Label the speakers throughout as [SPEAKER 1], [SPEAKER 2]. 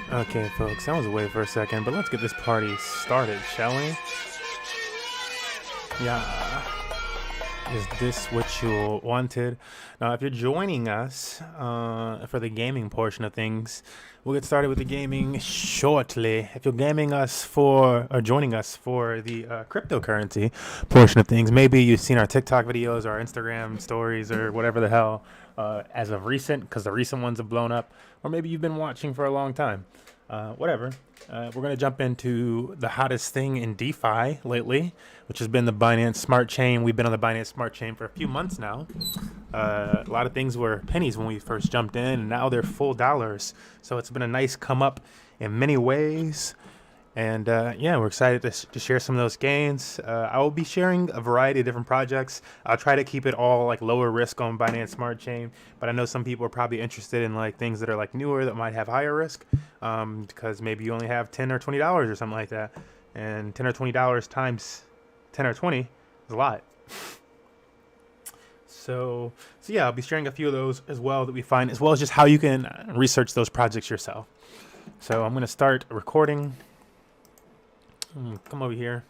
[SPEAKER 1] Okay, folks, I was away for a second, but let's get this party started, shall we? Yeah. Is this what you wanted? Now, if you're joining us for the gaming portion of things, we'll get started with the gaming shortly. If you're gaming us for, or joining us for the cryptocurrency portion of things, maybe you've seen our TikTok videos or our Instagram stories or whatever the hell as of recent, because the recent ones have blown up, or maybe you've been watching for a long time. Whatever. We're going to jump into the hottest thing in DeFi lately, which has been the Binance Smart Chain. We've been on the Binance Smart Chain for a few months now. A lot of things were pennies when we first jumped in, and now they're full dollars. So it's been a nice come up in many ways. And yeah, we're excited to share some of those gains. I will be sharing a variety of different projects. I'll try to keep it all like lower risk on Binance Smart Chain, but I know some people are probably interested in like things that are like newer that might have higher risk, because maybe you only have $10 or $20 or something like that, and $10 or $20 times 10 or 20 is a lot. So yeah, I'll be sharing a few of those as well that we find, as well as just how you can research those projects yourself. So I'm going to start recording. Come over here,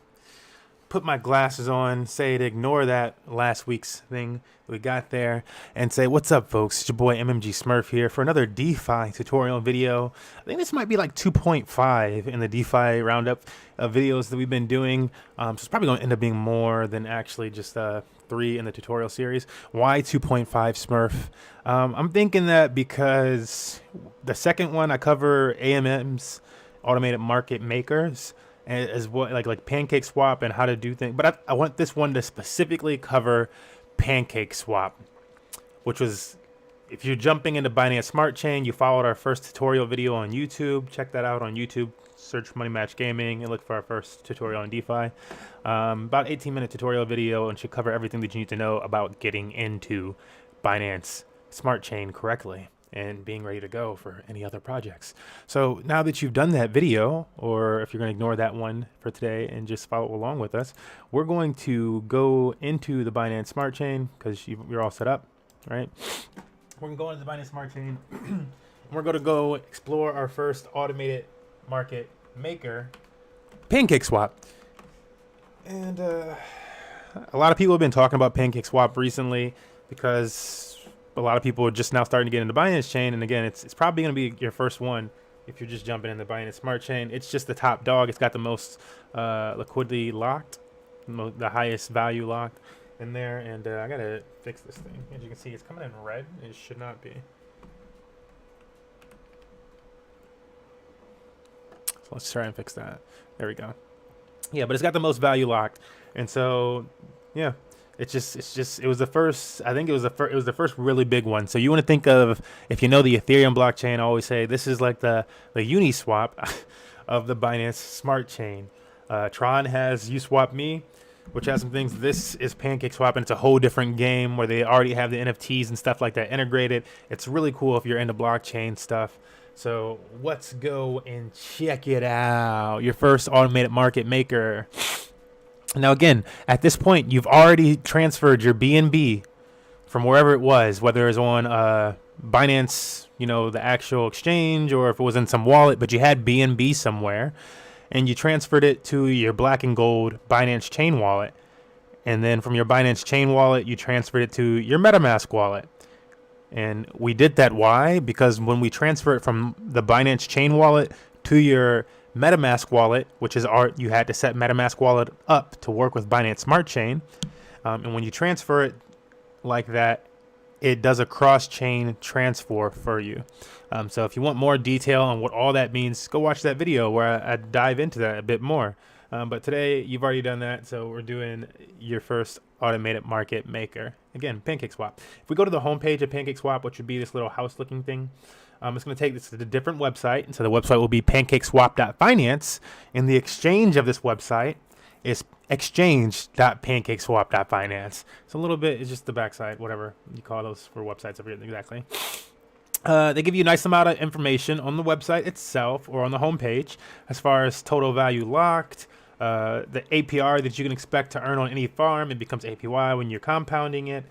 [SPEAKER 1] put my glasses on, say to ignore that last week's thing we got there, and say, what's up, folks? It's your boy MMG Smurf here for another DeFi tutorial video. I think this might be like 2.5 in the DeFi roundup of videos that we've been doing. So it's probably going to end up being more than actually just 3 in the tutorial series. Why 2.5 Smurf? I'm thinking that because the second one I cover AMMs, automated market makers, as what like Pancake Swap and how to do things, but I want this one to specifically cover Pancake Swap, which was if you're jumping into Binance Smart Chain, you followed our first tutorial video on YouTube. Check that out on YouTube. Search Money Match Gaming and look for our first tutorial on DeFi. About 18-minute tutorial video, and should cover everything that you need to know about getting into Binance Smart Chain correctly and being ready to go for any other projects. So now that you've done that video, or if you're going to ignore that one for today and just follow along with us, we're going to go into the Binance Smart Chain because you're all set up, right? We're going to go into the Binance Smart Chain. We're going to go explore our first automated market maker, PancakeSwap. And a lot of people have been talking about PancakeSwap recently because a lot of people are just now starting to get into Binance Chain. And again, it's probably going to be your first one if you're just jumping in the Binance Smart Chain. It's just the top dog. It's got the most liquidity locked, the highest value locked in there. And I got to fix this thing. As you can see, it's coming in red. It should not be. So let's try and fix that. There we go. Yeah, but it's got the most value locked. And so, yeah. It was the first, I think it was the first really big one. So you want to think of, if you know the Ethereum blockchain, I always say this is like the Uniswap of the Binance Smart Chain. Tron has USwapMe, which has some things. This is PancakeSwap, and it's a whole different game where they already have the NFTs and stuff like that integrated. It's really cool if you're into blockchain stuff. So let's go and check it out. Your first automated market maker. Now, again, at this point, you've already transferred your BNB from wherever it was, whether it was on Binance, the actual exchange, or if it was in some wallet, but you had BNB somewhere, and you transferred it to your black and gold Binance Chain wallet. And then from your Binance Chain wallet, you transferred it to your MetaMask wallet. And we did that. Why? Because when we transfer it from the Binance Chain wallet to your MetaMask wallet, which is you had to set MetaMask wallet up to work with Binance Smart Chain. And when you transfer it like that, it does a cross-chain transfer for you. So if you want more detail on what all that means, go watch that video where I dive into that a bit more. But today, you've already done that, so we're doing your first automated market maker. Again, PancakeSwap. If we go to the homepage of PancakeSwap, which would be this little house-looking thing, it's going to take this to a different website. And so the website will be pancakeswap.finance. And the exchange of this website is exchange.pancakeswap.finance. So a little bit is just the backside, whatever you call those for websites over here. Exactly. They give you a nice amount of information on the website itself or on the homepage as far as total value locked, the APR that you can expect to earn on any farm. It becomes APY when you're compounding it.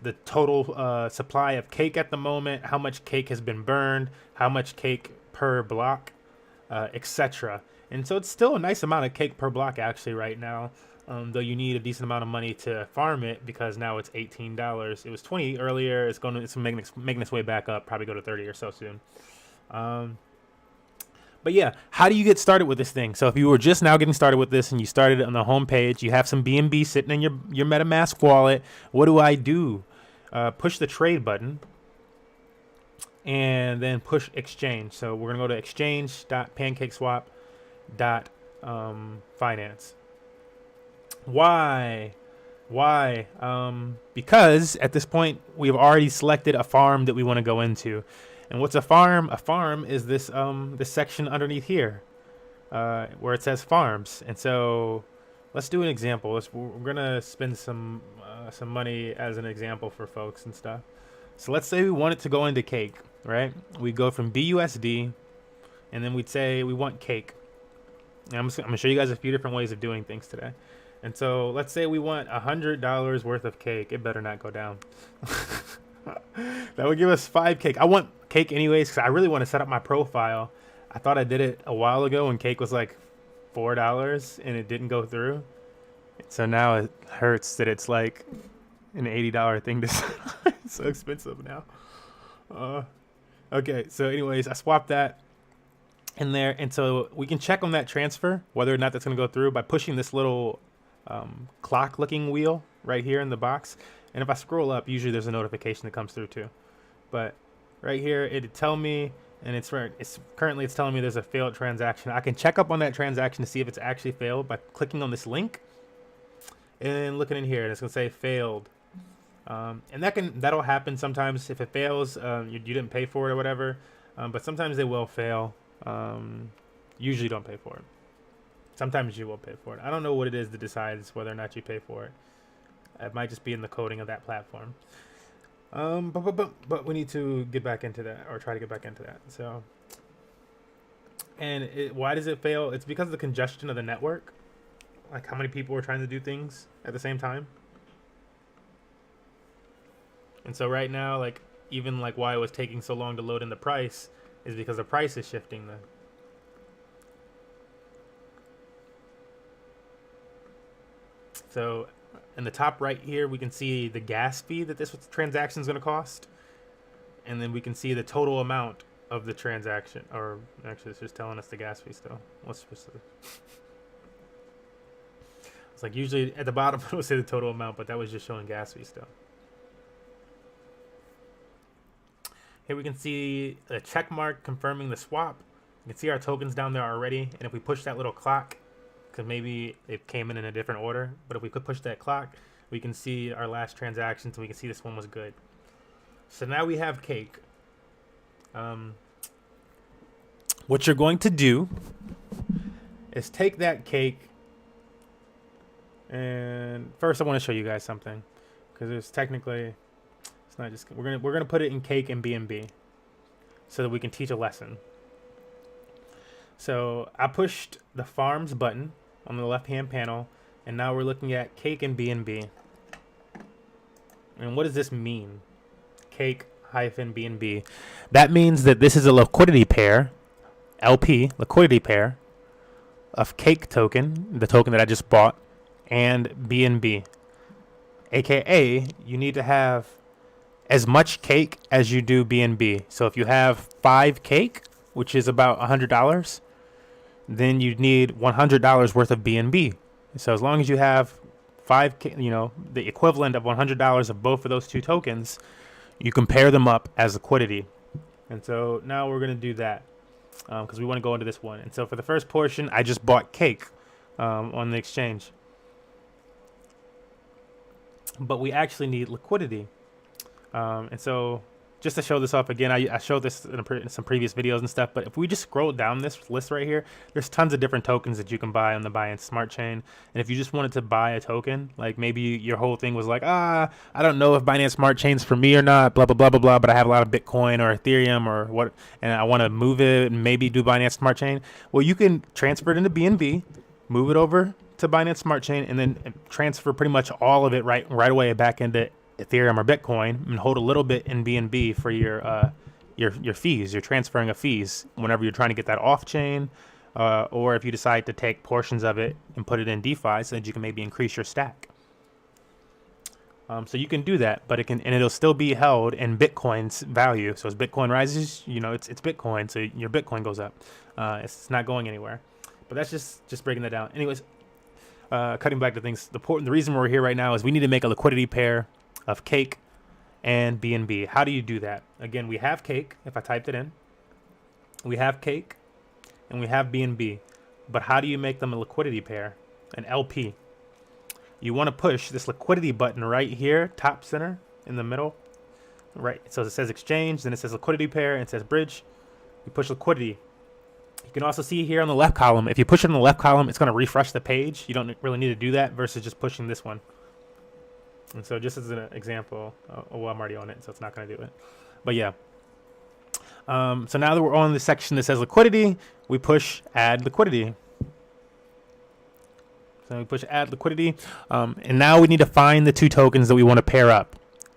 [SPEAKER 1] The total supply of cake at the moment, how much cake has been burned, how much cake per block, etc. And so it's still a nice amount of cake per block actually right now, though you need a decent amount of money to farm it because now it's $18. It was $20 earlier. It's making its way back up. Probably go to 30 or so soon. But yeah, how do you get started with this thing? So if you were just now getting started with this and you started on the home page, you have some BNB sitting in your MetaMask wallet. What do? Push the trade button and then push exchange. So we're going to go to exchange.pancakeswap.finance. Why? Because at this point, we've already selected a farm that we want to go into. And what's a farm? A farm is this section underneath here where it says farms. And so let's do an example. We're going to spend some money as an example for folks and stuff. So let's say we want it to go into cake, right? We go from BUSD, and then we'd say we want cake. And I'm going to show you guys a few different ways of doing things today. And so let's say we want $100 worth of cake. It better not go down. That would give us 5 cake. I want cake anyways because I really want to set up my profile. I thought I did it a while ago when cake was like $4 and it didn't go through. So now it hurts that it's like an $80 thing to it's so expensive now. Okay, so anyways, I swapped that in there. And so we can check on that transfer, whether or not that's going to go through by pushing this little clock looking wheel right here in the box. And if I scroll up, usually there's a notification that comes through too. But right here, it'd tell me, and it's currently telling me there's a failed transaction. I can check up on that transaction to see if it's actually failed by clicking on this link and looking in here. And it's going to say failed. And that'll happen sometimes if it fails. You didn't pay for it or whatever, but sometimes they will fail. Usually don't pay for it. Sometimes you will pay for it. I don't know what it is that decides whether or not you pay for it. It might just be in the coding of that platform. But we need to get back into that, or try to get back into that. So, and why does it fail? It's because of the congestion of the network. Like how many people are trying to do things at the same time. And so right now, like even like why it was taking so long to load in the price is because the price is shifting. So in the top right here, we can see the gas fee that this transaction is going to cost. And then we can see the total amount of the transaction. Or actually, it's just telling us the gas fee still. Let's switch to it's like usually at the bottom it will say the total amount, but that was just showing gas fee still. Here we can see a check mark confirming the swap. You can see our tokens down there already. And if we push that little clock, because maybe it came in a different order, but if we could push that clock, we can see our last transactions and we can see this one was good. So now we have cake. What you're going to do is take that cake, and first I want to show you guys something, because it's technically, it's not just, we're gonna put it in cake and BNB so that we can teach a lesson. So I pushed the farms button on the left hand panel, and now we're looking at cake and BNB. And what does this mean? Cake hyphen BNB. That means that this is a liquidity pair, LP liquidity pair of cake token, the token that I just bought, and BNB. AKA, you need to have as much cake as you do BNB. So if you have 5 cake, which is about $100, then you need $100 worth of BNB. So as long as you have 5, the equivalent of $100 of both of those two tokens, you can pair them up as liquidity. And so now we're going to do that because we want to go into this one. And so for the first portion, I just bought cake on the exchange. But we actually need liquidity. And so just to show this off again, I showed this in some previous videos and stuff, but if we just scroll down this list right here, there's tons of different tokens that you can buy on the Binance Smart Chain. And if you just wanted to buy a token, like maybe your whole thing was like, I don't know if Binance Smart Chain's for me or not, blah, blah, blah, blah, blah, but I have a lot of Bitcoin or Ethereum or what, and I want to move it and maybe do Binance Smart Chain. Well, you can transfer it into BNB, move it over to Binance Smart Chain, and then transfer pretty much all of it right away back into Ethereum or Bitcoin, and hold a little bit in BNB for your fees. You're transferring of fees whenever you're trying to get that off chain, or if you decide to take portions of it and put it in DeFi so that you can maybe increase your stack. So you can do that, but it'll still be held in Bitcoin's value. So as Bitcoin rises, it's Bitcoin, so your Bitcoin goes up. It's not going anywhere. But that's just breaking that down. Anyways, cutting back to things, the reason we're here right now is we need to make a liquidity pair of cake and BNB. How do you do that? Again, we have cake. If I typed it in, we have cake and we have BNB. But how do you make them a liquidity pair, an LP? You want to push this liquidity button right here, top center in the middle. Right. So it says exchange, then it says liquidity pair, and it says bridge. You push liquidity. You can also see here on the left column, if you push it on the left column, it's going to refresh the page. You don't really need to do that versus just pushing this one. And so just as an example, I'm already on it, so it's not going to do it. But yeah. So now that we're on the section that says liquidity, we push add liquidity. So we push add liquidity. And now we need to find the two tokens that we want to pair up.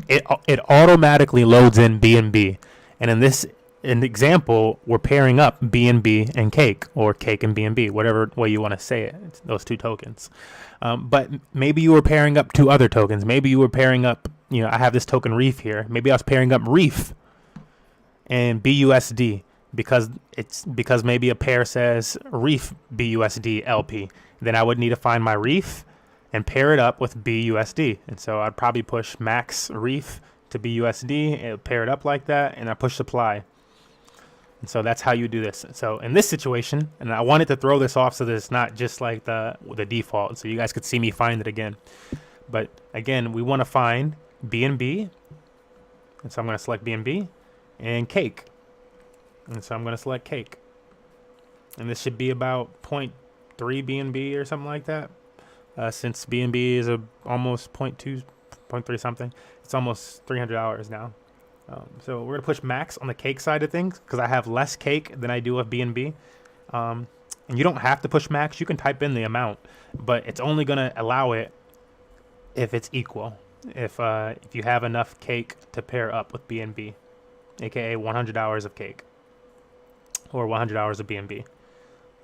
[SPEAKER 1] It automatically loads in BNB. And in this example, we're pairing up BNB and cake, or cake and BNB, whatever way you want to say it. It's those two tokens. But maybe you were pairing up 2 other tokens. Maybe you were pairing up, I have this token Reef here. Maybe I was pairing up Reef and BUSD because maybe a pair says Reef BUSD LP. Then I would need to find my Reef and pair it up with BUSD. And so I'd probably push max Reef to BUSD, and pair it up like that, and I push supply. And so that's how you do this. So in this situation, and I wanted to throw this off so that it's not just like the default, so you guys could see me find it again. But again, we want to find BNB, and so I'm going to select BNB, and cake, and so I'm going to select cake, and this should be about 0.3 BNB or something like that. Since BNB is almost 0.2, 0.3 something, it's almost $300 now. So we're gonna push max on the cake side of things because I have less cake than I do of BNB. And you don't have to push max. You can type in the amount, but it's only gonna allow it if it's equal. If you have enough cake to pair up with BNB, aka 100 hours of cake or 100 hours of BNB.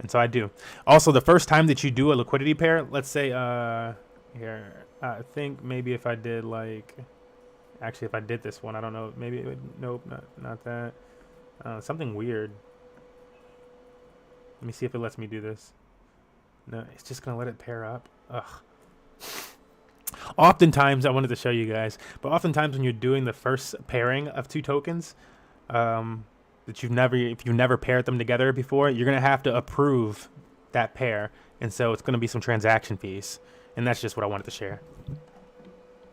[SPEAKER 1] And so I do. Also, the first time that you do a liquidity pair, let's say here, I think maybe if I did like, actually if I did this one, I don't know, maybe it would, nope, not that. Something weird. Let me see if it lets me do this. No, it's just gonna let it pair up. Ugh. Oftentimes, I wanted to show you guys, but oftentimes when you're doing the first pairing of two tokens, if you've never paired them together before, you're gonna have to approve that pair, and so it's gonna be some transaction fees, and that's just what I wanted to share.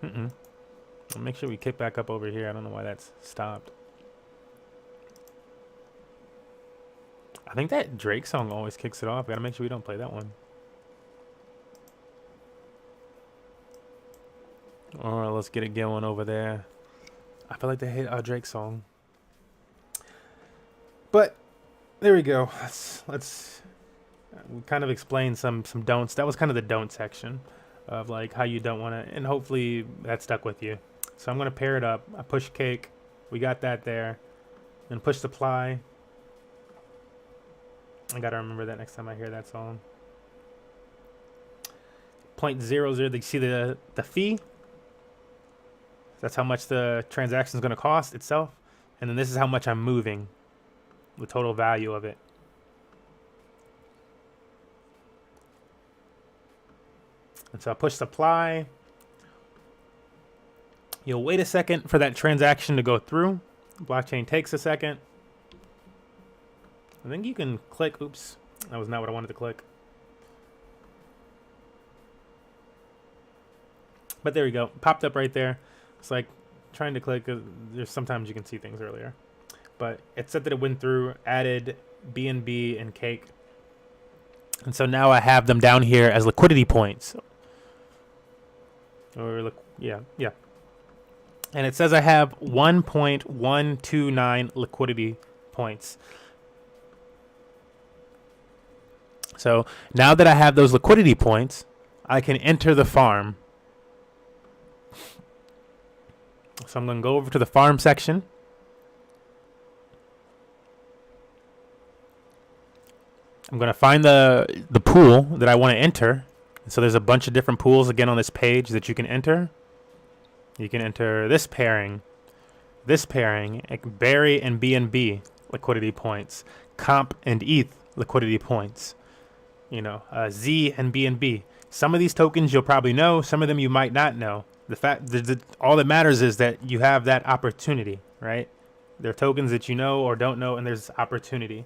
[SPEAKER 1] I'll make sure we kick back up over here. I don't know why that's stopped. I think that Drake song always kicks it off. Gotta make sure we don't play that one. All right, let's get it going over there. I feel like they hate our Drake song. But there we go. Let's kind of explain some don'ts. That was kind of the don't section of like how you don't want to, and hopefully that stuck with you. So I'm gonna pair it up. I push cake. We got that there. Then push supply. I gotta remember that next time I hear that song. 0.00. You see the fee. That's how much the transaction is gonna cost itself, and then this is how much I'm moving. The total value of it. And so I push supply. You'll wait a second for that transaction to go through. Blockchain takes a second. I think you can click. Oops, that was not what I wanted to click. But there we go. Popped up right there. It's like trying to click. There's sometimes you can see things earlier. But it said that it went through, added BNB and cake. And so now I have them down here as liquidity points. Or yeah. And it says I have 1.129 liquidity points. So now that I have those liquidity points, I can enter the farm. So I'm going to go over to the farm section. I'm going to find the pool that I want to enter. So there's a bunch of different pools again on this page that you can enter. You can enter this pairing, Berry and BNB liquidity points, Comp and ETH liquidity points, Z and BNB. Some of these tokens you'll probably know, some of them you might not know. The fact that all that matters is that you have that opportunity, right? There are tokens that you know or don't know, and there's opportunity.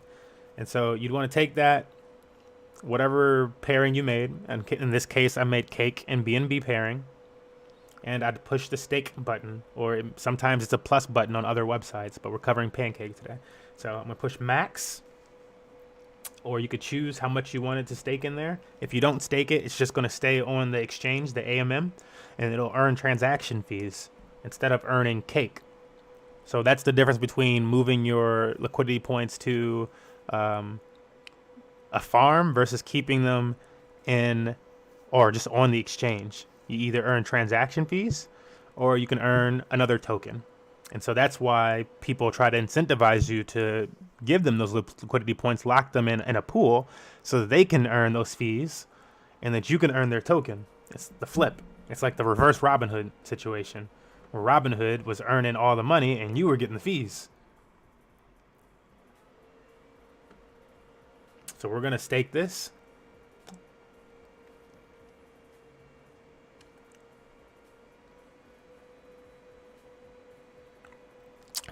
[SPEAKER 1] And so you'd want to take that, whatever pairing you made, and in this case I made cake and BNB pairing, and I'd push the stake button, or sometimes it's a plus button on other websites, but we're covering Pancake today. So I'm going to push max, or you could choose how much you wanted to stake in there. If you don't stake it, it's just going to stay on the exchange, the AMM, and it'll earn transaction fees instead of earning cake. So that's the difference between moving your liquidity points to a farm versus keeping them in or just on the exchange. You either earn transaction fees or you can earn another token. And so that's why people try to incentivize you to give them those liquidity points, lock them in a pool so that they can earn those fees and that you can earn their token. It's the flip. It's like the reverse Robinhood situation where Robinhood was earning all the money and you were getting the fees. So we're going to stake this.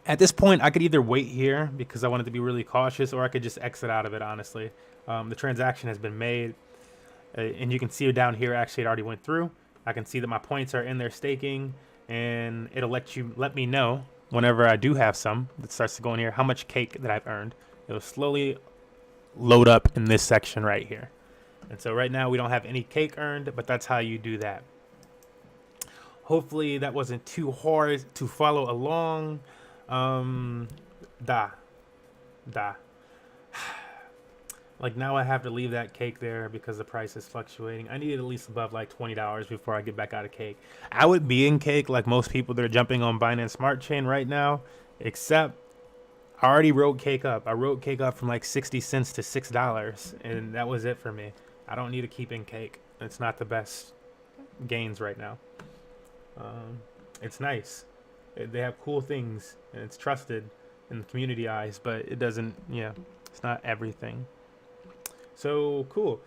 [SPEAKER 1] At this point, I could either wait here because I wanted to be really cautious, or I could just exit out of it, honestly. The transaction has been made, and you can see it down here. Actually, it already went through. I can see that my points are in there staking, and it'll let me know whenever I do have some that starts to go in here how much cake that I've earned. It'll slowly load up in this section right here. And so right now we don't have any cake earned, but that's how you do that. Hopefully that wasn't too hard to follow along. Da. Like now I have to leave that cake there because the price is fluctuating. I need it at least above like $20 before I get back out of cake. I would be in cake like most people that are jumping on Binance Smart Chain right now, except I already wrote cake up. I wrote cake up from like 60 cents to $6, and that was it for me. I don't need to keep in cake. It's not the best gains right now. It's nice. They have cool things, and it's trusted in the community eyes, but it doesn't, it's not everything. So cool.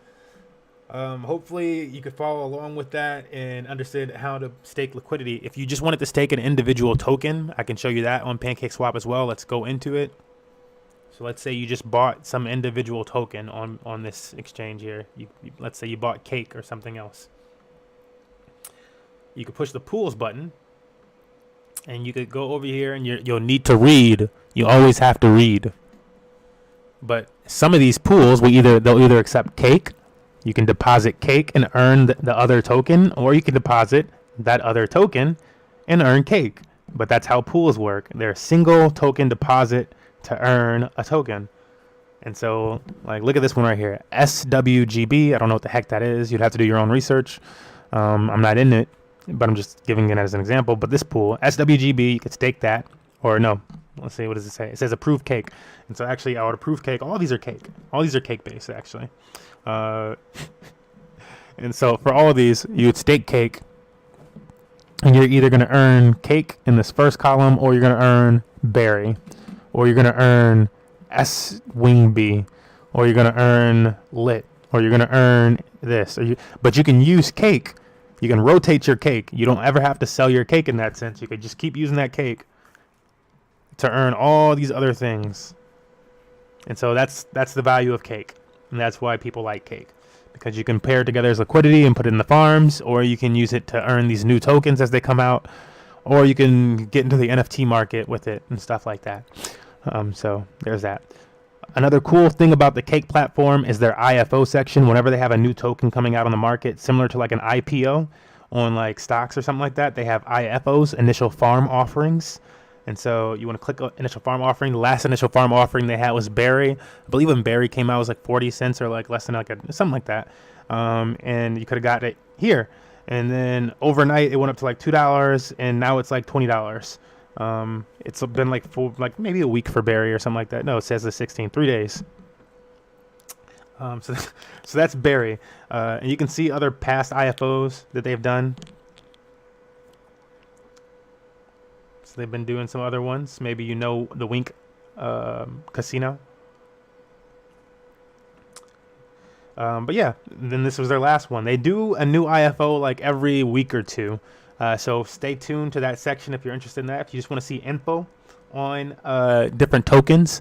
[SPEAKER 1] Hopefully you could follow along with that and understood how to stake liquidity. If you just wanted to stake an individual token, I can show you that on PancakeSwap as well. Let's go into it. So let's say you just bought some individual token on this exchange here. Let's say you bought cake or something else. You could push the pools button, and you could go over here, and you'll need to read. You always have to read. But some of these pools they'll either accept cake. You can deposit cake and earn the other token, or you can deposit that other token and earn cake. But that's how pools work. They're a single token deposit to earn a token. And so, like, look at this one right here, SWGB. I don't know what the heck that is. You'd have to do your own research. I'm not in it, but I'm just giving it as an example. But this pool, SWGB, you could stake that, or no. Let's see, what does it say? It says approve cake. And so actually I would approve cake. All these are cake. All these are cake based actually. And so for all of these, you would stake cake, and you're either going to earn cake in this first column, or you're going to earn berry, or you're going to earn S wing B, or you're going to earn lit, or you're going to earn this. But you can use cake. You can rotate your cake. You don't ever have to sell your cake in that sense. You could just keep using that cake to earn all these other things. And so that's the value of cake, and that's why people like cake, because you can pair it together as liquidity and put it in the farms, or you can use it to earn these new tokens as they come out, or you can get into the NFT market with it and stuff like that. So there's that. Another cool thing about the cake platform is their IFO section. Whenever they have a new token coming out on the market, similar to like an IPO on like stocks or something like that, they have IFOs, initial farm offerings. And so you want to click initial farm offering. The last initial farm offering they had was berry. I believe when berry came out, it was like 40 cents or like less than something like that. And you could have got it here. And then overnight it went up to like $2, and now it's like $20. It's been like maybe a week for berry or something like that. No, it says the 16, 3 days. So that's berry. And you can see other past IFOs that they've done. They've been doing some other ones. Maybe you know the Wink Casino. But yeah, then this was their last one. They do a new IFO like every week or two. So stay tuned to that section if you're interested in that. If you just want to see info on different tokens,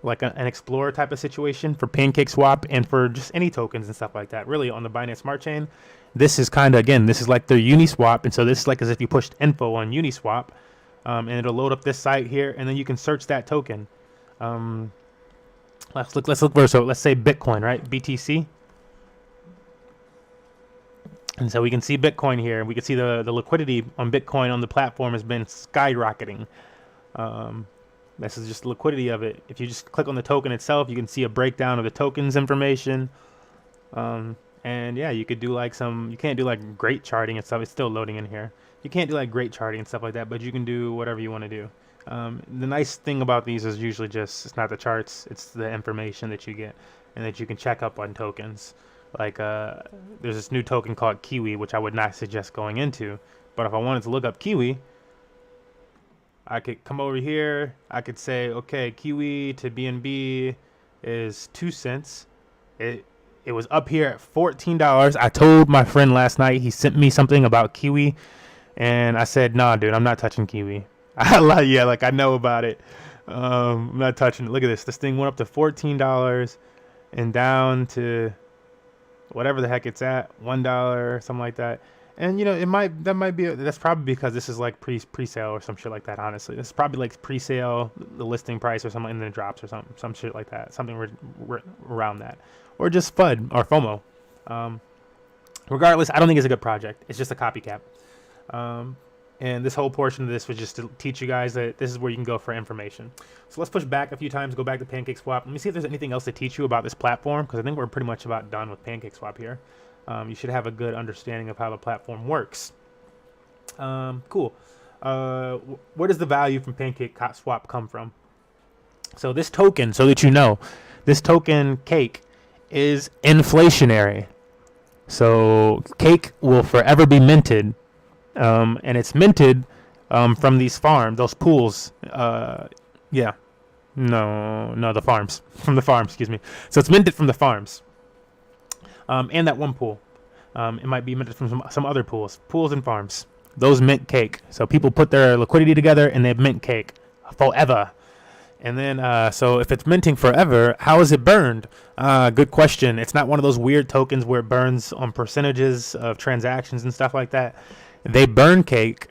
[SPEAKER 1] like an explorer type of situation for PancakeSwap and for just any tokens and stuff like that, really on the Binance Smart Chain. This is kind of, again, this is like their Uniswap. And so this is like as if you pushed info on Uniswap. And it'll load up this site here, and then you can search that token. Let's look for, so let's say Bitcoin, right? BTC. And so we can see Bitcoin here. We can see the liquidity on Bitcoin on the platform has been skyrocketing. This is just the liquidity of it. If you just click on the token itself, you can see a breakdown of the token's information. And yeah, you could do like you can't do like great charting and stuff. It's still loading in here. You can't do like great charting and stuff like that, but you can do whatever you want to do. The nice thing about these is usually it's not the charts, it's the information that you get and that you can check up on tokens. Like there's this new token called Kiwi, which I would not suggest going into. But if I wanted to look up Kiwi, I could come over here. I could say, okay, Kiwi to BNB is 2 cents. It was up here at $14. I told my friend last night, he sent me something about Kiwi. And I said, nah, dude, I'm not touching Kiwi. Yeah, like I know about it. I'm not touching it. Look at this. This thing went up to $14 and down to whatever the heck it's at, $1, something like that. And that's probably because this is like pre-sale or some shit like that. Honestly, this is probably like pre-sale, the listing price or something, and then it drops or some shit like that, something around that, or just FUD or FOMO. Regardless, I don't think it's a good project. It's just a copycat. And this whole portion of this was just to teach you guys that this is where you can go for information. So let's push back a few times, go back to PancakeSwap. Let me see if there's anything else to teach you about this platform, because I think we're pretty much about done with PancakeSwap here. You should have a good understanding of how the platform works. Cool. Where does the value from PancakeSwap come from? So this token, so that you know, this token cake is inflationary. So cake will forever be minted. And it's minted from these farms, those pools. The farms. From the farms, excuse me. So it's minted from the farms. And that one pool. It might be minted from some other pools and farms. Those mint cake. So people put their liquidity together and they mint cake forever. And then, so if it's minting forever, how is it burned? Good question. It's not one of those weird tokens where it burns on percentages of transactions and stuff like that. They burn cake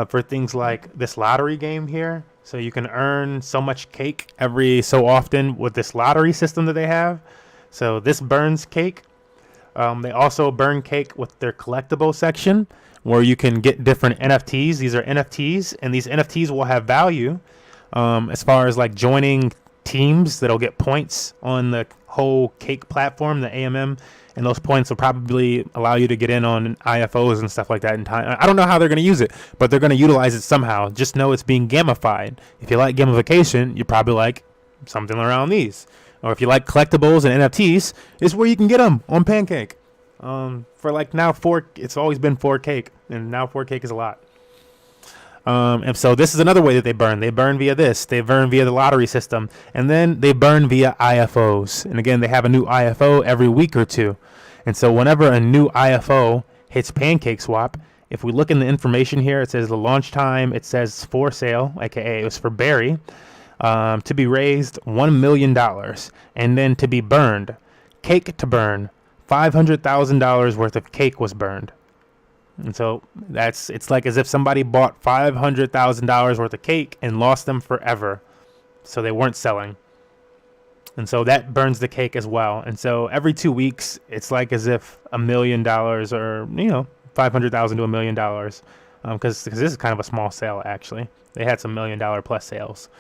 [SPEAKER 1] for things like this lottery game here. So you can earn so much cake every so often with this lottery system that they have. So this burns cake. They also burn cake with their collectible section where you can get different NFTs. These are NFTs, and these NFTs will have value as far as like joining teams that'll get points on the whole cake platform, the AMM. And those points will probably allow you to get in on IFOs and stuff like that in time. I don't know how they're going to use it, but they're going to utilize it somehow. Just know it's being gamified. If you like gamification, you probably like something around these. Or if you like collectibles and NFTs, it's where you can get them on Pancake. For like now it's always been 4 cake, and now 4 cake is a lot. And so this is another way that they burn. They burn via this. They burn via the lottery system. And then they burn via IFOs. And again, they have a new IFO every week or two. And so whenever a new IFO hits PancakeSwap, if we look in the information here, it says the launch time. It says for sale, aka it was for Barry, to be raised $1 million. And then to be burned, cake to burn, $500,000 worth of cake was burned. And so it's like as if somebody bought $500,000 worth of cake and lost them forever. So they weren't selling. And so that burns the cake as well. And so every 2 weeks, it's like as if $1 million or, $500,000 to $1 million. Because this is kind of a small sale, actually. They had some $1 million plus sales.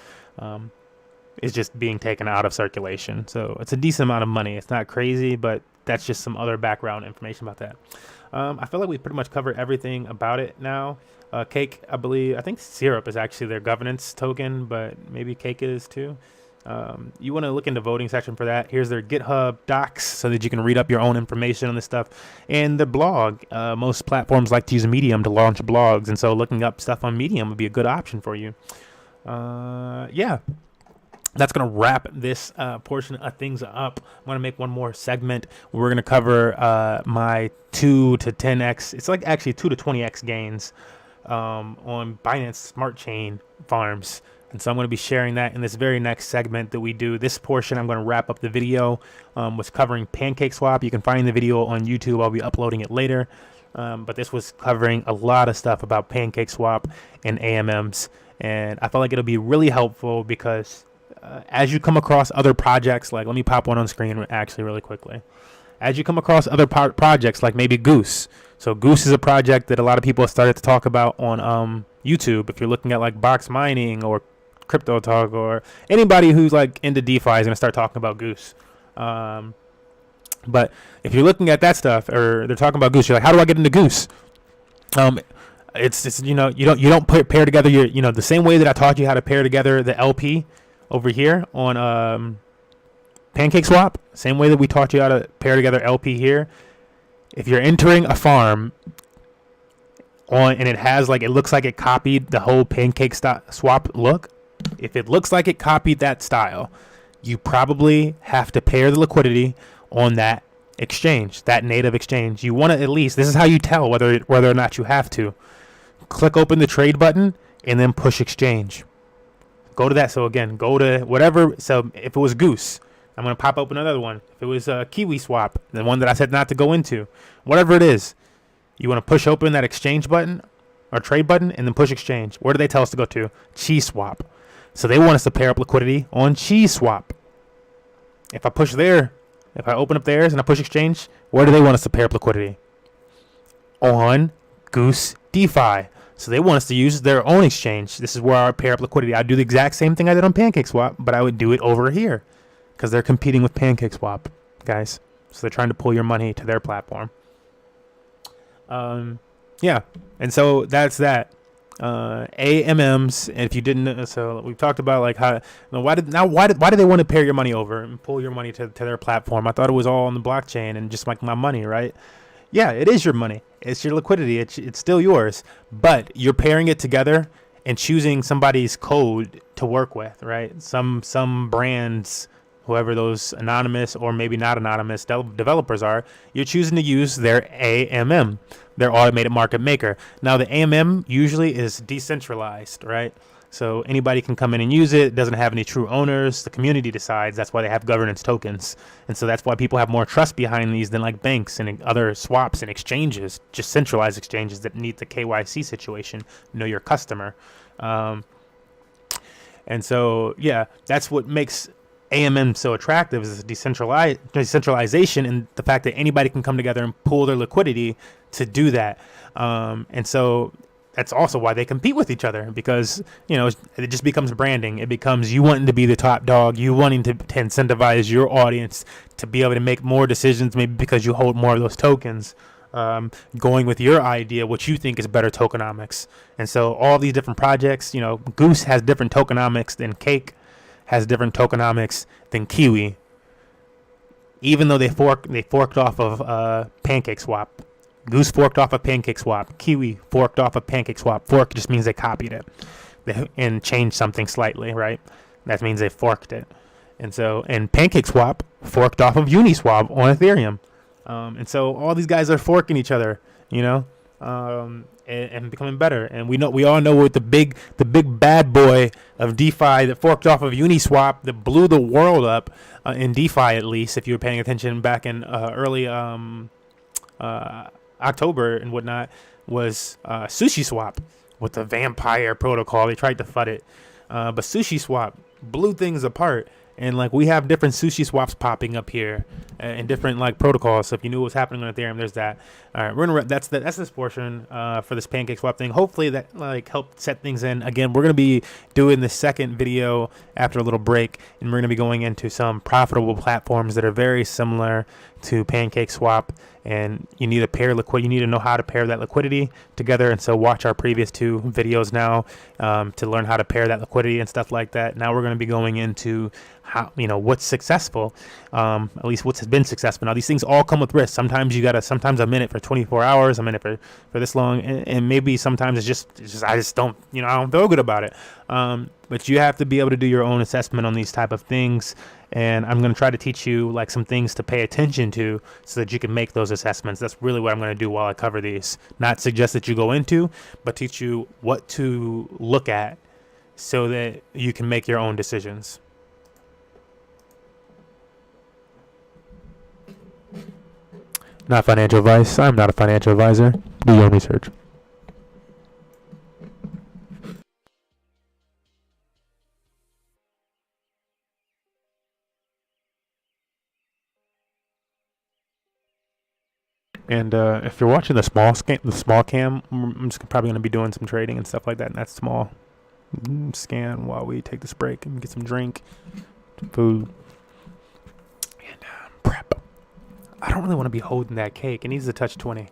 [SPEAKER 1] It's just being taken out of circulation. So it's a decent amount of money. It's not crazy, but that's just some other background information about that. I feel like we pretty much covered everything about it now. Cake, I think Syrup is actually their governance token, but maybe Cake is too. You want to look in the voting section for that. Here's their GitHub docs so that you can read up your own information on this stuff. And the blog, most platforms like to use Medium to launch blogs. And so looking up stuff on Medium would be a good option for you. That's going to wrap this portion of things up. I'm going to make one more segment. We're going to cover my 2 to 10x. It's like actually 2 to 20x gains on Binance Smart Chain farms. And so I'm going to be sharing that in this very next segment that we do. This portion, I'm going to wrap up the video was covering PancakeSwap. You can find the video on YouTube. I'll be uploading it later. But this was covering a lot of stuff about PancakeSwap and AMMs. And I felt like it'll be really helpful because as you come across other projects, like let me pop one on screen actually really quickly. As you come across other projects like maybe Goose. So Goose is a project that a lot of people have started to talk about on YouTube. If you're looking at like box mining or crypto talk or anybody who's like into DeFi is going to start talking about Goose. But if you're looking at that stuff or they're talking about Goose, you're like, how do I get into Goose? It's you don't pair together your the same way that I taught you how to pair together the LP over here on PancakeSwap, same way that we taught you how to pair together LP here. If you're entering a farm and it has like, it looks like it copied the whole PancakeSwap look. If it looks like it copied that style, you probably have to pair the liquidity on that exchange, that native exchange. You want to at least, this is how you tell whether or not you have to. Click open the trade button and then push exchange. Go to that. So again, go to whatever. So if it was Goose, I'm going to pop open another one. If it was Kiwi Swap, the one that I said not to go into, whatever it is, You want to push open that exchange button or trade button and then push exchange. Where do they tell us to go to? Chi swap. So they want us to pair up liquidity on Chi swap. If I push there, if I open up theirs and I push exchange, where do they want us to pair up liquidity? On Goose DeFi. So they want us to use their own exchange. This is where I pair up liquidity. I do the exact same thing I did on PancakeSwap, but I would do it over here because they're competing with PancakeSwap, guys. So they're trying to pull your money to their platform. Yeah, and so that's that. AMMs. And if you didn't, so we've talked about like how why do they want to pair your money over and pull your money to their platform? I thought it was all on the blockchain and just like my money, right? Yeah, it is your money. It's your liquidity. It's still yours, but you're pairing it together and choosing somebody's code to work with, right? Some brands, whoever those anonymous or maybe not anonymous developers are, you're choosing to use their AMM, their automated market maker. Now, the AMM usually is decentralized, right? So anybody can come in and use it. It doesn't have any true owners. The community decides. That's why they have governance tokens. And so that's why people have more trust behind these than like banks and other swaps and exchanges, just centralized exchanges that need the KYC situation, know your customer. And so, yeah, that's what makes AMM so attractive is decentralization and the fact that anybody can come together and pool their liquidity to do that. And so that's also why they compete with each other because, you know, it just becomes branding. It becomes you wanting to be the top dog, you wanting to incentivize your audience to be able to make more decisions, maybe because you hold more of those tokens, going with your idea, what you think is better tokenomics. And so all these different projects, you know, Goose has different tokenomics than Cake, has different tokenomics than Kiwi, even though they forked off of PancakeSwap. Goose forked off of PancakeSwap. Kiwi forked off of PancakeSwap. Fork just means they copied it and changed something slightly, right? That means they forked it. And so, and PancakeSwap forked off of Uniswap on Ethereum. And so all these guys are forking each other, you know, and becoming better. And we all know what the big bad boy of DeFi that forked off of Uniswap that blew the world up in DeFi, at least if you were paying attention back in early October and whatnot, was SushiSwap with the vampire protocol. They tried to FUD it, but SushiSwap blew things apart. And like we have different sushi swaps popping up here, and different like protocols. So if you knew what was happening on Ethereum, there's that. All right, we're gonna that's this portion for this PancakeSwap thing. Hopefully that like helped set things in. Again, we're gonna be doing the second video after a little break, and we're gonna be going into some profitable platforms that are very similar to PancakeSwap. And you need to pair liquid. You need to know how to pair that liquidity together. And so watch our previous two videos now to learn how to pair that liquidity and stuff like that. Now we're going to be going into how, you know, what's successful, at least what's been successful. Now these things all come with risk. Sometimes you gotta, sometimes I'm in it for 24 hours. I'm in it for this long, and maybe sometimes it's just I just don't, you know, I don't feel good about it. But you have to be able to do your own assessment on these type of things. And I'm going to try to teach you like some things to pay attention to so that you can make those assessments. That's really what I'm going to do while I cover these. Not suggest that you go into, but teach you what to look at so that you can make your own decisions. Not financial advice. I'm not a financial advisor. Do your own research. And if you're watching the small cam, I'm just probably going to be doing some trading and stuff like that. And that's small scan while we take this break and get some drink, some food, and prep. I don't really want to be holding that cake. It needs to touch 20.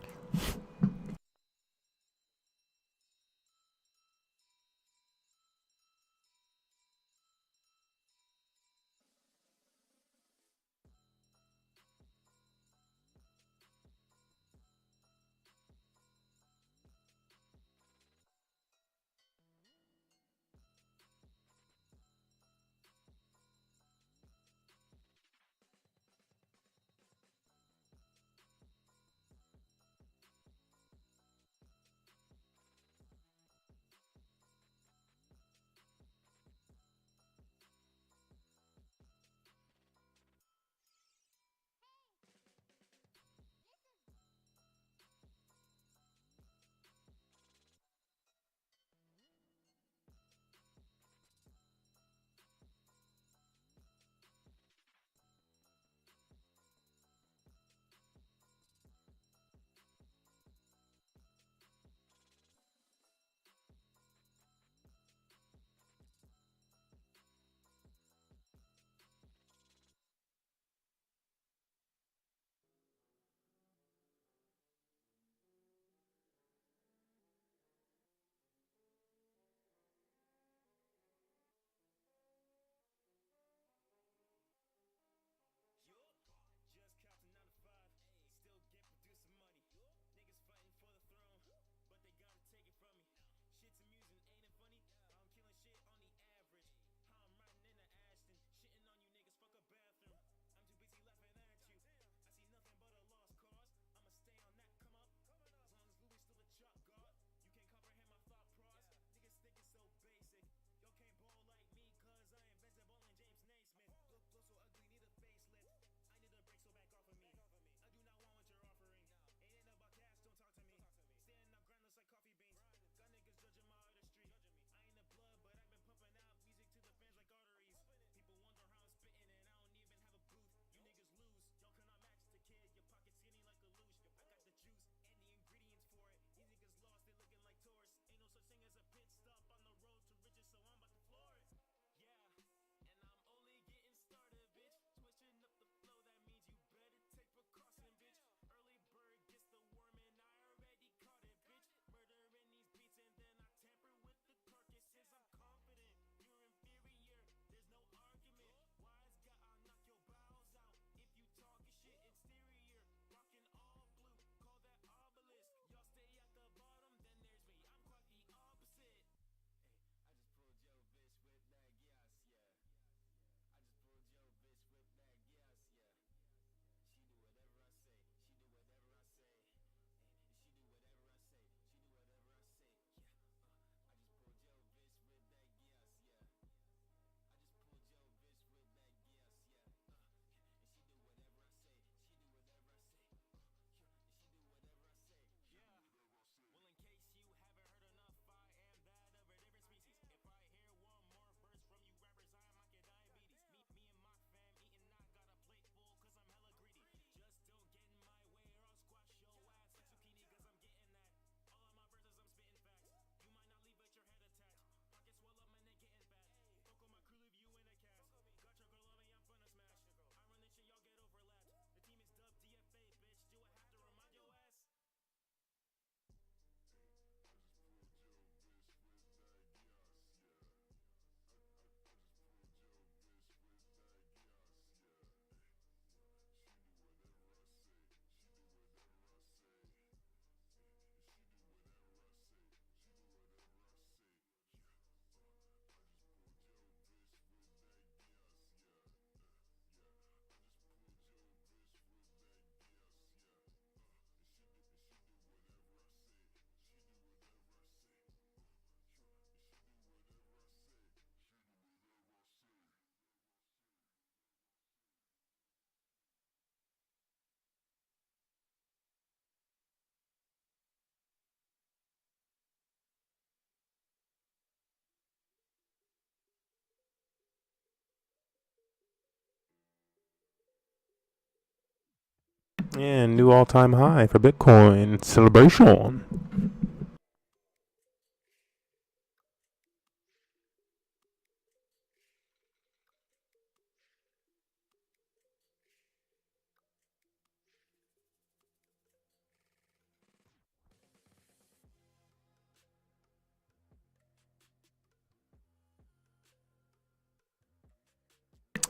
[SPEAKER 1] And new all-time high for Bitcoin. Celebration.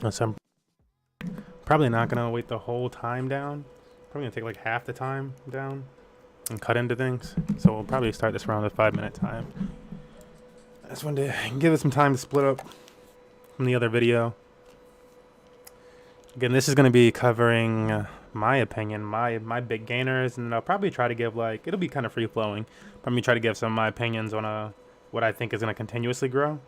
[SPEAKER 1] So I'm probably not gonna wait the whole time down. Probably gonna take like half the time down and cut into things. So we'll probably start this around the 5-minute time. I just wanted to give it some time to split up from the other video. Again, this is gonna be covering my opinion, my big gainers, and I'll probably try to give like, it'll be kind of free flowing. Probably try to give some of my opinions on what I think is gonna continuously grow.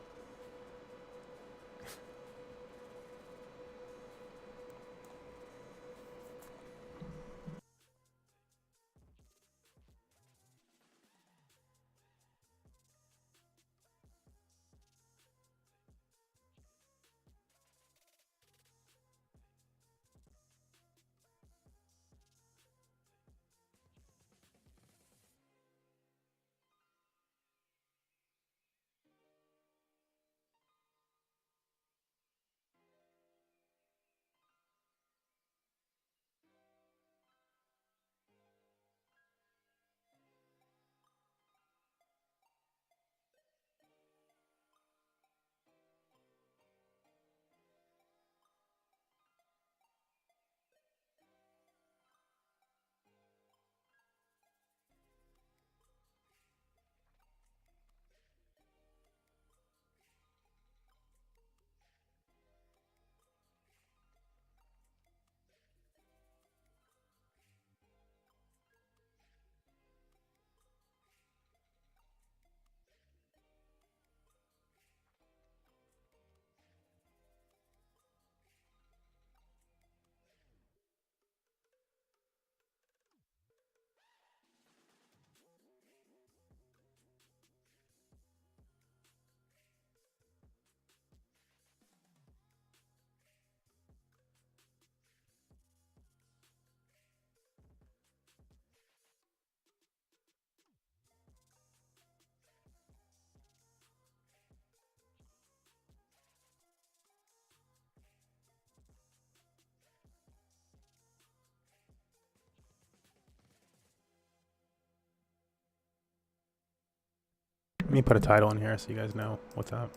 [SPEAKER 1] Let me put a title in here so you guys know what's up.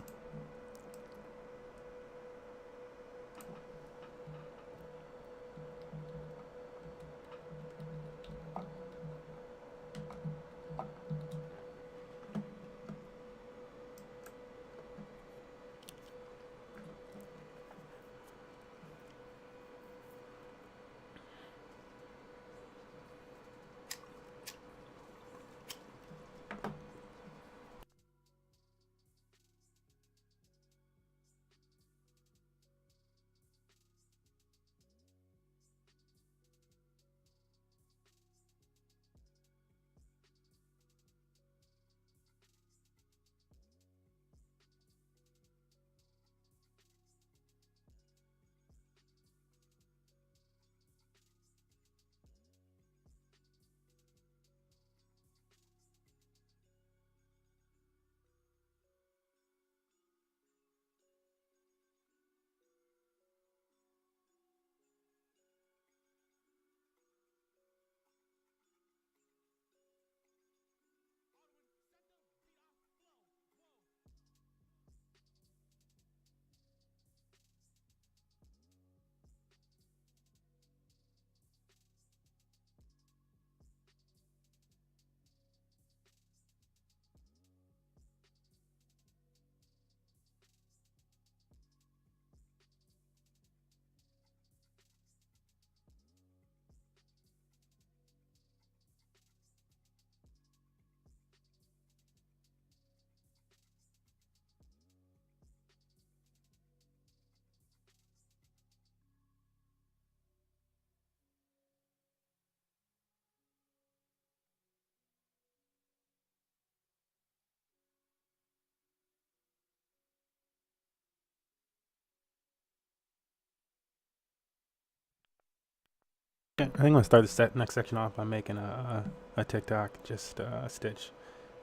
[SPEAKER 1] Yeah, I think I'm gonna start the next section off by making a TikTok. Just Stitch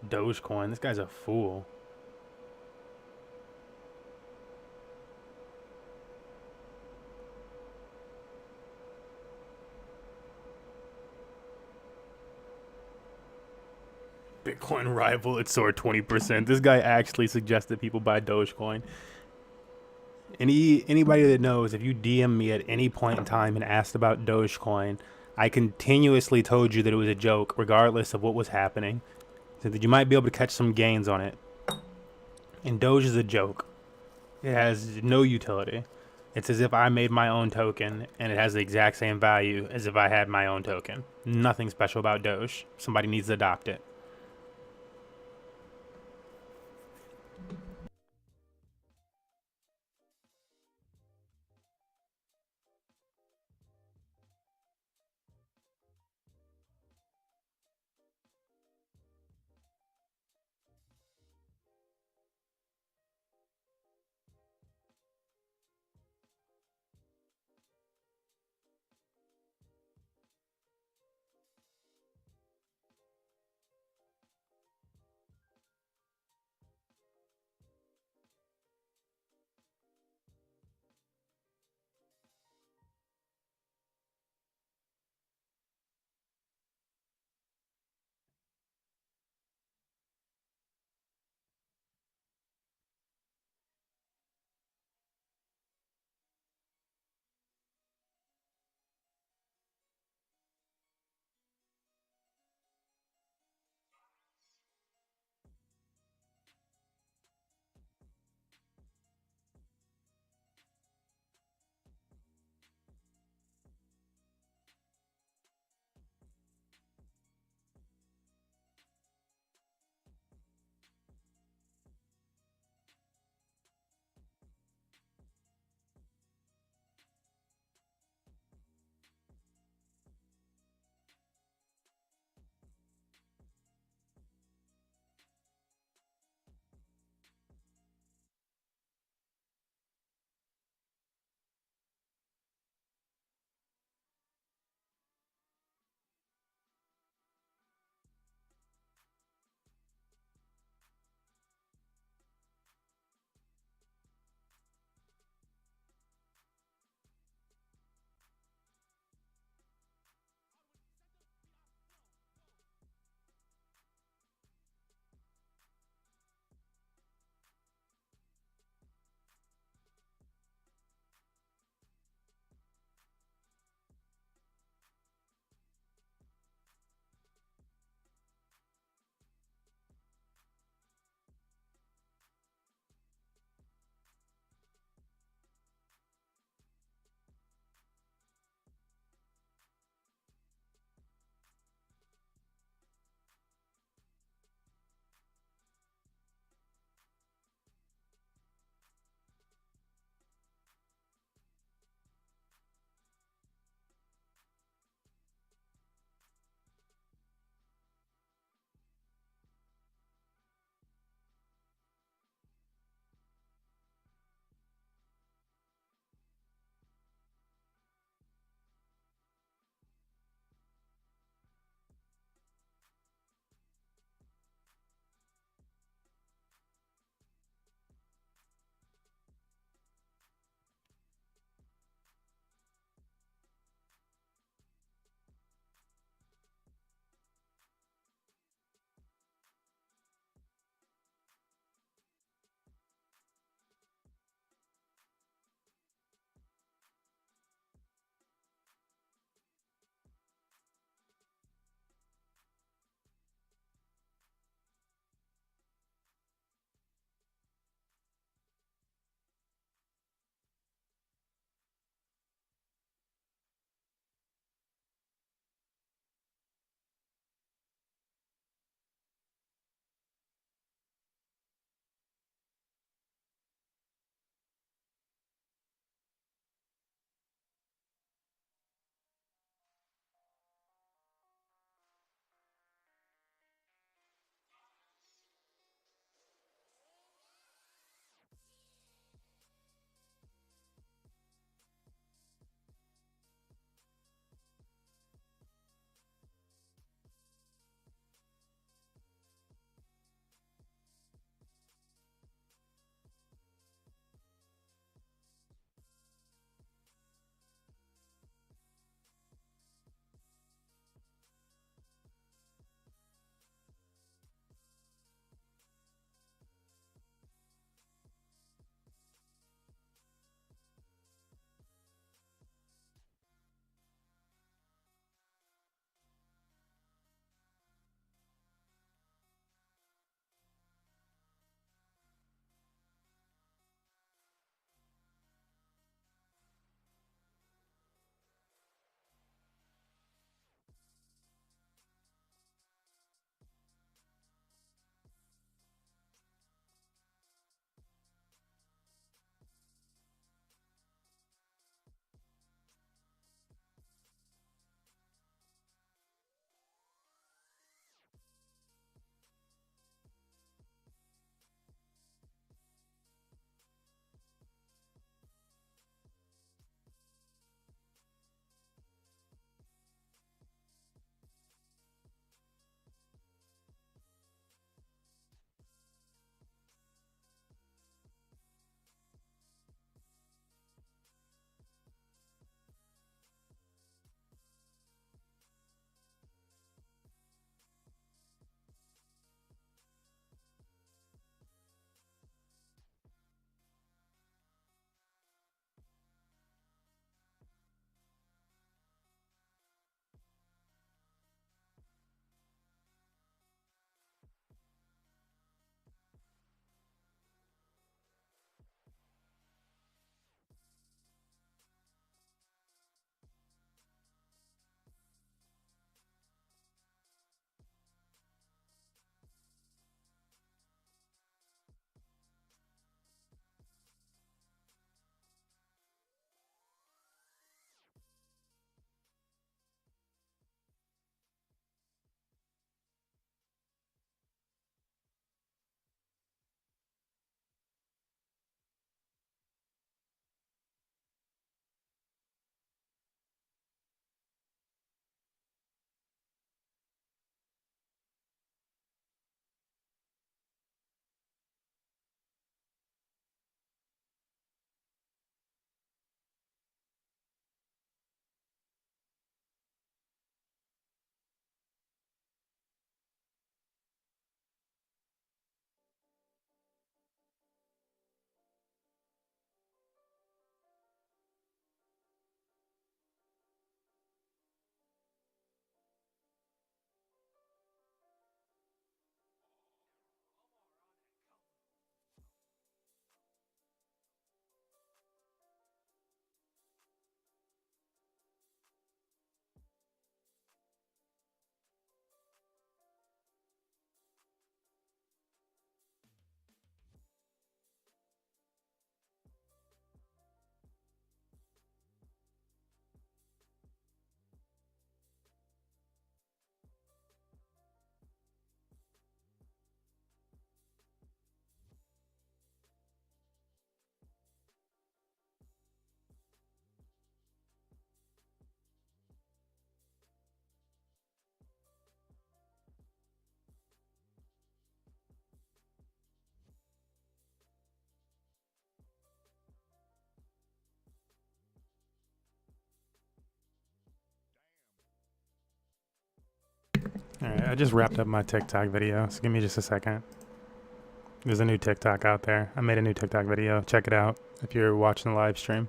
[SPEAKER 1] Dogecoin. This guy's a fool. Bitcoin rival, it soared 20%. This guy actually suggested people buy Dogecoin. Anybody that knows, if you DM me at any point in time and asked about Dogecoin, I continuously told you that it was a joke, regardless of what was happening. So that you might be able to catch some gains on it. And Doge is a joke. It has no utility. It's as if I made my own token and it has the exact same value as if I had my own token. Nothing special about Doge. Somebody needs to adopt it. I just wrapped up my TikTok video, so give me just a second. There's a new TikTok out there. I made a new TikTok video. Check it out if you're watching the live stream.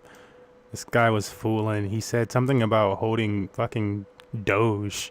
[SPEAKER 1] This guy was fooling. He said something about holding fucking Doge.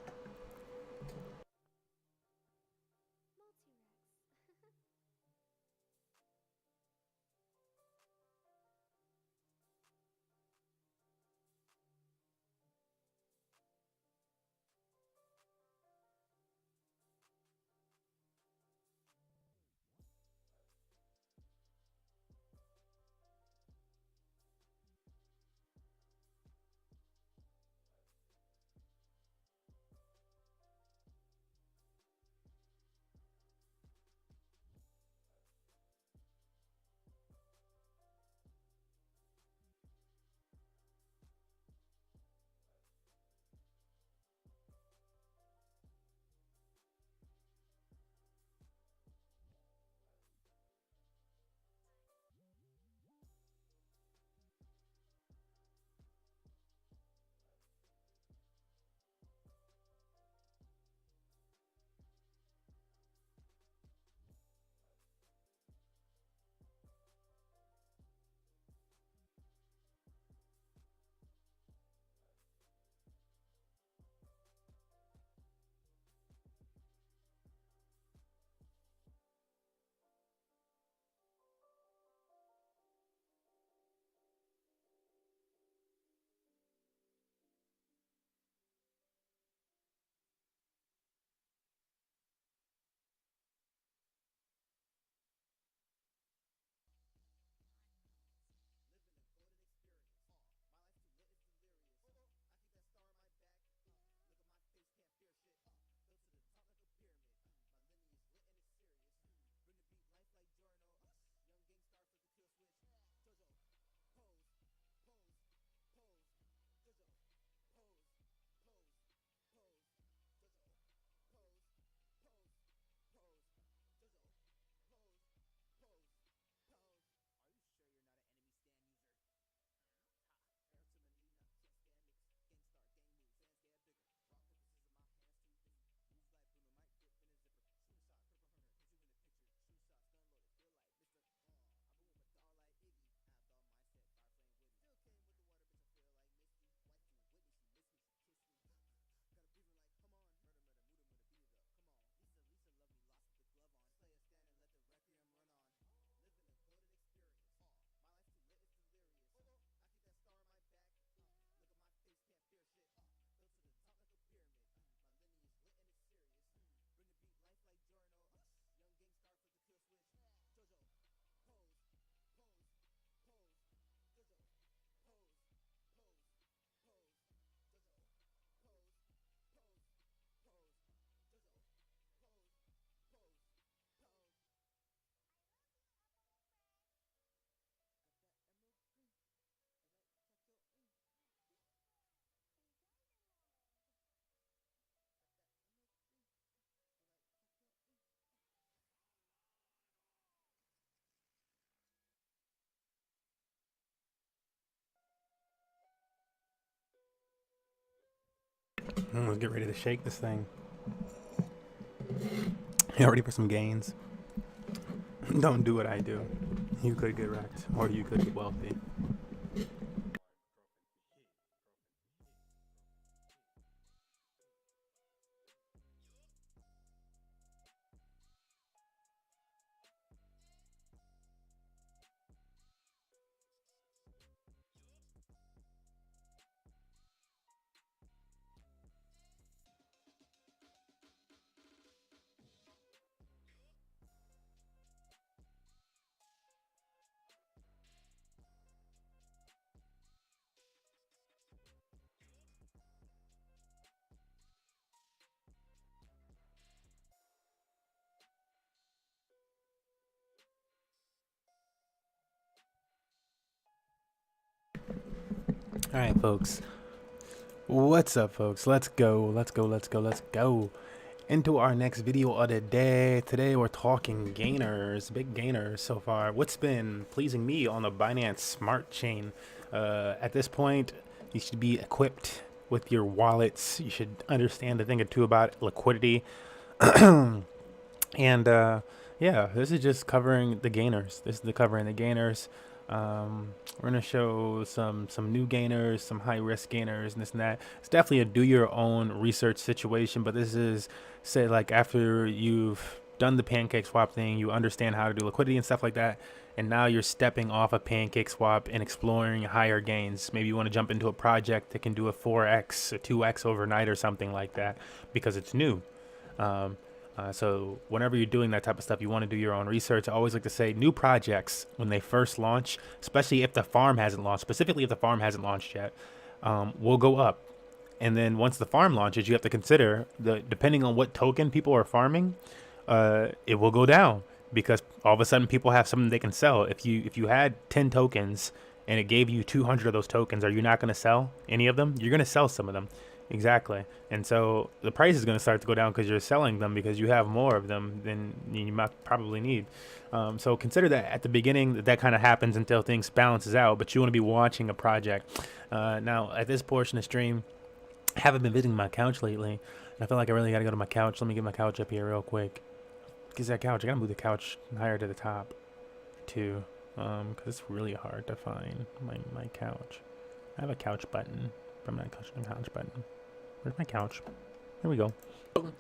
[SPEAKER 1] Let's get ready to shake this thing. You ready for some gains? Don't do what I do. You could get wrecked, or you could get wealthy. All right, folks. What's up, folks? Let's go into our next video of the day. Today we're talking gainers, big gainers so far. What's been pleasing me on the Binance Smart Chain? At this point, you should be equipped with your wallets. You should understand a thing or two about liquidity. And yeah, this is just covering the gainers. This is the covering the gainers. We're gonna show some new gainers, some high risk gainers, and this and that. It's definitely a do your own research situation, but this is say like after you've done the pancake swap thing, you understand how to do liquidity and stuff like that, and now you're stepping off a pancake swap and exploring higher gains. Maybe you want to jump into a project that can do a 4x, a 2x overnight or something like that because it's new. Um, so whenever you're doing that type of stuff, you want to do your own research. I always like to say new projects when they first launch, especially if the farm hasn't launched, specifically if the farm hasn't launched yet, will go up. And then once the farm launches, you have to consider depending on what token people are farming, it will go down because all of a sudden people have something they can sell. If you had 10 tokens and it gave you 200 of those tokens, are you not going to sell any of them? You're going to sell some of them. Exactly. And so the price is going to start to go down because you're selling them because you have more of them than you might probably need. So consider that at the beginning that kind of happens until things balances out, but you want to be watching a project. Now, at this portion of stream, I haven't been visiting my couch lately, and I feel like I really got to go to my couch. Let me get my couch up here real quick. Because that couch, I got to move the couch higher to the top, too, because it's really hard to find my couch. I have a couch button, but I'm not a couch button. Where's my couch? There we go.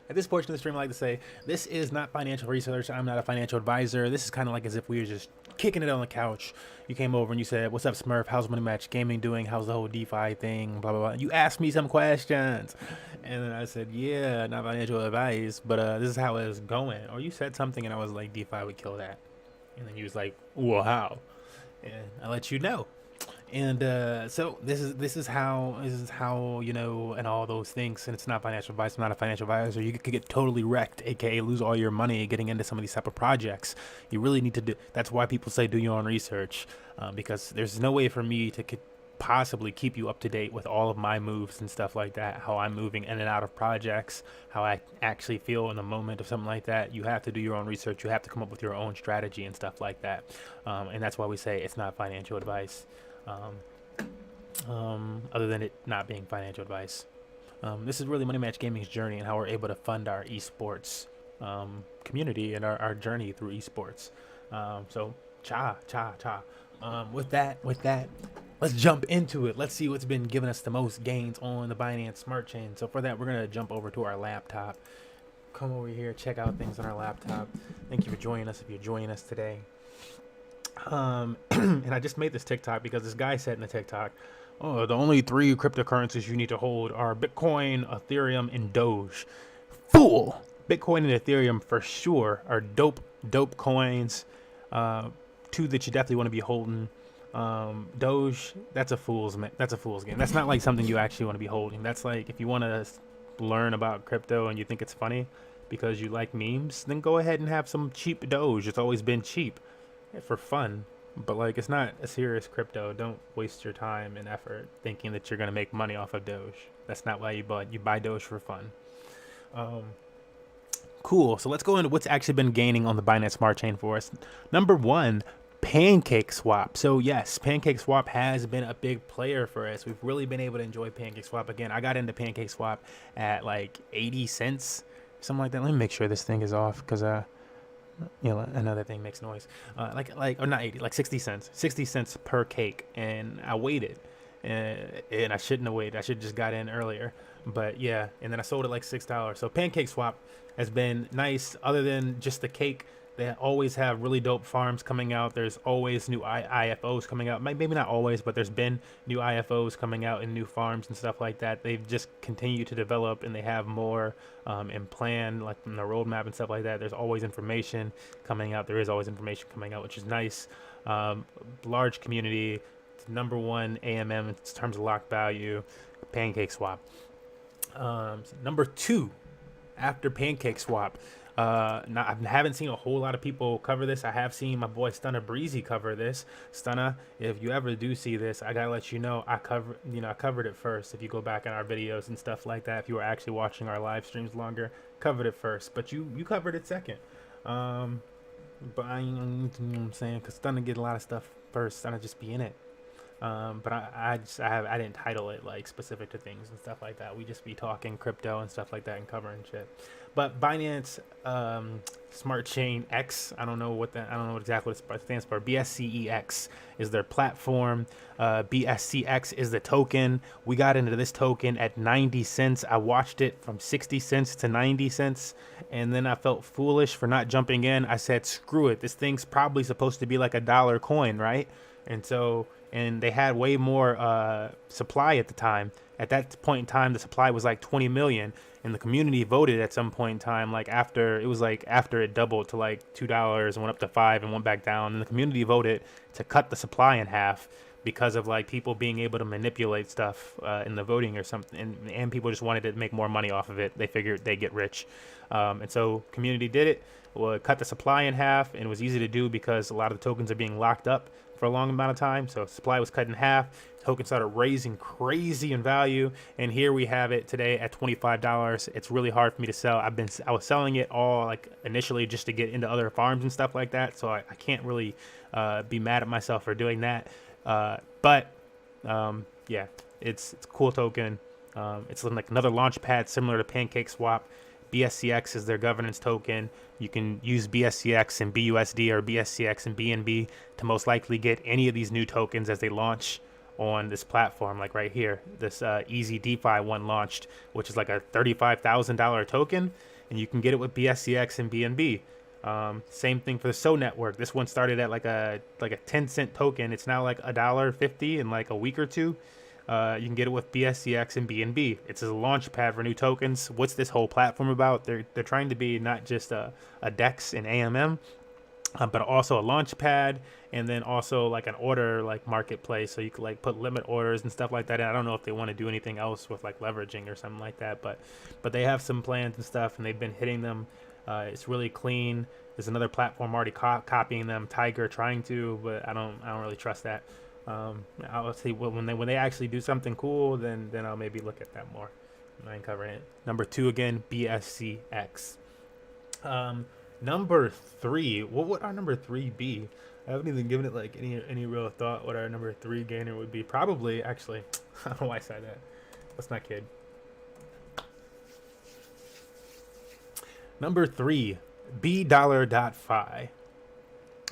[SPEAKER 1] At this portion of the stream, I like to say, this is not financial research. I'm not a financial advisor. This is kind of like as if we were just kicking it on the couch. You came over and you said, what's up, Smurf? How's Money Match Gaming doing? How's the whole DeFi thing? Blah, blah, blah. You asked me some questions. And then I said, yeah, not financial advice, but this is how it's going. Or you said something and I was like, DeFi would kill that. And then you was like, well, how? And I let you know. And so this is how you know, and all those things. And it's not financial advice. I'm not a financial advisor. You could get totally wrecked, aka lose all your money getting into some of these type of projects. You really need to do. That's why people say do your own research, because there's no way for me to possibly keep you up to date with all of my moves and stuff like that. How I'm moving in and out of projects, how I actually feel in the moment of something like that. You have to do your own research. You have to come up with your own strategy and stuff like that. And that's why we say it's not financial advice. Other than it not being financial advice. This is really Money Match Gaming's journey and how we're able to fund our esports community and our journey through esports. So cha. With that, let's jump into it. Let's see what's been giving us the most gains on the Binance Smart Chain. So for that, we're gonna jump over to our laptop. Come over here, check out things on our laptop. Thank you for joining us if you're joining us today. And I just made this TikTok because this guy said in the TikTok, oh, the only 3 cryptocurrencies you need to hold are Bitcoin, Ethereum, and Doge. Fool! Bitcoin and Ethereum for sure are dope coins. 2 that you definitely want to be holding. Doge, that's a fool's game. That's not like something you actually want to be holding. That's like if you want to learn about crypto and you think it's funny because you like memes, then go ahead and have some cheap Doge. It's always been cheap. For fun, but like it's not a serious crypto. Don't waste your time and effort thinking that you're gonna make money off of Doge. That's not why you buy Doge for fun. Cool. So let's go into what's actually been gaining on the Binance Smart Chain for us. Number 1, Pancake Swap. So yes, Pancake Swap has been a big player for us. We've really been able to enjoy Pancake Swap. Again, I got into Pancake Swap at like 80 cents, something like that. Let me make sure this thing is off because you know, another thing makes noise. Or not 80, like 60 cents per cake. And I waited, and I shouldn't have waited. I should have just got in earlier. But yeah, and then I sold it like $6. So Pancake Swap has been nice. Other than just the cake, they always have really dope farms coming out. There's always new IFOs coming out. Maybe not always, but there's been new IFOs coming out and new farms and stuff like that. They've just continued to develop, and they have more in plan, like in the roadmap and stuff like that. There's always information coming out. There is always information coming out, which is nice. Large community. It's number 1 AMM in terms of locked value. Pancake Swap. Number 2 after Pancake Swap. Now I haven't seen a whole lot of people cover this. I have seen my boy Stunna Breezy cover this. Stunna, if you ever do see this, I gotta let you know I covered it first. If you go back in our videos and stuff like that, if you were actually watching our live streams longer, covered it first. But you covered it second. But I, you know what I'm saying, because Stunna get a lot of stuff first. Stunna just be in it. But I didn't title it like specific to things and stuff like that. We just be talking crypto and stuff like that and covering shit. But Binance Smart Chain X, I don't know exactly what it stands for. BSCEX is their platform. BSCX is the token. We got into this token at 90 cents. I watched it from 60 cents to 90 cents, and then I felt foolish for not jumping in. I said, screw it. This thing's probably supposed to be like a dollar coin, right? And they had way more supply at the time. At that point in time, the supply was like 20 million, and the community voted at some point in time, like after it doubled to like $2 and went up to 5 and went back down, and the community voted to cut the supply in half because of like people being able to manipulate stuff in the voting or something, and people just wanted to make more money off of it. They figured they'd get rich, and so community did it. Well, it cut the supply in half, and it was easy to do because a lot of the tokens are being locked up for a long amount of time. So supply was cut in half. Token started raising crazy in value, and here we have it today at $25. It's really hard for me to sell. I was selling it all like initially just to get into other farms and stuff like that. So I can't really be mad at myself for doing that. But yeah, it's a cool token. It's like another launch pad similar to Pancake Swap. BSCX is their governance token. You can use BSCX and BUSD or BSCX and BNB to most likely get any of these new tokens as they launch on this platform. Like right here, this Easy DeFi one launched, which is like a $35,000 token, and you can get it with BSCX and BNB. Same thing for the SO network. This one started at like a 10-cent token. It's now like $1.50 in like a week or two. You can get it with BSCX and BNB. It's a launch pad for new tokens. What's this whole platform about? They're trying to be not just a DEX and AMM, but also a launch pad, and then also like an order like marketplace, so you could like put limit orders and stuff like that. And I don't know if they want to do anything else with like leveraging or something like that, but they have some plans and stuff, and they've been hitting them. It's really clean. There's another platform already copying them, Tiger trying to, but I don't really trust that. I'll see when they actually do something cool, then I'll maybe look at that more. I ain't covering it. Number 2 again, BSCX. Number 3. What would our number 3 be? I haven't even given it like any real thought what our number 3 gainer would be. Probably, actually, I don't know why I said that. Let's not kid. Number 3, $.fi.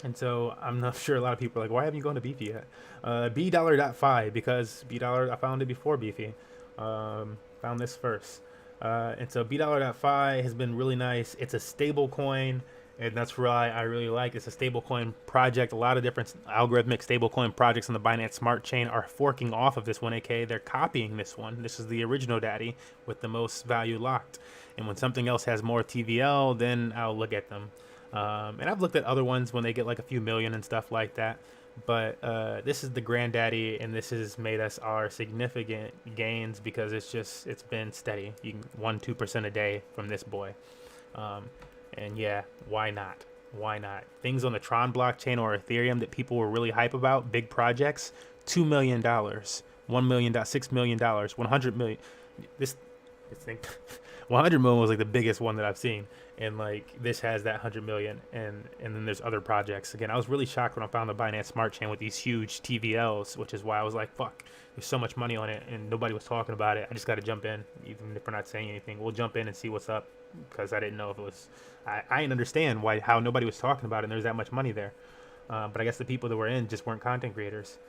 [SPEAKER 1] And so I'm not sure a lot of people are like, why haven't you gone to Beefy yet? $.fi, because I found it before Beefy. Found this first. And so $.fi has been really nice. It's a stable coin, and that's why I really like it. It's a stable coin project. A lot of different algorithmic stable coin projects on the Binance Smart Chain are forking off of this one, aka they're copying this one. This is the original daddy with the most value locked. And when something else has more TVL, then I'll look at them. And I've looked at other ones when they get like a few million and stuff like that. But this is the granddaddy, and this has made us our significant gains because it's been steady. You can 1-2% a day from this boy. And yeah, why not? Why not? Things on the Tron blockchain or Ethereum that people were really hype about, big projects, $2 million, $1 million, $6 million, 100 million. This thing, 100 million was like the biggest one that I've seen. And like this has that 100 million, and then there's other projects. Again, I was really shocked when I found the Binance Smart Chain with these huge TVLs, which is why I was like, fuck, there's so much money on it, and nobody was talking about it. I just got to jump in, even if we're not saying anything. We'll jump in and see what's up, because I didn't know if it was. I didn't understand how nobody was talking about it, and there's that much money there. But I guess the people that were in just weren't content creators.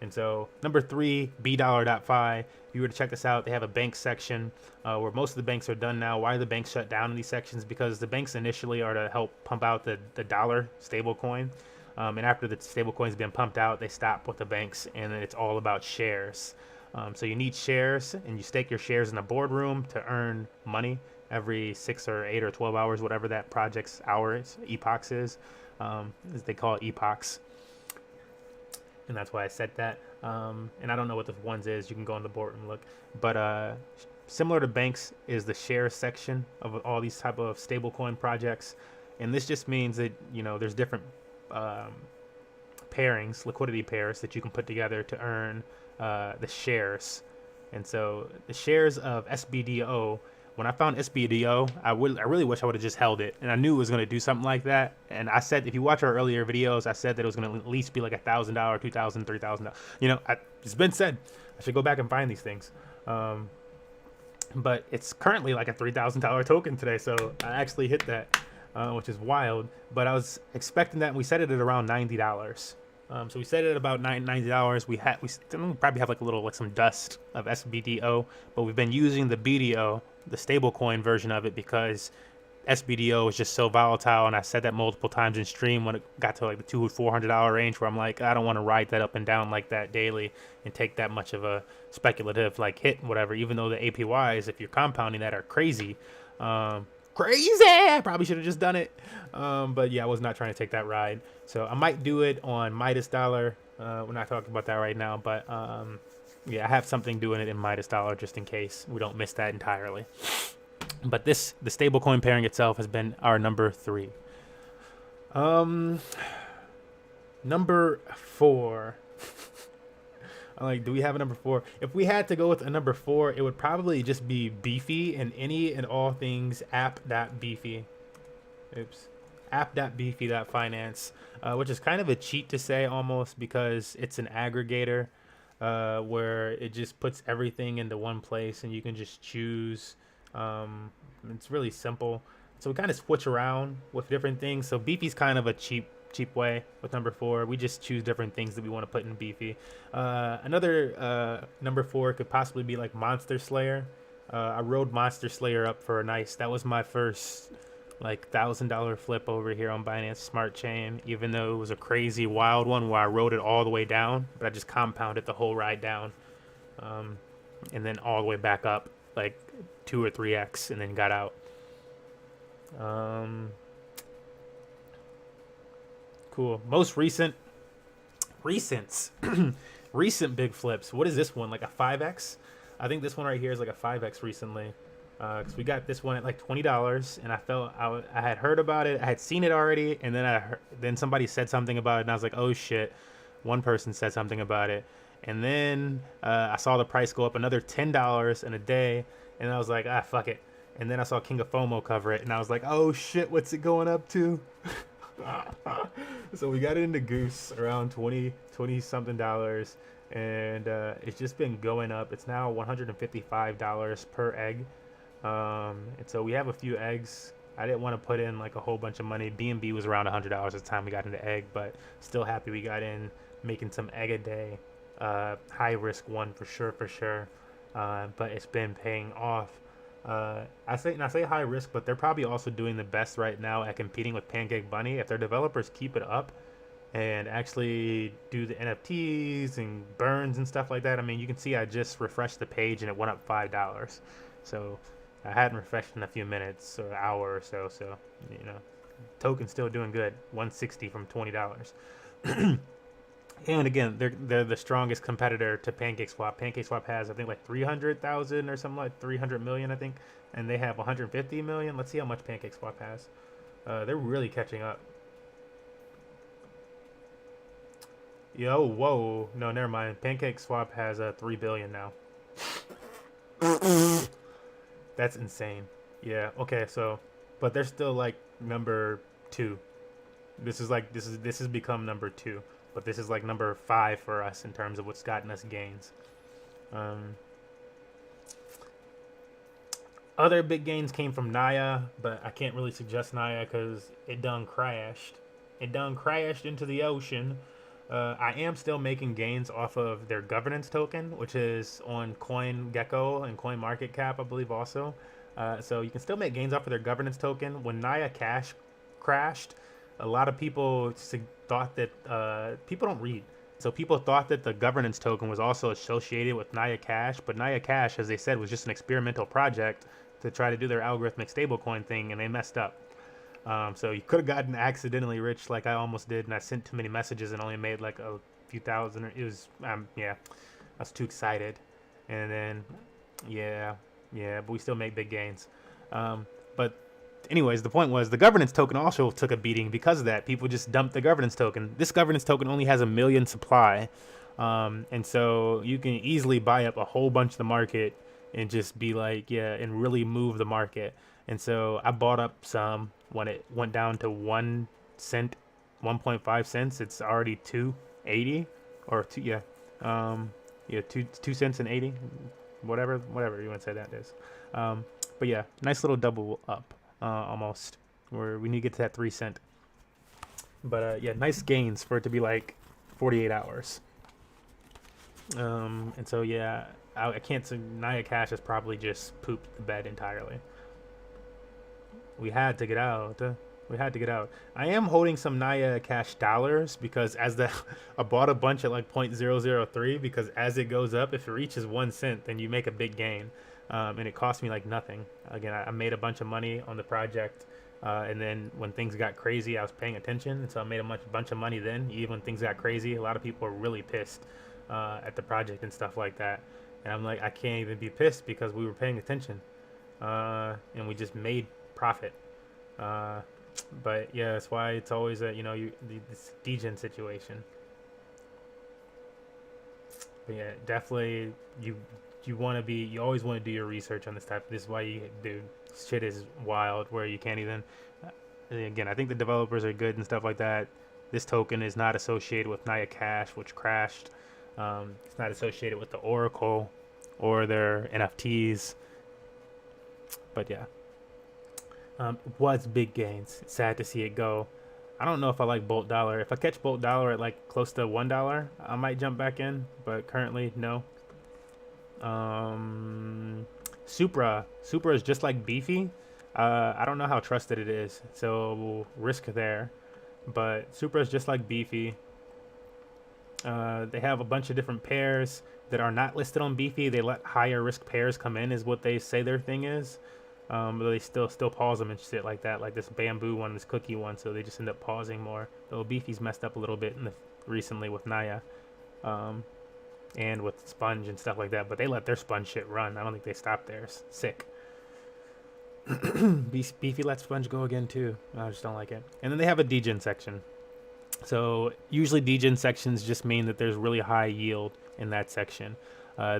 [SPEAKER 1] And so number 3, $.fi. If you were to check this out, they have a bank section where most of the banks are done now. Why are the banks shut down in these sections? Because the banks initially are to help pump out the dollar stable coin. And after the stable coin's been pumped out, they stop with the banks, and then it's all about shares. So you need shares, and you stake your shares in a boardroom to earn money every 6 or 8 or 12 hours, whatever that project's hours, epochs is. As they call it, epochs. And that's why I said that. And I don't know what the ones is. You can go on the board and look. But similar to banks is the share section of all these type of stablecoin projects. And this just means that, there's different pairings, liquidity pairs that you can put together to earn the shares. And so the shares of SBDO when I found SBDO, I really wish I would have just held it, and I knew it was going to do something like that. And I said, if you watch our earlier videos, I said that it was going to at least be like $1,000, $2,000, $3,000. You know, it's been said. I should go back and find these things. But it's currently like a $3,000 token today, so I actually hit that, which is wild. But I was expecting that, and we set it at around $90. So we set it at about $90. We probably have like a little, like some dust of SBDO, but we've been using the BDO, the stablecoin version of it, because SBDO is just so volatile. And I said that multiple times in stream when it got to like the $200-$400 range, where I'm like, I don't want to ride that up and down like that daily and take that much of a speculative like hit, whatever. Even though the APYs, if you're compounding that, are crazy. Crazy. I probably should have just done it. But yeah, I was not trying to take that ride. So I might do it on Midas Dollar. We're not talking about that right now, but yeah, I have something doing it in Midas Dollar just in case we don't miss that entirely. But the stablecoin pairing itself has been our number 3. Number 4. I'm like, do we have a number 4? If we had to go with a number 4, it would probably just be Beefy and any and all things app.beefy. Oops. App.beefy.finance, which is kind of a cheat to say almost, because it's an aggregator where it just puts everything into one place and you can just choose. It's really simple. So we kind of switch around with different things. So Beefy's kind of a cheap way with number 4. We just choose different things that we want to put in Beefy. Another number 4 could possibly be like Monster Slayer. I rode Monster Slayer up for a nice, that was my first like $1,000 flip over here on Binance Smart Chain, even though it was a crazy wild one where I rode it all the way down, but I just compounded the whole ride down, and then all the way back up like 2 or 3x, and then got out. Cool. Most recent recent big flips. What is this one? Like a 5x? I think this one right here is like a 5x recently. Because we got this one at like $20, and I felt I had heard about it, I had seen it already, and then then somebody said something about it, and I was like, oh shit. One person said something about it, and then I saw the price go up another $10 in a day, and I was like, fuck it. And then I saw King of FOMO cover it, and I was like, oh shit, what's it going up to? So we got it into Goose around 20 something dollars, and it's just been going up. It's now $155 per egg. And so we have a few eggs. I didn't want to put in like a whole bunch of money. BNB was around $100 at the time we got into egg, but still happy we got in, making some egg a day. High risk one for sure. But it's been paying off. I say high risk, but they're probably also doing the best right now at competing with Pancake Bunny. If their developers keep it up and actually do the NFTs and burns and stuff like that, I mean, you can see I just refreshed the page and it went up $5. So I hadn't refreshed in a few minutes or an hour or so. So, you know, token's still doing good. 160 from $20. And again, they're the strongest competitor to PancakeSwap. PancakeSwap has, I think, like 300,000 or something, like 300 million, I think, and they have 150 million. Let's see how much PancakeSwap has. They're really catching up. Yo, whoa, no, never mind. PancakeSwap has 3 billion now. That's insane. Yeah. Okay. So, but they're still like number 2. This has become number 2. But this is like number 5 for us in terms of what's gotten us gains. Other big gains came from Naya, but I can't really suggest Naya because it done crashed. It done crashed into the ocean. I am still making gains off of their governance token, which is on CoinGecko and CoinMarketCap, I believe also. So you can still make gains off of their governance token. When Naya Cash crashed, a lot of people thought that people don't read. So people thought that the governance token was also associated with Naya Cash, but Naya Cash, as they said, was just an experimental project to try to do their algorithmic stablecoin thing, and they messed up. So you could have gotten accidentally rich like I almost did, and I sent too many messages and only made like a few thousand. It was, yeah, I was too excited. And then, yeah, but we still make big gains. But anyways, the point was the governance token also took a beating because of that. People just dumped the governance token. This governance token only has 1 million supply. And so you can easily buy up a whole bunch of the market and just be like, yeah, and really move the market. And so I bought up some when it went down to 1 cent, 1.5 cents. It's already 2.80 or two, yeah, yeah, 2 cents and 80, whatever you want to say that is. But yeah, nice little double up, almost. Where we need to get to that 3 cent. But yeah, nice gains for it to be like 48 hours. And so yeah, I can't say Naya Cash has probably just pooped the bed entirely. We had to get out. We had to get out. I am holding some Naya Cash dollars because as the I bought a bunch at like 0.003 because as it goes up, if it reaches 1 cent, then you make a big gain. And it cost me like nothing. Again, I made a bunch of money on the project. And then when things got crazy, I was paying attention. And so I made a bunch of money then. Even when things got crazy, a lot of people were really pissed at the project and stuff like that. And I'm like, I can't even be pissed because we were paying attention. And we just made profit. But yeah, that's why it's always a, this degen situation. But yeah, definitely you want to be, you always want to do your research on this type. This is why dude, shit is wild where you can't even, again, I think the developers are good and stuff like that. This token is not associated with Naya Cash, which crashed. It's not associated with the Oracle or their NFTs. But yeah, was big gains. It's sad to see it go. I don't know if I like Bolt Dollar. If I catch Bolt Dollar at like close to $1, I might jump back in. But currently, no. Supra is just like Beefy. I don't know how trusted it is, so risk there. But Supra is just like Beefy. They have a bunch of different pairs that are not listed on Beefy. They let higher risk pairs come in, is what they say their thing is. But they still pause them and shit like that, like this bamboo one, this cookie one. So they just end up pausing more. Though Beefy's messed up a little bit recently with Naya, and with Sponge and stuff like that. But they let their Sponge shit run. I don't think they stopped theirs. Sick. Beefy let Sponge go again too. I just don't like it. And then they have a degen section. So usually degen sections just mean that there's really high yield in that section.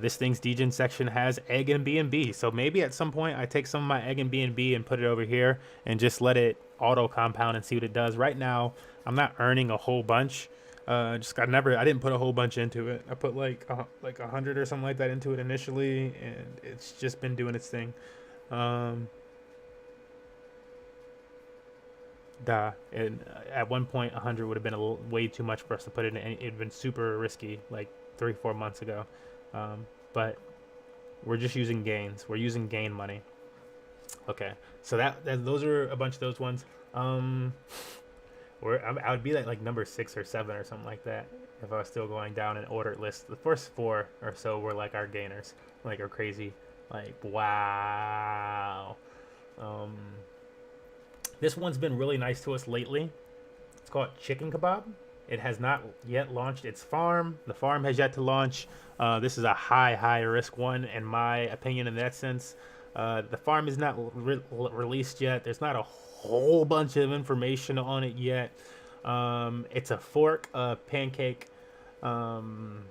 [SPEAKER 1] This thing's degen section has egg and B&B. So maybe at some point I take some of my egg and B&B and put it over here and just let it auto compound and see what it does. Right now, I'm not earning a whole bunch. I didn't put a whole bunch into it. I put like 100 or something like that into it initially, and it's just been doing its thing. And at one point 100 would have been way too much for us to put it in. It'd been super risky like 3-4 months ago. But we're just using gains. We're using gain money. Okay, so those are a bunch of those ones. I would be like number 6 or 7 or something like that if I was still going down an ordered list. The first 4 or so were like our gainers, like our crazy, like wow. This one's been really nice to us lately. It's called Chicken Kebab. It has not yet launched its farm. The farm has yet to launch. This is a high risk one, in my opinion, in that sense. The farm is not released yet. There's not a whole bunch of information on it yet. It's a fork, pancake, and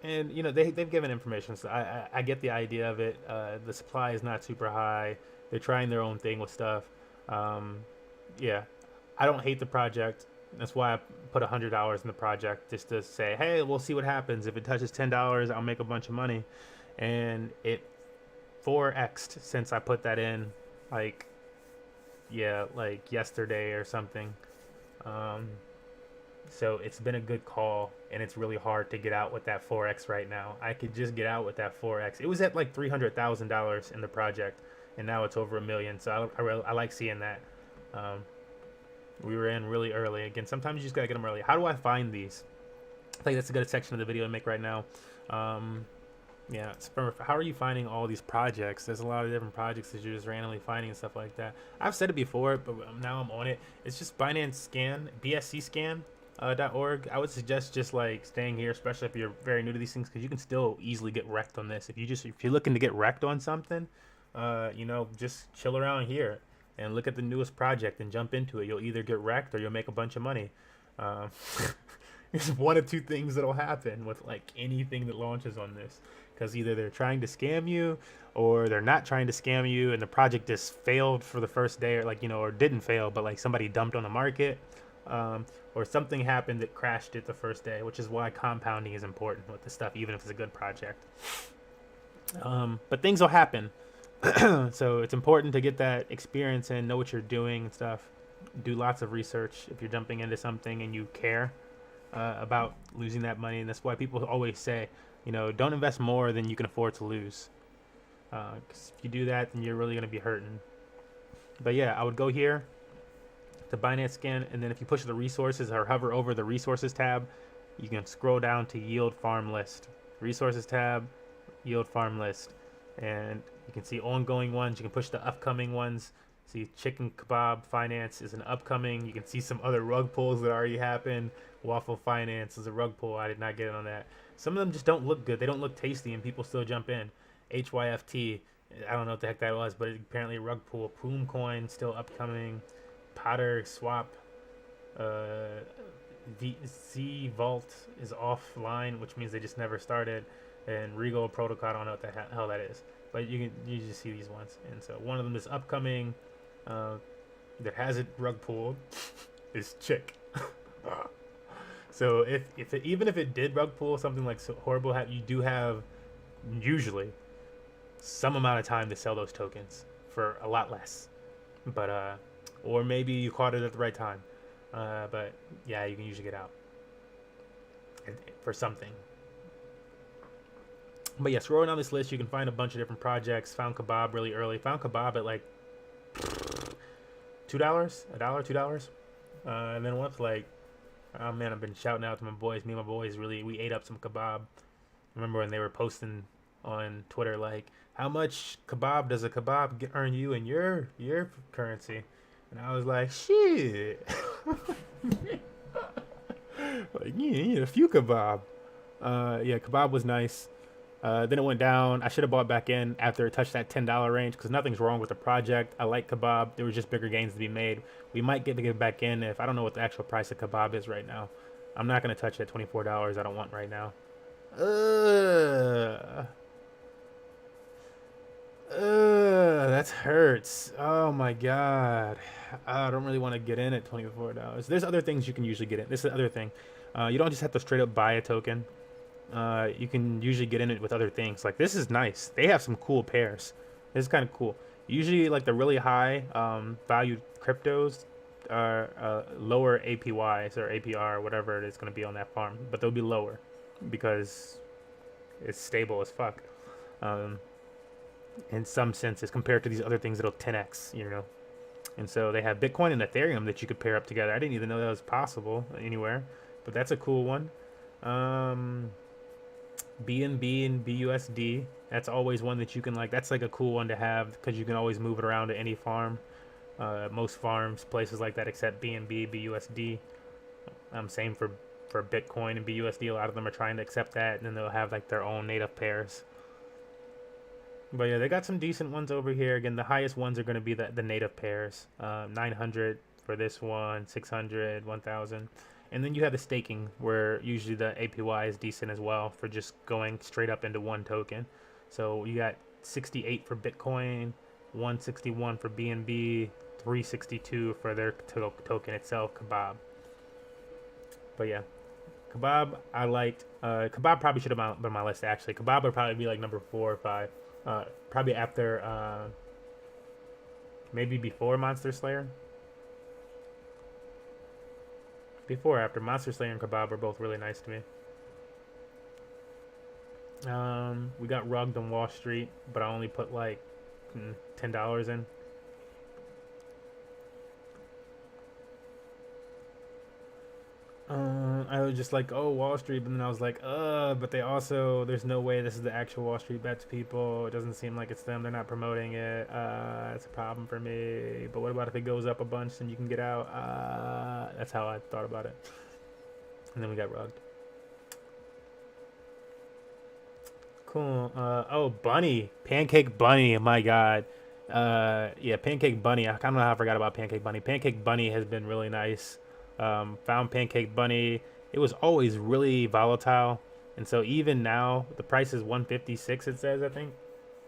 [SPEAKER 1] they've given information. So I get the idea of it. The supply is not super high. They're trying their own thing with stuff. Yeah, I don't hate the project. That's why I put $100 in the project, just to say, hey, we'll see what happens. If it touches $10, I'll make a bunch of money. And it 4x'd since I put that in, like yesterday or something. So it's been a good call, and it's really hard to get out with that 4x right now. I could just get out with that 4x. It was at like $300,000 in the project, and now it's over $1 million. So I like seeing that. We were in really early. Again, sometimes you just gotta get them early. How do I find these? I think that's a good section of the video to make right now. Yeah, how are you finding all these projects? There's a lot of different projects that you're just randomly finding and stuff like that. I've said it before, but now I'm on it. It's just Binance Scan, BSCscan.org. I would suggest just like staying here, especially if you're very new to these things, because you can still easily get wrecked on this. If you're looking to get wrecked on something, just chill around here and look at the newest project and jump into it. You'll either get wrecked or you'll make a bunch of money. There's one of two things that'll happen with like anything that launches on this. because either they're trying to scam you or they're not trying to scam you, and the project just failed for the first day, or like, you know, or didn't fail, but like somebody dumped on the market, or something happened that crashed it the first day, which is why compounding is important with this stuff, even if it's a good project. But things will happen. So it's important to get that experience and know what you're doing and stuff. Do lots of research if you're jumping into something and you care about losing that money. And that's why people always say, you know, don't invest more than you can afford to lose. Because if you do that, then you're really going to be hurting. But yeah, I would go here to Binance Scan, and then if you push the resources or hover over the resources tab, you can scroll down to yield farm list. Resources tab, yield farm list. And you can see ongoing ones. You can push the upcoming ones. See, chicken kebab finance is an upcoming. You can see some other rug pulls that already happened. Waffle finance is a rug pull. I did not get in on that. Some of them just don't look good. They don't look tasty, and people still jump in. HYFT, I don't know what the heck that was, but apparently a rug pull. Poom coin still upcoming. Potter swap. Z Vault is offline, which means they just never started. And Regal Protocol, I don't know what the hell that is, but you just see these ones. And so one of them is upcoming, that hasn't rug pulled, is Chick. So even if it did rug pull something like so horrible, you do have usually some amount of time to sell those tokens for a lot less, but or maybe you caught it at the right time, but yeah, you can usually get out for something. But yeah, scrolling down this list, you can find a bunch of different projects. Found Kebab really early. Found Kebab at like $2, $1, $2. And then once like, oh man, I've been shouting out to my boys. Me and my boys we ate up some kebab. I remember when they were posting on Twitter like, how much kebab does a kebab earn you in your currency? And I was like, shit. Like, you need a few kebab. Yeah, kebab was nice. Then it went down. I should have bought back in after it touched that $10 range because nothing's wrong with the project. I like kebab. There was just bigger gains to be made. We might get to get back in if I don't know what the actual price of kebab is right now. I'm not going to touch that $24 I don't want right now. That hurts. Oh my god. I don't really want to get in at $24. There's other things you can usually get in. This is the other thing. You don't just have to straight up buy a token. You can usually get in it with other things. Like this is nice. They have some cool pairs. This is kind of cool. Usually like the really high valued cryptos are lower APYs or APR or whatever it is going to be on that farm, but they'll be lower because it's stable as fuck. In some senses compared to these other things that'll 10x, you know. And so they have Bitcoin and Ethereum that you could pair up together. I didn't even know that was possible anywhere, but that's a cool one. BNB and BUSD, that's always one that you can like. That's like a cool one to have because you can always move it around to any farm. Most farms, places like that, except BNB, BUSD. Same for Bitcoin and BUSD. A lot of them are trying to accept that, and then they'll have like their own native pairs. But yeah, they got some decent ones over here. Again, the highest ones are going to be the native pairs. 900 for this one, 600, 1000. And then you have the staking, where usually the APY is decent as well for just going straight up into one token. So you got 68 for Bitcoin, 161 for BNB, 362 for their token itself, Kebab. But yeah, Kebab I liked. Kebab probably should have been on my list actually. Kebab would probably be like number 4 or 5. Probably after, maybe before Monster Slayer. Before or after. Monster Slayer and Kebab were both really nice to me. We got rugged on Wall Street, but I only put like $10 in. I was just like, oh, Wall Street, but then I was like, but they also, there's no way this is the actual Wall Street bets people. It doesn't seem like it's them. They're not promoting it. It's a problem for me. But what about if it goes up a bunch and you can get out? That's how I thought about it. And then we got rugged. Cool. Oh, Bunny. Pancake Bunny. My God. Yeah, Pancake Bunny. I kind of know how I forgot about Pancake Bunny. Pancake Bunny has been really nice. Found Pancake Bunny. It was always really volatile. And so even now, the price is 156. It says, I think.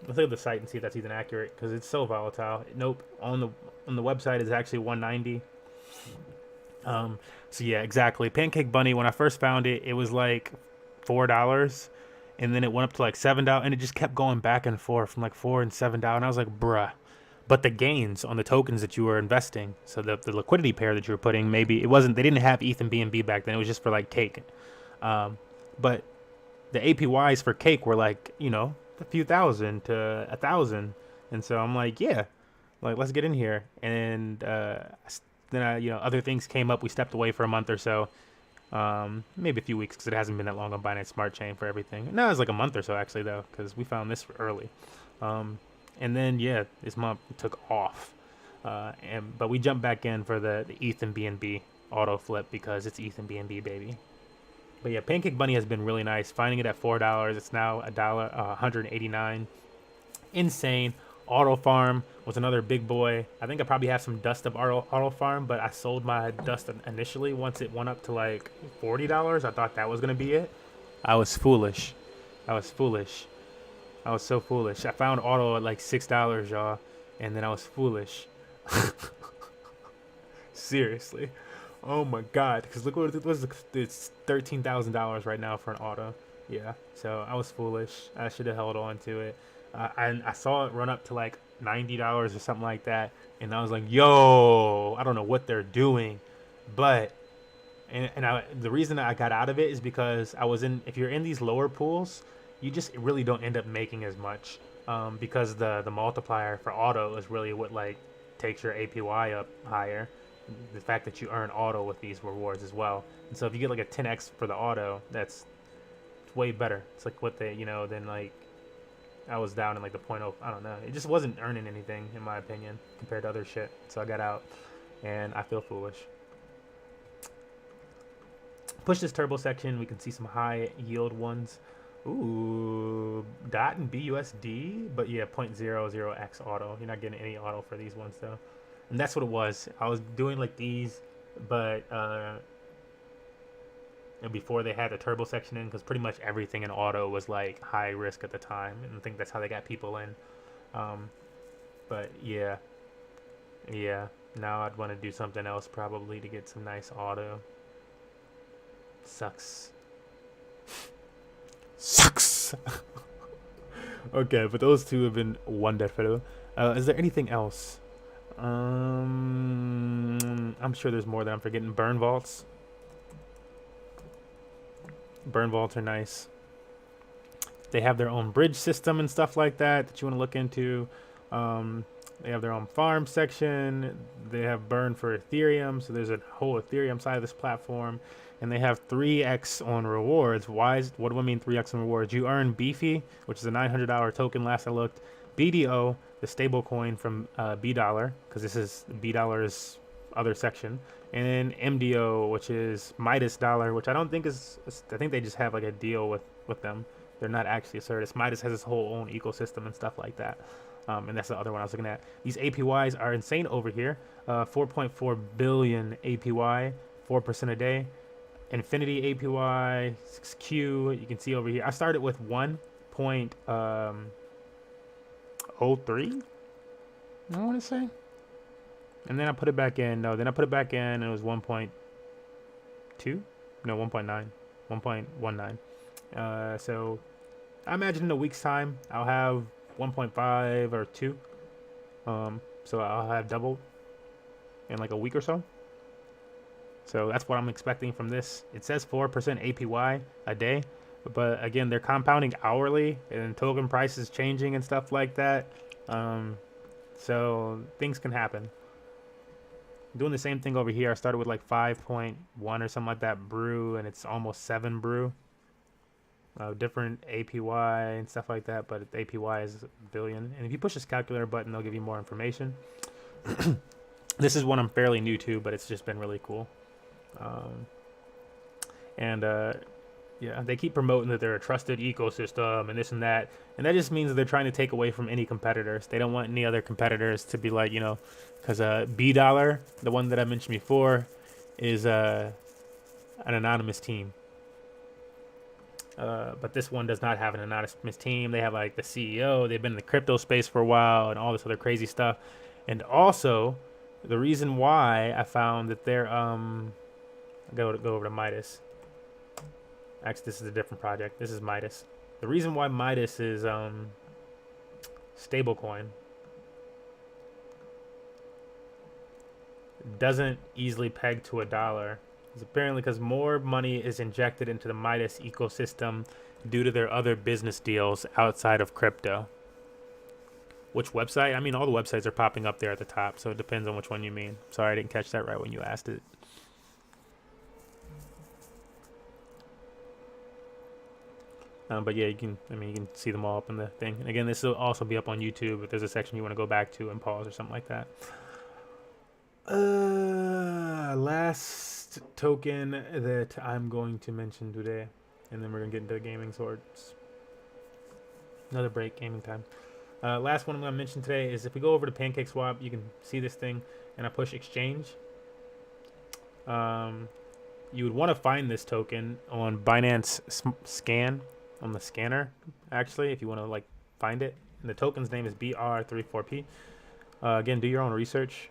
[SPEAKER 1] Let's look at the site and see if that's even accurate because it's so volatile. Nope, on the website it's actually 190. So yeah, exactly. Pancake Bunny. When I first found it, it was like $4, and then it went up to like $7, and it just kept going back and forth from like $4 and $7. And I was like, bruh. But the gains on the tokens that you were investing, so the liquidity pair that you were putting, maybe it wasn't. They didn't have ETH and BNB back then. It was just for like Cake. But the APYs for Cake were like, a few thousand to 1,000, and so I'm like, yeah, like let's get in here. And then other things came up. We stepped away for a month or so, maybe a few weeks because it hasn't been that long on Binance Smart Chain for everything. No, it was like a month or so actually though, because we found this early. And then yeah, this month took off, but we jumped back in for the ETH and BNB auto flip because it's ETH and BNB baby. But yeah, Pancake Bunny has been really nice. Finding it at $4, it's now $1.89. Insane. Auto Farm was another big boy. I think I probably have some dust of Auto Farm, but I sold my dust initially once it went up to like $40. I thought that was gonna be it. I was foolish. I was so foolish. I found Auto at like $6, y'all, and then I was foolish. Seriously. Oh my God! Because look what it was. It's $13,000 right now for an auto. Yeah. So I was foolish. I should have held on to it. I saw it run up to like $90 or something like that, and I was like, "Yo, I don't know what they're doing," but the reason I got out of it is because I was in. If you're in these lower pools, you just really don't end up making as much because the multiplier for auto is really what like takes your APY up higher. The fact that you earn auto with these rewards as well. And so if you get like a 10x for the auto, it's way better. It's like what they, then like I was down in like the 0.0, I don't know. It just wasn't earning anything in my opinion compared to other shit. So I got out and I feel foolish. Push this turbo section. We can see some high yield ones. Ooh, DOT and BUSD, but yeah, 0.00x auto. You're not getting any auto for these ones though. And that's what it was. I was doing like these, but before they had the turbo section in, because pretty much everything in auto was like high risk at the time, and I think that's how they got people in. But yeah. Now I'd want to do something else probably to get some nice auto. Sucks. Okay, but those two have been wonderful. Is there anything else? I'm sure there's more that I'm forgetting. Burn vaults. Burn vaults are nice. They have their own bridge system and stuff like that you want to look into. They have their own farm section. They have burn for Ethereum, so there's a whole Ethereum side of this platform. And they have 3x on rewards. What do I mean 3x on rewards? You earn Beefy, which is a $900 token last I looked. BDO, the stable coin from $, because this is $'s other section. And MDO, which is $, which I don't think is, I think they just have like a deal with them. They're not actually a service. Midas has its whole own ecosystem and stuff like that. And that's the other one I was looking at. These APYs are insane over here. 4.4 billion APY, 4% a day. Infinity APY, 6Q, you can see over here. I started with 1.03, I want to say. And then I put it back in. No, then I put it back in and it was 1.2? No, 1.9. 1.19. So I imagine in a week's time, I'll have 1.5 or 2. So I'll have doubled in like a week or so. So that's what I'm expecting from this. It says 4% APY a day, but again, they're compounding hourly and token prices changing and stuff like that. So things can happen. I'm doing the same thing over here. I started with like 5.1 or something like that brew, and it's almost 7 brew. Different APY and stuff like that, but the APY is a billion. And if you push this calculator button, they'll give you more information. This is one I'm fairly new to, but it's just been really cool. Yeah, they keep promoting that they're a trusted ecosystem and this and that just means that they're trying to take away from any competitors. They don't want any other competitors to be like, because $, the one that I mentioned before, is an anonymous team. But this one does not have an anonymous team. They have like the CEO. They've been in the crypto space for a while and all this other crazy stuff. And also, the reason why I found that they're go over to Midas. Actually, this is a different project. This is Midas. The reason why Midas is stablecoin doesn't easily peg to $1 is apparently because more money is injected into the Midas ecosystem due to their other business deals outside of crypto. Which website? I mean, all the websites are popping up there at the top, so it depends on which one you mean. Sorry, I didn't catch that right when you asked it. But yeah, you can see them all up in the thing. And again, this will also be up on YouTube if there's a section you want to go back to and pause or something like that. Last token that I'm going to mention today, and then we're gonna get into gaming swords. Another break, gaming time. Last one I'm gonna mention today is if we go over to PancakeSwap, you can see this thing, and I push exchange. You would want to find this token on Binance Scan, on the scanner, actually, if you want to like find it. And the token's name is BR34P. Again, do your own research.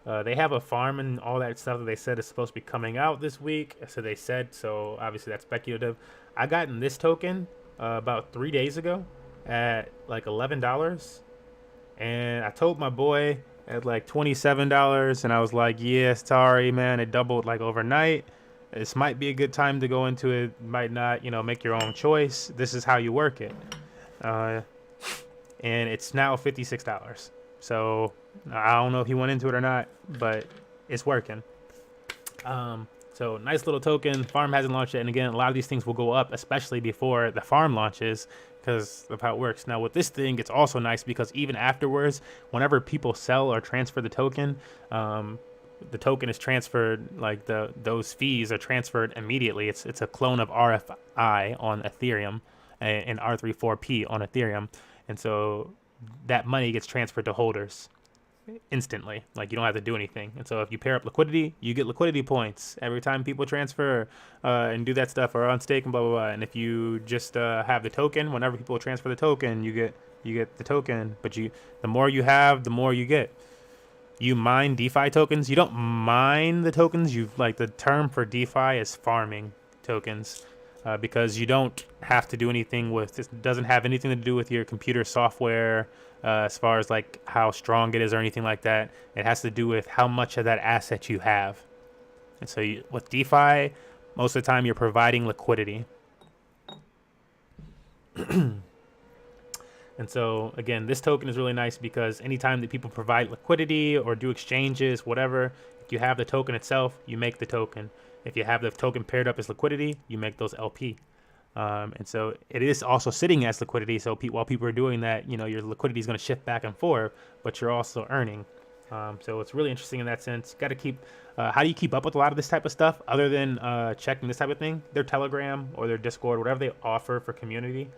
[SPEAKER 1] They have a farm and all that stuff that they said is supposed to be coming out this week. So they said, so obviously that's speculative. I got in this token about 3 days ago at like $11. And I told my boy at like $27, and I was like, yeah, sorry, man, it doubled like overnight. This might be a good time to go into it, might not, make your own choice. This is how you work it. And it's now $56. So I don't know if he went into it or not, but it's working. So nice little token. Farm hasn't launched yet. And again, a lot of these things will go up, especially before the farm launches, because of how it works. Now with this thing, it's also nice because even afterwards, whenever people sell or transfer the token is transferred, like those fees are transferred immediately. It's a clone of RFI on Ethereum and R34P on Ethereum. And so that money gets transferred to holders instantly. Like you don't have to do anything. And so if you pair up liquidity, you get liquidity points every time people transfer and do that stuff or unstake and blah blah blah. And if you just have the token, whenever people transfer the token, you get the token. But the more you have, the more you get. You mine DeFi tokens. You don't mine the tokens. The term for DeFi is farming tokens. Because you don't have to do anything with it. Doesn't have anything to do with your computer software as far as like how strong it is or anything like that. It has to do with how much of that asset you have. And so with DeFi, most of the time you're providing liquidity. And so again, this token is really nice because anytime that people provide liquidity or do exchanges, whatever, if you have the token itself, you make the token. If you have the token paired up as liquidity, you make those LP. And so it is also sitting as liquidity. So while people are doing that, your liquidity is going to shift back and forth, but you're also earning. So it's really interesting in that sense. Got to keep. How do you keep up with a lot of this type of stuff other than checking this type of thing? Their Telegram or their Discord, whatever they offer for community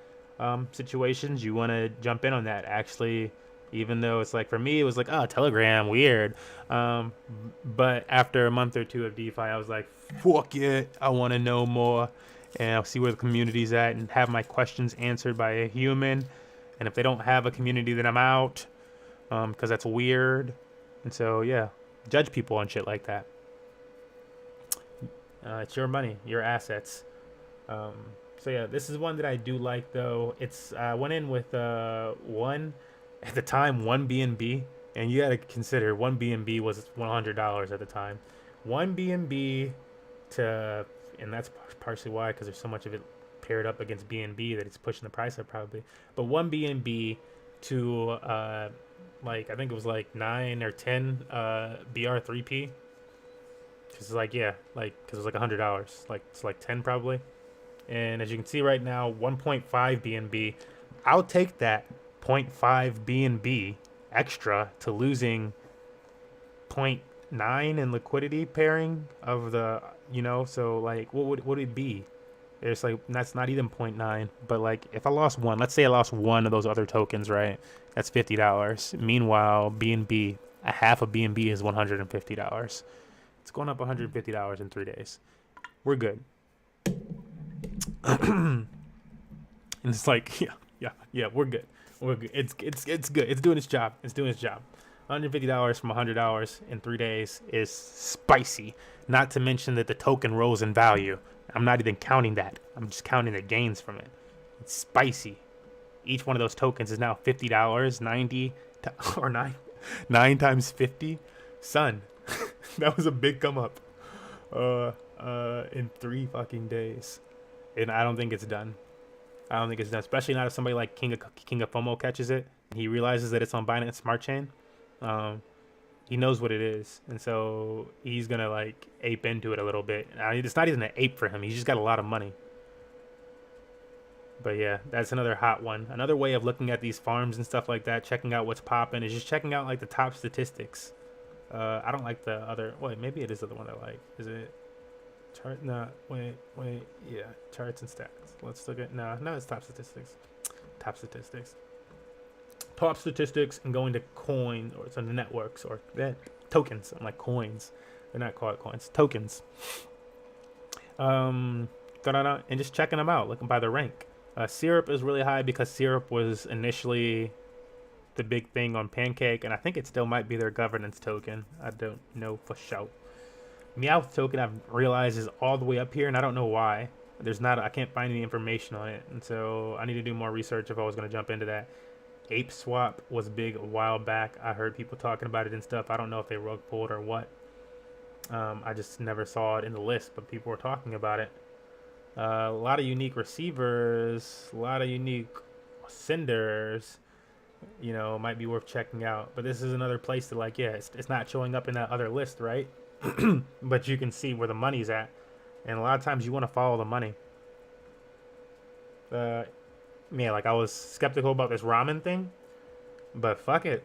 [SPEAKER 1] situations, you want to jump in on that. Actually, even though it's like for me, it was like, oh, Telegram, weird. But after a month or two of DeFi, I was like, fuck it, I want to know more, and I'll see where the community's at and have my questions answered by a human. And if they don't have a community, then I'm out, because that's weird. And so yeah, judge people on shit like that. It's your money, your assets. So yeah, this is one that I do like though. It's went in with one at the time, one BNB, and you got to consider one BNB was $100 at the time. One BNB to, and that's partially why, because there's so much of it paired up against BNB that it's pushing the price up probably. But one BNB to like I think it was like 9 or 10 BR3P. Cause like yeah, like because it was like $100, like it's like 10 probably. And as you can see right now, 1.5 BNB. I'll take that 0.5 BNB extra to losing 0.9 in liquidity pairing of the, so like what would it be? It's like that's not even 0.9, but like if I lost one, let's say I lost one of those other tokens, right? That's $50. Meanwhile, BNB, a half of BNB is $150. It's going up $150 in 3 days. We're good. And it's like, yeah, we're good. We're good. It's good. It's doing its job. It's doing its job. $150 from $100 in 3 days is spicy. Not to mention that the token rose in value. I'm not even counting that. I'm just counting the gains from it. It's spicy. Each one of those tokens is now $50, 90 or 9 times 50. Son, that was a big come up. In 3 fucking days, and I don't think it's done. I don't think it's done, especially not if somebody like King of FOMO catches it and he realizes that it's on Binance Smart Chain. He knows what it is, and so he's gonna like ape into it a little bit. It's not even an ape for him. He's just got a lot of money. But yeah, that's another hot one. Another way of looking at these farms and stuff like that, checking out what's popping, is just checking out like the top statistics. I don't like the other. Wait, maybe it is the other one I like. Is it chart? No, wait. Yeah, charts and stats. Let's look at. No, it's top statistics. Top statistics, and going to coin or some networks or tokens. I'm like coins. They're not called coins. Tokens. And just checking them out, looking by the rank. Syrup is really high because Syrup was initially the big thing on Pancake, and I think it still might be their governance token. I don't know for sure. Meowth token, I've realized, is all the way up here, and I don't know why. I can't find any information on it, and so I need to do more research if I was going to jump into that. Ape Swap was big a while back. I heard people talking about it and stuff. I don't know if they rug pulled or what. I just never saw it in the list, but people were talking about it. A lot of unique receivers, a lot of unique senders, might be worth checking out. But this is another place to it's not showing up in that other list, right? But you can see where the money's at. And a lot of times you want to follow the money. I was skeptical about this ramen thing, but fuck it.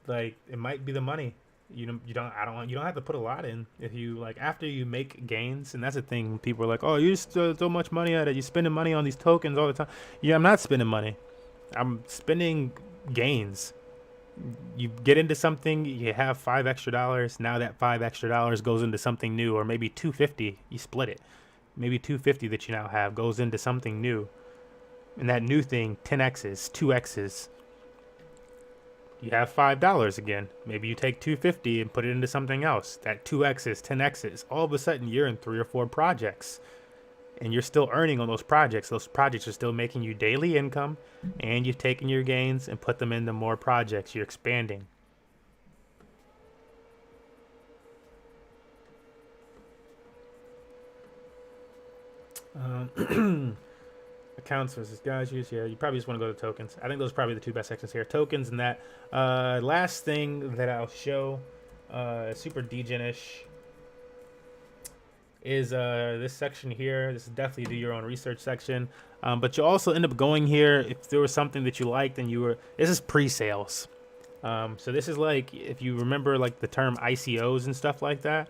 [SPEAKER 1] Like, it might be the money. You don't have to put a lot in. If you after you make gains, and that's the thing, people are like, oh, you just so much money at it, you spending money on these tokens all the time. Yeah, I'm not spending money, I'm spending gains. You get into something, you have $5 extra, now that $5 extra goes into something new, or maybe $250, you split it, maybe $250 that you now have goes into something new, and that new thing 10x's, 2x's. You have $5 again. Maybe you take $250 and put it into something else. That 2x's, 10x's. All of a sudden, you're in 3 or 4 projects, and you're still earning on those projects. Those projects are still making you daily income, and you've taken your gains and put them into more projects. You're expanding. Accounts versus guys use. Yeah, you probably just want to go to tokens. I think those are probably the 2 best sections here. Tokens and that. Last thing that I'll show, super degen-ish, is this section here. This is definitely do your own research section. But you also end up going here if there was something that you liked and this is pre-sales. So this is if you remember the term ICOs and stuff like that,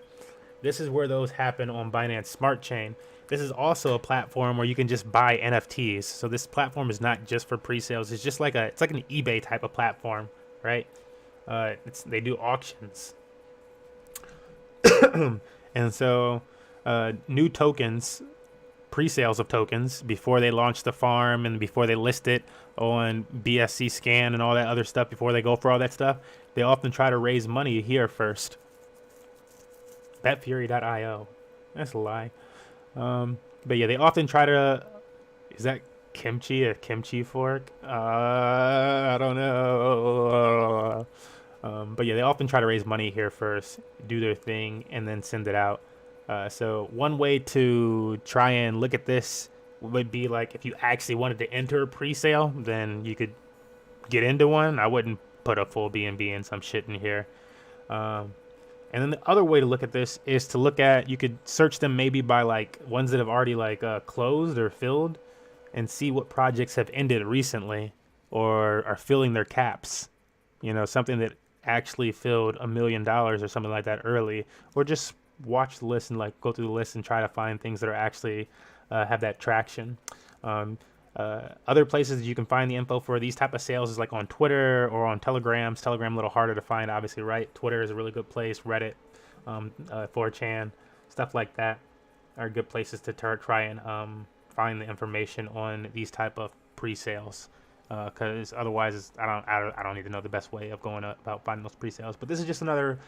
[SPEAKER 1] this is where those happen on Binance Smart Chain. This is also a platform where you can just buy NFTs. So this platform is not just for pre-sales. It's just it's like an eBay type of platform, right? They do auctions. And so new tokens, pre-sales of tokens, before they launch the farm and before they list it on BSC Scan and all that other stuff, before they go for all that stuff, they often try to raise money here first. Betfury.io. That's a lie. But yeah, they often try to. Is that kimchi, a kimchi fork? I don't know. But yeah, they often try to raise money here first, do their thing, and then send it out. So one way to try and look at this would be if you actually wanted to enter a pre-sale, then you could get into one. I wouldn't put a full BNB in some shit in here. And then the other way to look at this is to look at, you could search them maybe by ones that have already closed or filled, and see what projects have ended recently or are filling their caps. Something that actually filled $1 million or something like that early, or just watch the list and go through the list and try to find things that are actually have that traction. Other places you can find the info for these type of sales is on Twitter or on Telegram. Telegram a little harder to find, obviously, right? Twitter is a really good place. Reddit, 4chan, stuff like that are good places to try and find the information on these type of pre-sales, because otherwise I don't even know the best way of going about finding those pre-sales. But this is just another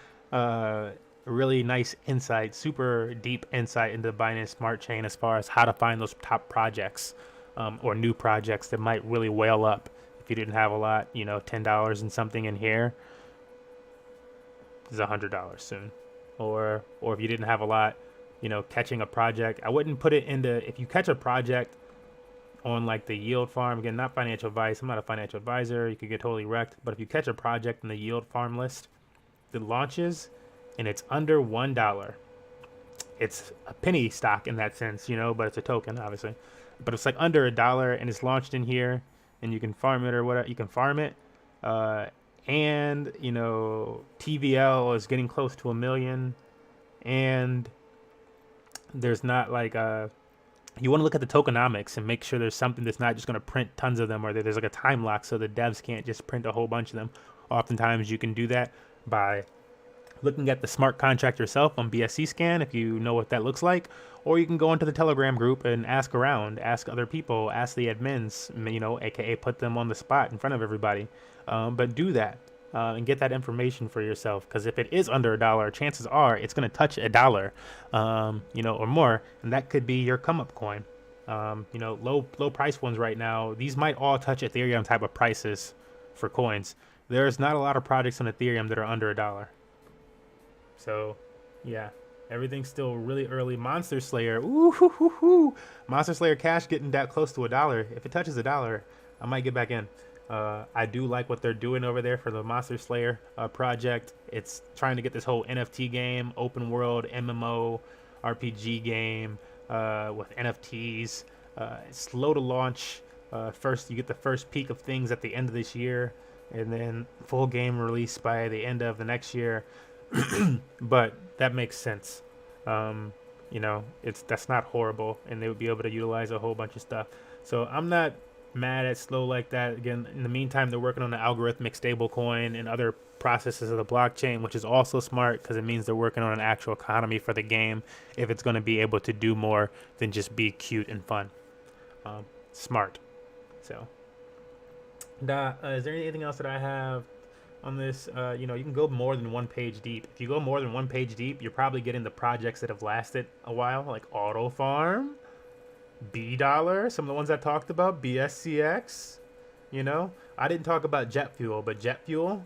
[SPEAKER 1] really nice insight, super deep insight into the Binance Smart Chain as far as how to find those top projects, or new projects that might really whale up. If you didn't have a lot, you know, $10 and something in here is $100 soon. Or if you didn't have a lot, you know, catching a project, I wouldn't put it into, if you catch a project on like the yield farm, again, not financial advice, I'm not a financial advisor, you could get totally wrecked, but if you catch a project in the yield farm list that launches and it's under $1, it's a penny stock in that sense, you know, but it's a token, obviously. But it's like under $1 and it's launched in here, and you can farm it or whatever. You can farm it, and you know, TVL is getting close to 1 million, and there's not like you want to look at the tokenomics and make sure there's something that's not just going to print tons of them, or that there's like a time lock so the devs can't just print a whole bunch of them. Oftentimes you can do that by looking at the smart contract yourself on BSC scan, if you know what that looks like, or you can go into the Telegram group and ask around, ask other people, ask the admins, you know, aka put them on the spot in front of everybody. But do that, and get that information for yourself, because if it is under $1, chances are it's going to touch $1, you know, or more, and that could be your come up coin. You know, low price ones right now, these might all touch Ethereum type of prices for coins. There's not a lot of projects on Ethereum that are under $1. So, yeah, everything's still really early. Monster Slayer, ooh, Monster Slayer cash getting that close to $1. If it touches $1, I might get back in. I do like what they're doing over there for the Monster Slayer project. It's trying to get this whole NFT game, open world MMO RPG game with NFTs. It's slow to launch. First, you get the first peak of things at the end of this year, and then full game release by the end of the next year. But that makes sense. You know, that's not horrible, and they would be able to utilize a whole bunch of stuff. So I'm not mad at slow like that. Again, in the meantime, they're working on the algorithmic stablecoin and other processes of the blockchain, which is also smart because it means they're working on an actual economy for the game if it's going to be able to do more than just be cute and fun. Smart. So, is there anything else that I have on this? You know, you can go more than one page deep. If you go more than one page deep, you're probably getting the projects that have lasted a while, like Auto Farm, $, some of the ones I talked about, BSCX. You know, I didn't talk about Jet Fuel, but Jet Fuel,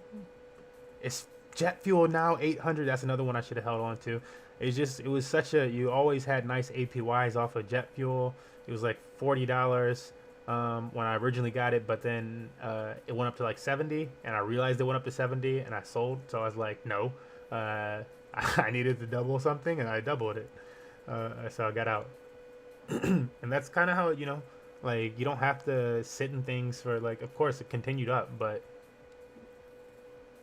[SPEAKER 1] it's Jet Fuel now 800. That's another one I should have held on to. It was such a, you always had nice APYs off of Jet Fuel. It was like $40 when I originally got it, but then it went up to like 70, and I realized it went up to 70, and I sold. So I was like, no, I needed to double something, and I doubled it. So I got out. And that's kind of how, you know, like, you don't have to sit in things for, like, of course it continued up, but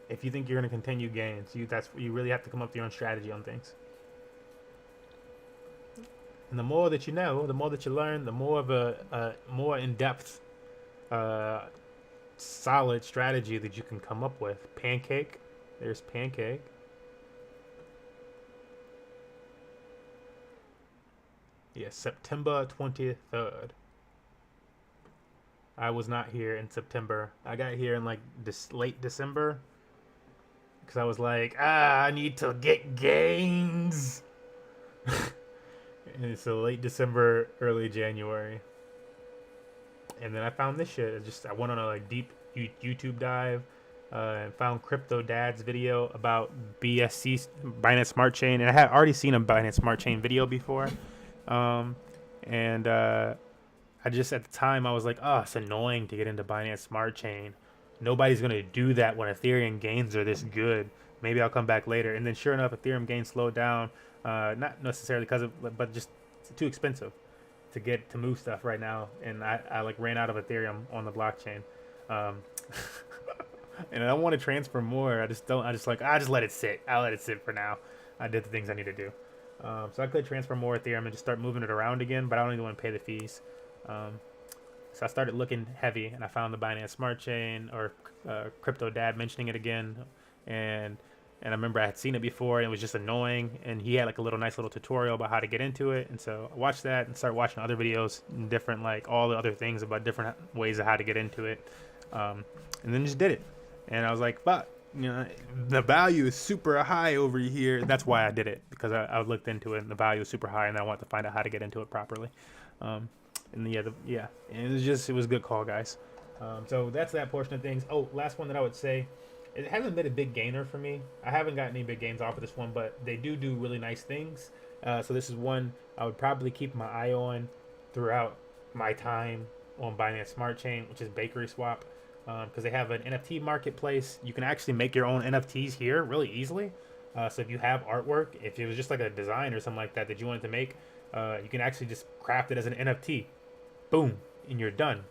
[SPEAKER 1] if you think you're going to continue gains, you really have to come up with your own strategy on things. And the more that you know, the more that you learn, the more of a more in-depth, solid strategy that you can come up with. Pancake, there's Pancake. Yes, September 23rd. I was not here in September. I got here in like late December, because I was like, I need to get gains. And so late December, early January. And then I found this shit. I went on a like deep YouTube dive and found Crypto Dad's video about BSC, Binance Smart Chain. And I had already seen a Binance Smart Chain video before. I just, at the time, I was like, oh, it's annoying to get into Binance Smart Chain. Nobody's going to do that when Ethereum gains are this good. Maybe I'll come back later. And then sure enough, Ethereum gains slowed down. Not necessarily because of, but just too expensive to move stuff right now. And I like ran out of Ethereum on the blockchain. And I don't want to transfer more. I just let it sit. I'll let it sit for now. I did the things I need to do. So I could transfer more Ethereum and just start moving it around again, but I don't even want to pay the fees. So I started looking heavy, and I found the Binance Smart Chain, or Crypto Dad mentioning it again, and and I remember I had seen it before and it was just annoying, and he had like a nice little tutorial about how to get into it, and so I watched that and started watching other videos and different, like all the other things about different ways of how to get into it, and then just did it. And I was like, but the value is super high over here. That's why I did it, because I looked into it and the value is super high, and I wanted to find out how to get into it properly. And and it was a good call, guys. So that's that portion of things. Oh, last one that I would say, it hasn't been a big gainer for me. I haven't gotten any big gains off of this one, but they do really nice things. So this is one I would probably keep my eye on throughout my time on Binance Smart Chain, which is Bakery Swap, because they have an NFT marketplace. You can actually make your own NFTs here really easily. So if you have artwork, if it was just like a design or something like that you wanted to make, you can actually just craft it as an NFT. Boom, and you're done.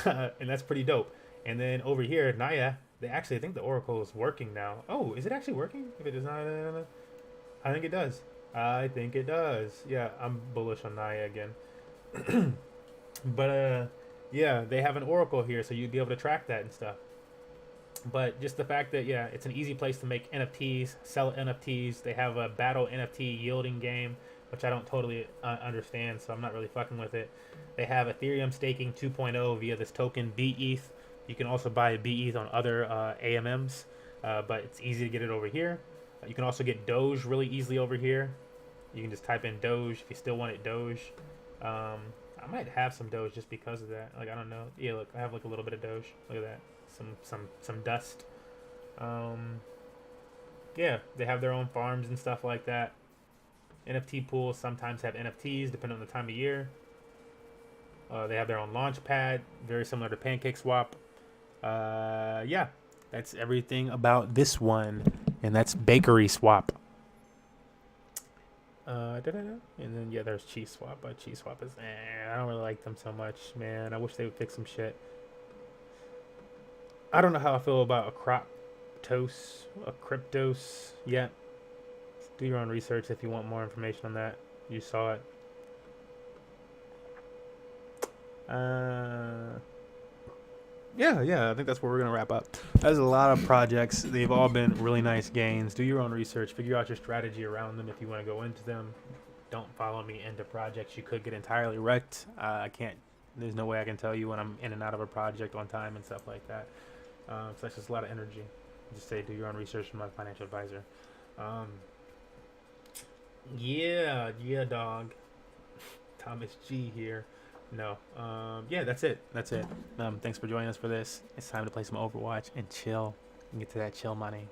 [SPEAKER 1] And that's pretty dope. And then over here, Naya, I think the Oracle is working now. Oh, is it actually working? If it does not, I think it does. Yeah, I'm bullish on Naya again. But yeah, they have an Oracle here, so you'd be able to track that and stuff. But just the fact that, yeah, it's an easy place to make NFTs, sell NFTs. They have a battle NFT yielding game, which I don't totally understand, so I'm not really fucking with it. They have Ethereum staking 2.0 via this token, BETH. You can also buy BETH on other AMMs, but it's easy to get it over here. You can also get Doge really easily over here. You can just type in Doge if you still want it Doge. I might have some Doge just because of that. Like, I don't know. Yeah, look, I have like a little bit of Doge. Look at that. Some dust. Yeah, they have their own farms and stuff like that. NFT pools sometimes have NFTs depending on the time of year. They have their own launch pad, very similar to Pancake Swap. Yeah, that's everything about this one, and that's Bakery Swap. And then yeah, there's Cheese Swap, but Cheese Swap is I don't really like them so much, man. I wish they would fix some shit. I don't know how I feel about a Cryptos yet. Do your own research if you want more information on that. You saw it. Yeah, I think that's where we're gonna wrap up. There's a lot of projects. They've all been really nice gains. Do your own research. Figure out your strategy around them if you want to go into them. Don't follow me into projects. You could get entirely wrecked. I can't. There's no way I can tell you when I'm in and out of a project on time and stuff like that. So that's just a lot of energy. Just say do your own research from my financial advisor. Yeah, dog. Thomas G here. No. Yeah, that's it. Thanks for joining us for this. It's time to play some Overwatch and chill and get to that chill money.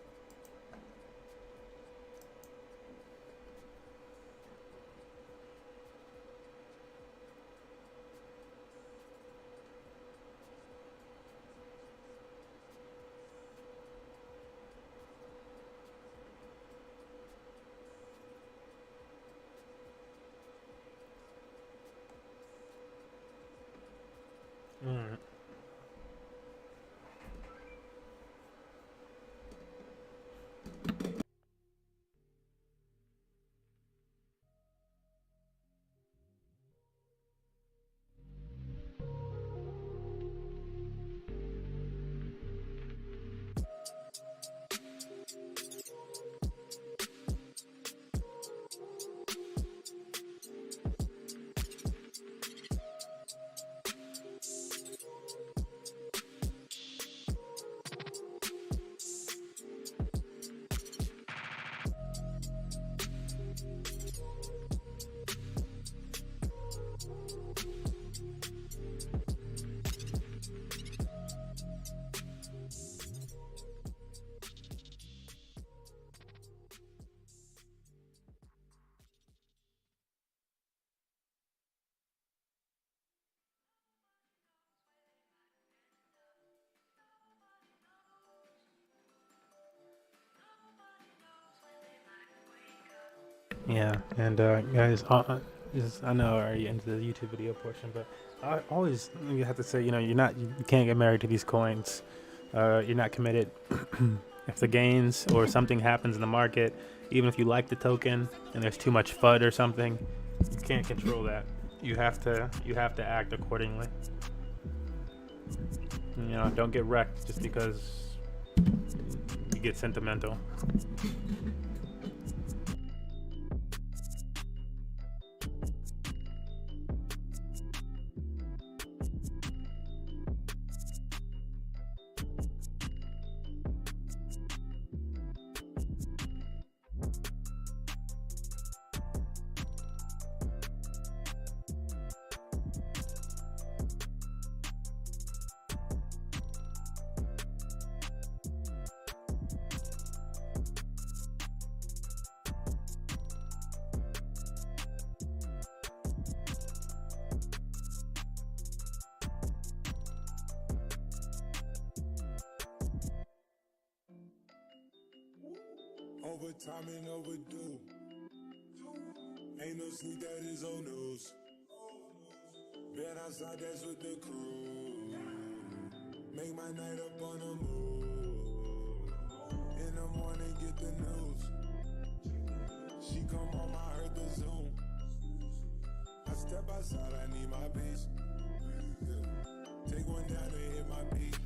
[SPEAKER 1] Alright. Yeah, and guys, I know are you into the YouTube video portion, but I always you have to say, you can't get married to these coins. You're not committed. If the gains or something happens in the market, even if you like the token and there's too much FUD or something, you can't control that. You have to act accordingly. Don't get wrecked just because we get sentimental.
[SPEAKER 2] Overtime and overdue. Ain't no sleep, that is old news. Been outside, that's with the crew. Make my night up on the move. In the morning, get the news. She come home, I heard the Zoom. I step outside, I need my peace. Take one down and hit my beat.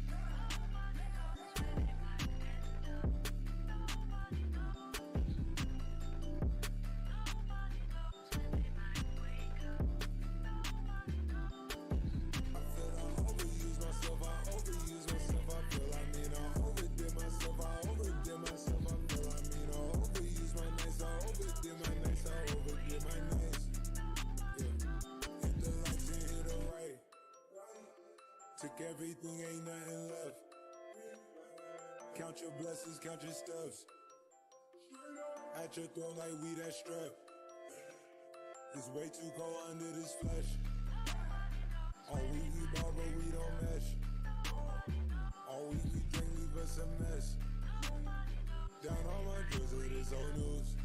[SPEAKER 2] Took everything, ain't nothing left. Count your blessings, count your stuffs. At your throat like we that strap. It's way too cold under this flesh. All we ball, but we don't mesh. All we drink, leave us a mess. Down all my drills, it is old news.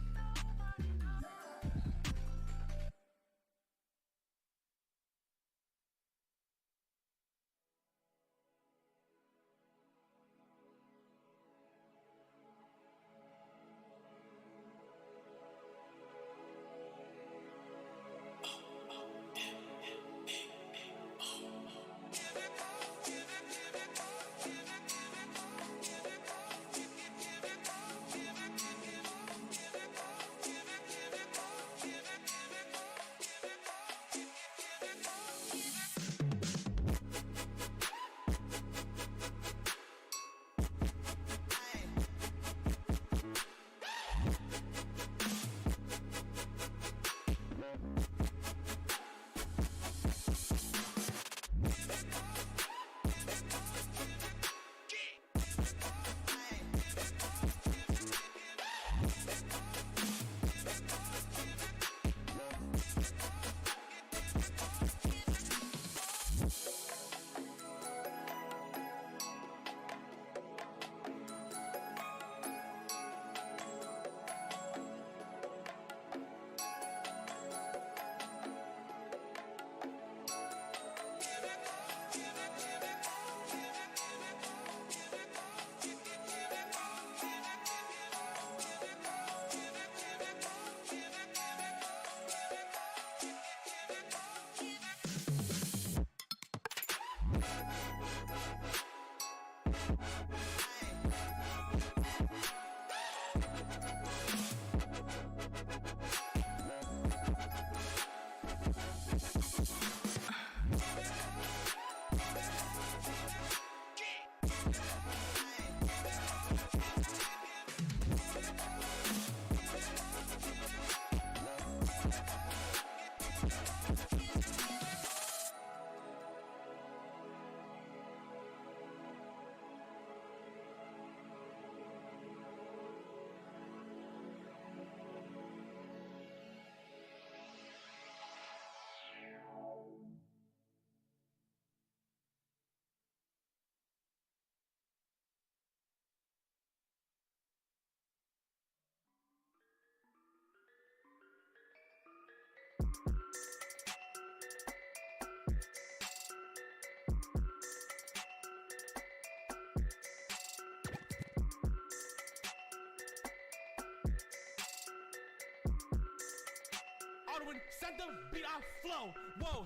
[SPEAKER 3] Alderman, send them beat our flow. Whoa.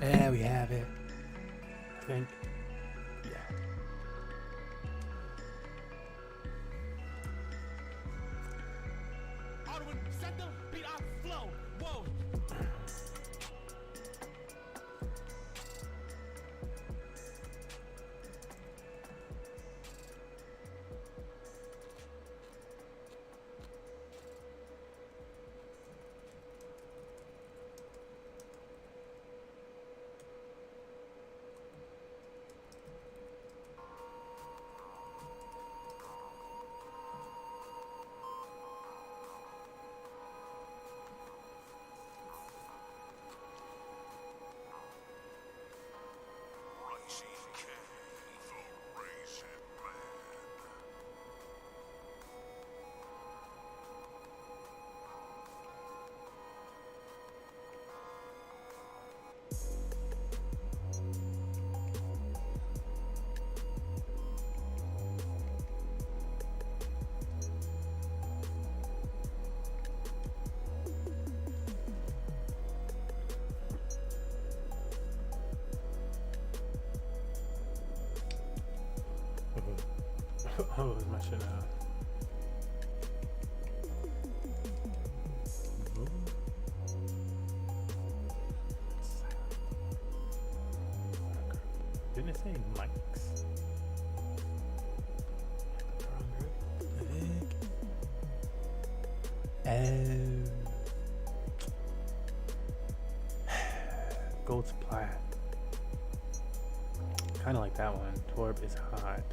[SPEAKER 1] There we have it. I think. Yeah.
[SPEAKER 3] Arwen, set them, beat our flow. Whoa.
[SPEAKER 1] Oh, is my shit out? Didn't it say mics? Gold's plat. Kind of like that one. Torb is hot.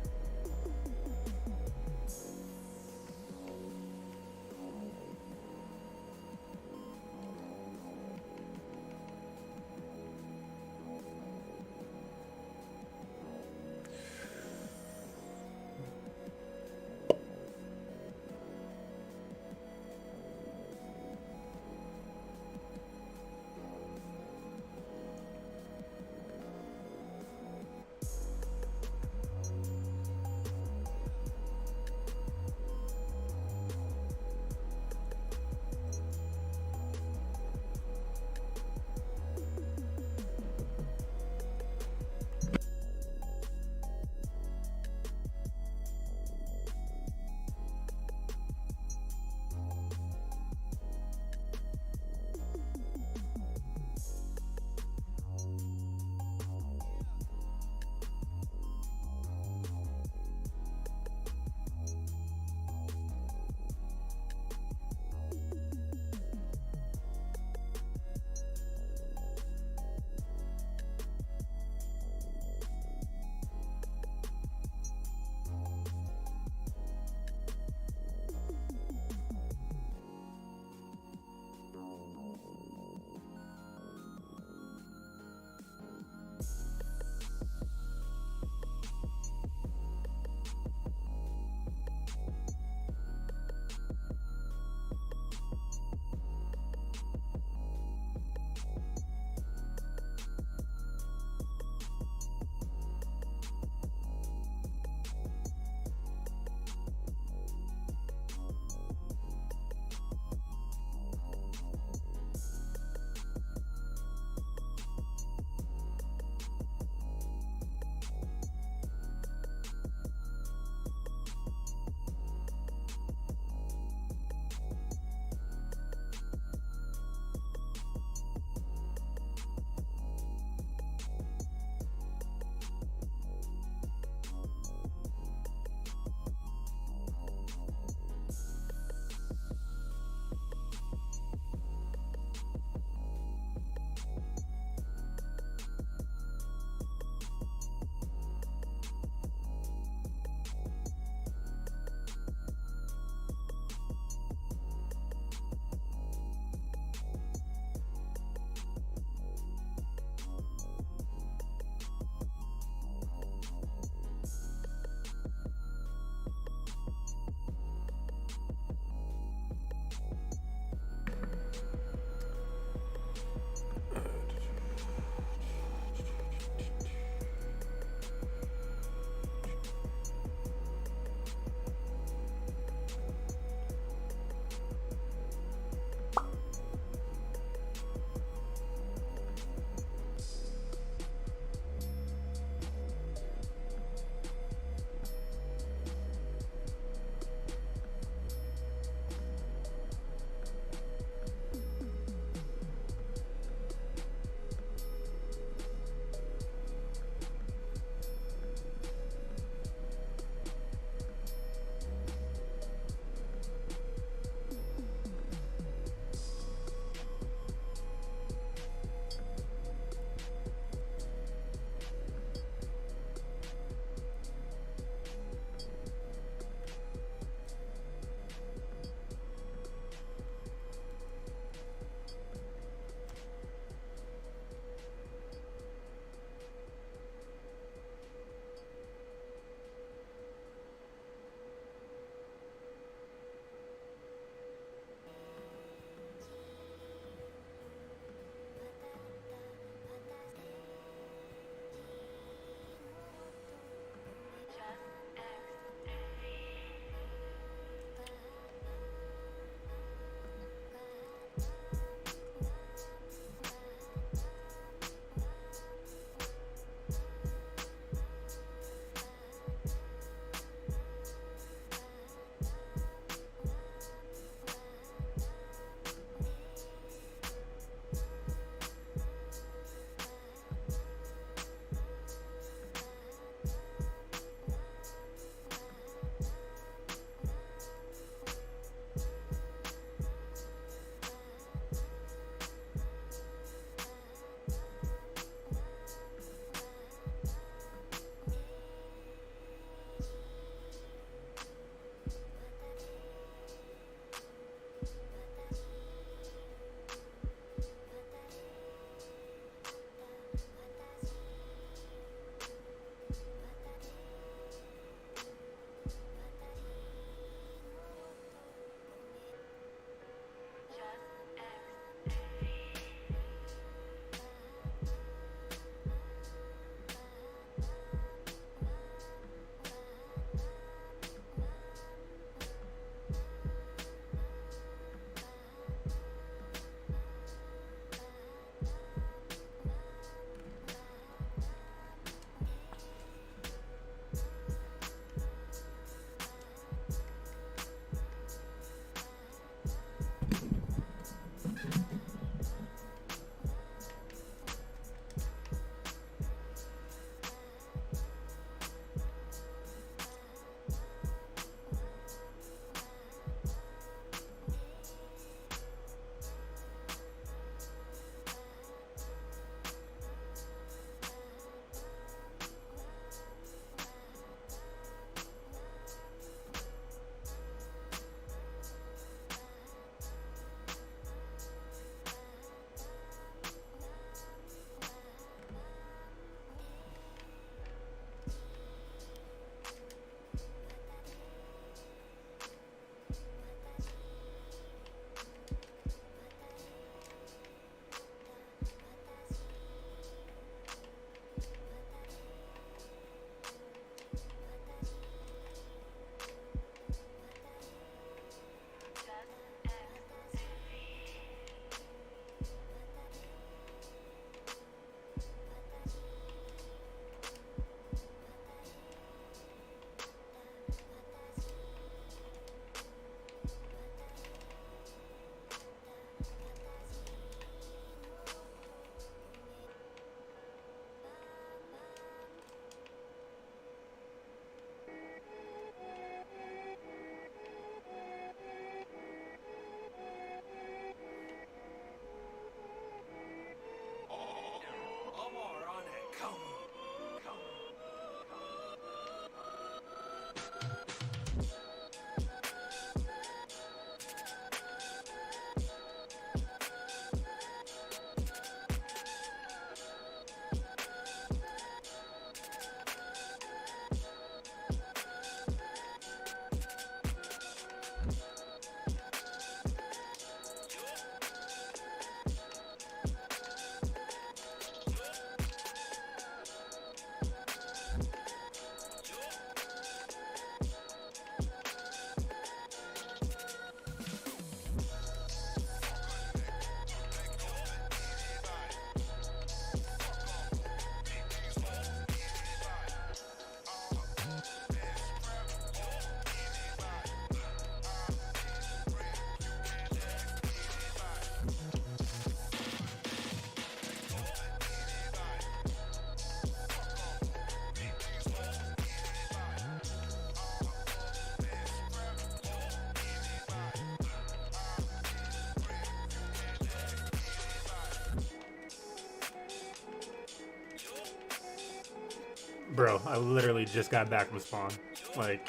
[SPEAKER 1] Bro, I literally just got back from spawn. Like,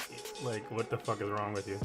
[SPEAKER 1] what the fuck is wrong with you?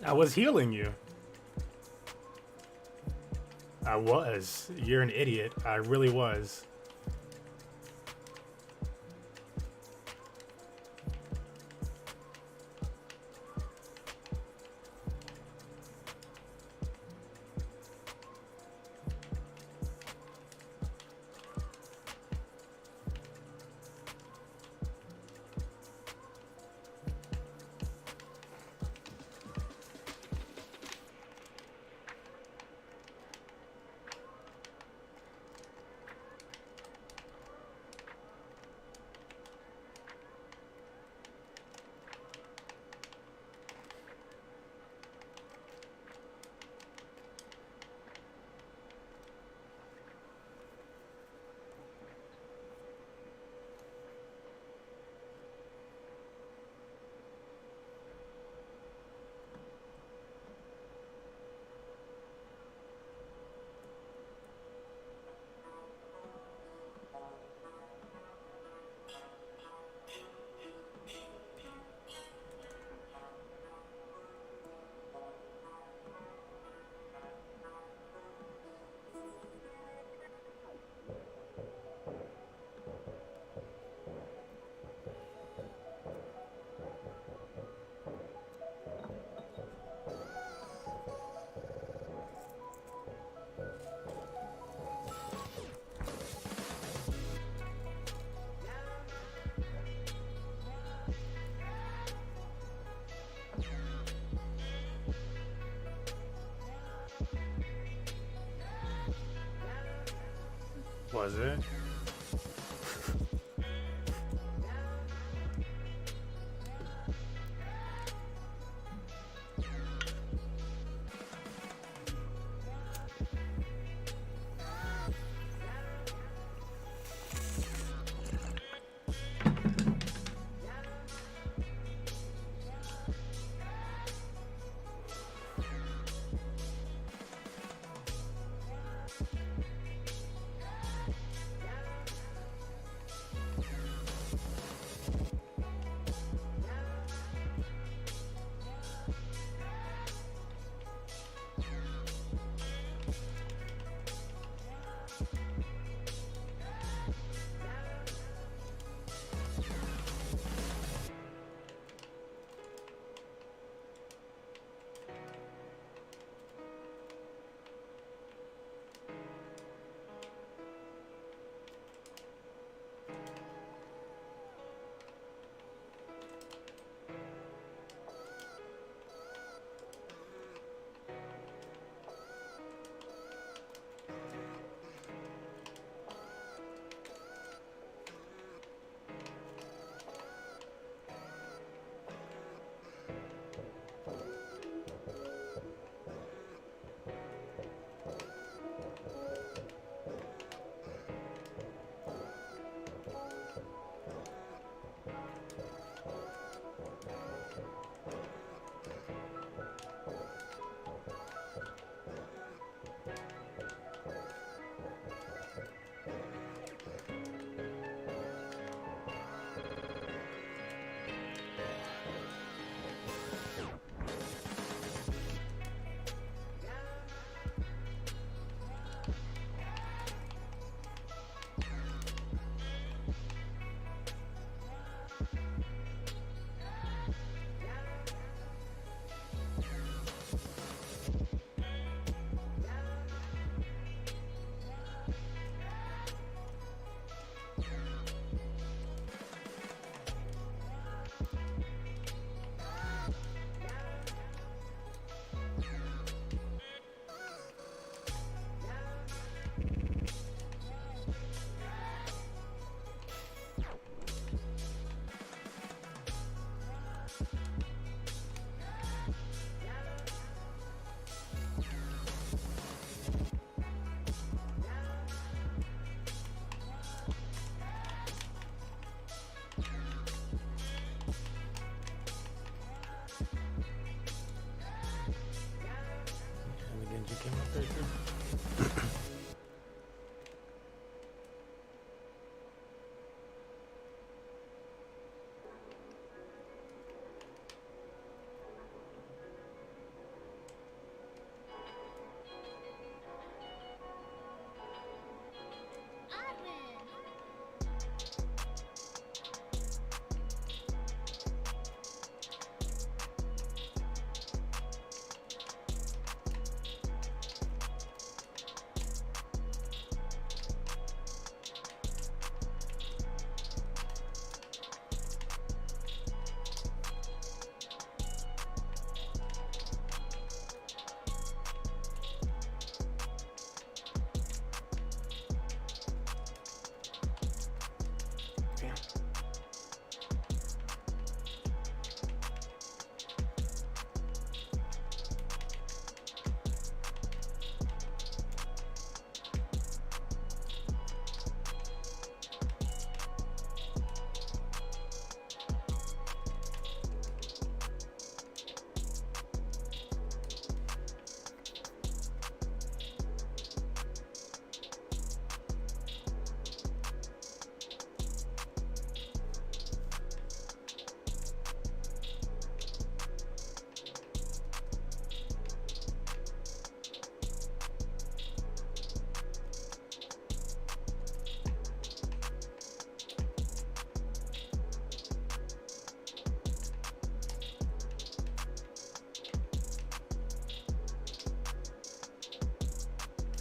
[SPEAKER 1] I was healing you. I was. You're an idiot. I really was. was it?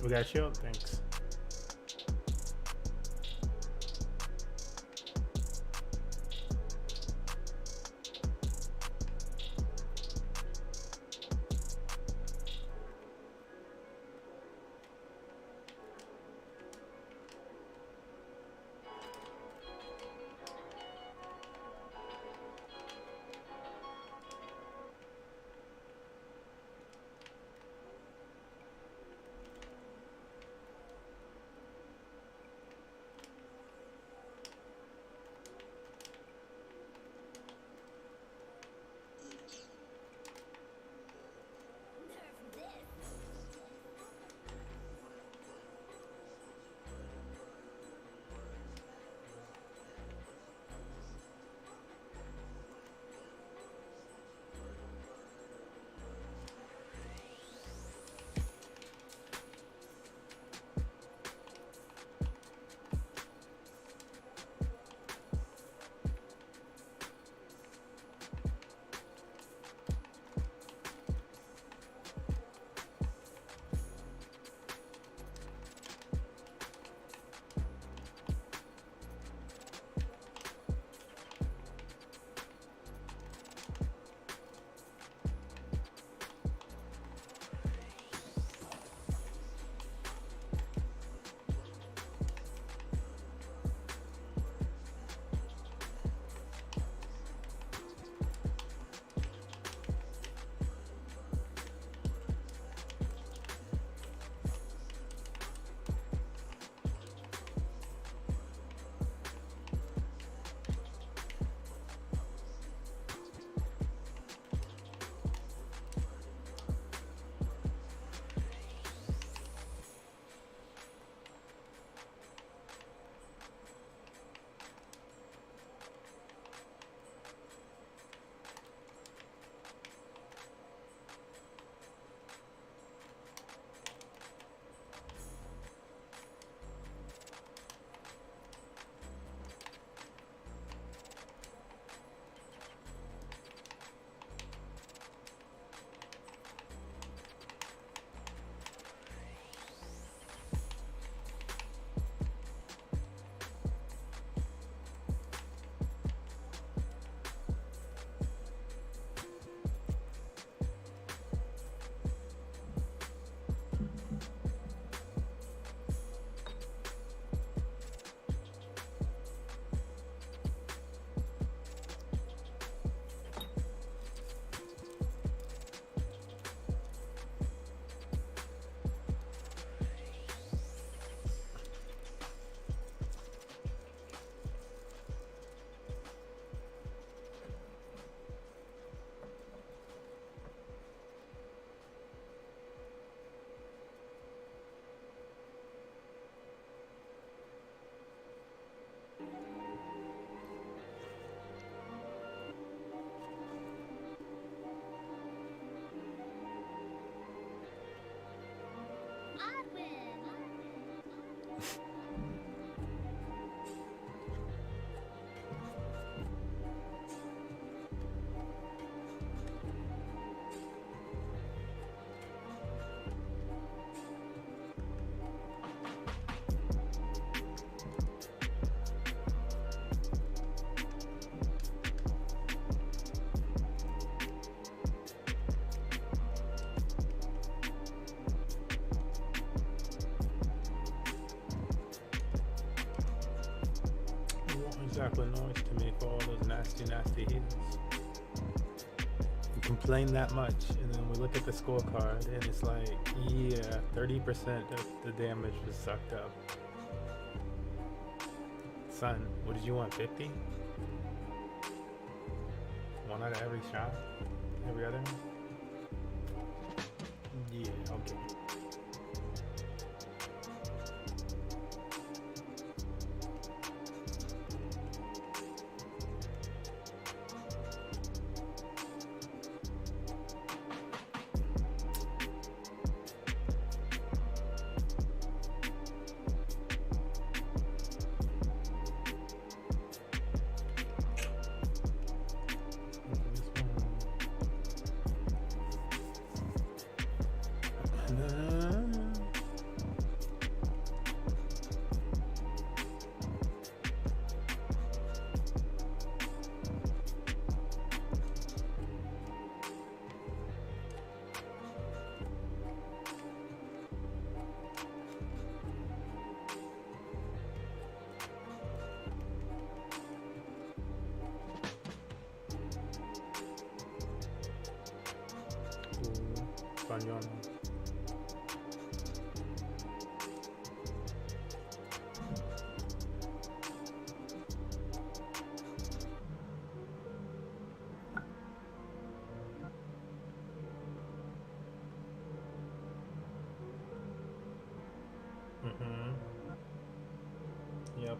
[SPEAKER 1] We got a shield? Thanks. Illinois to me for all those nasty, nasty heels. You complain that much, and then we look at the scorecard, and it's like, yeah, 30% of the damage was sucked up. Son, what did you want, 50? One out of every shot? Every other? Yeah, okay. Español. Yep.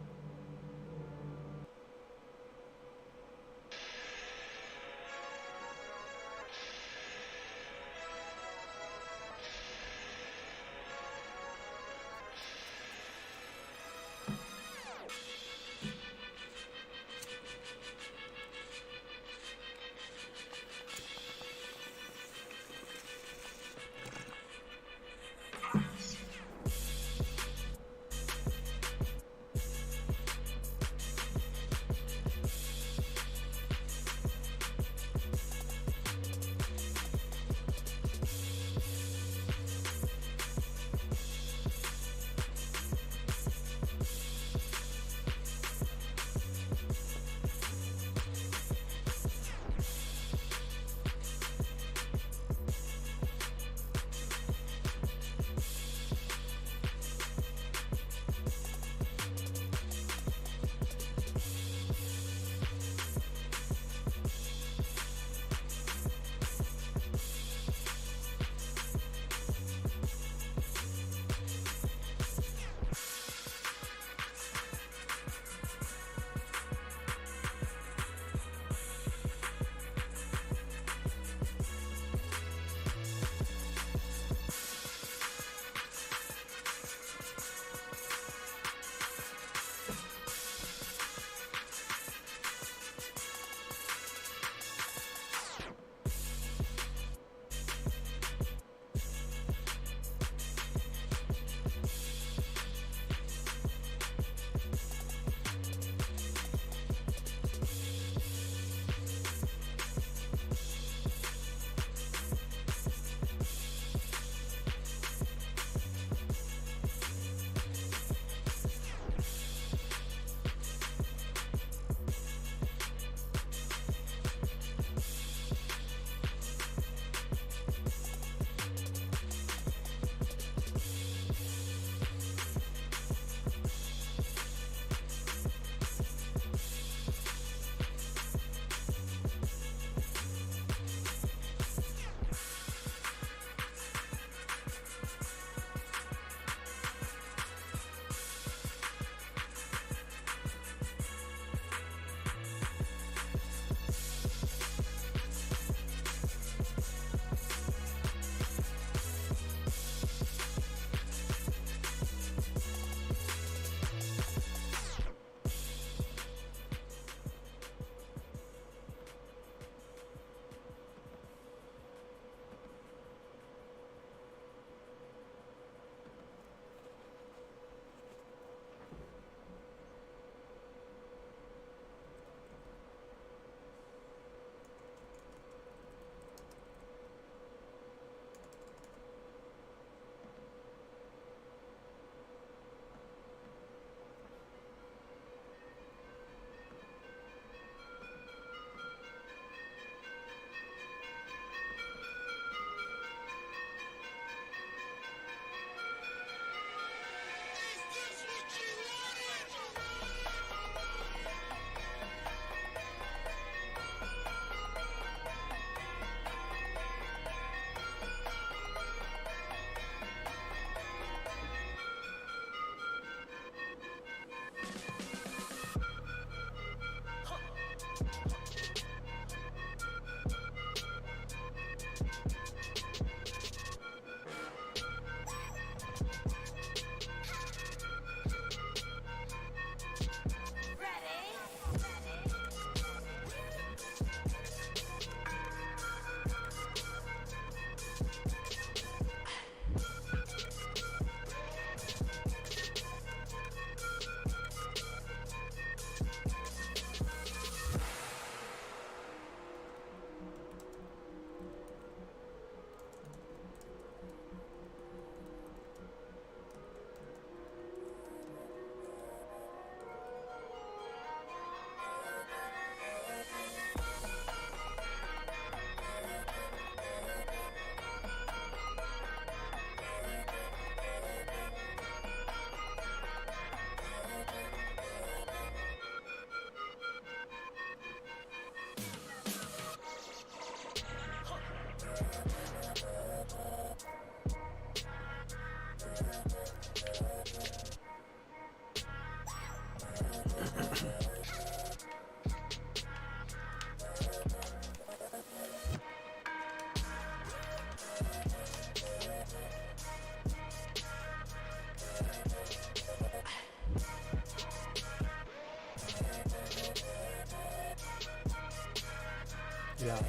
[SPEAKER 1] Yeah.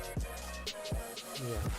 [SPEAKER 1] Yeah.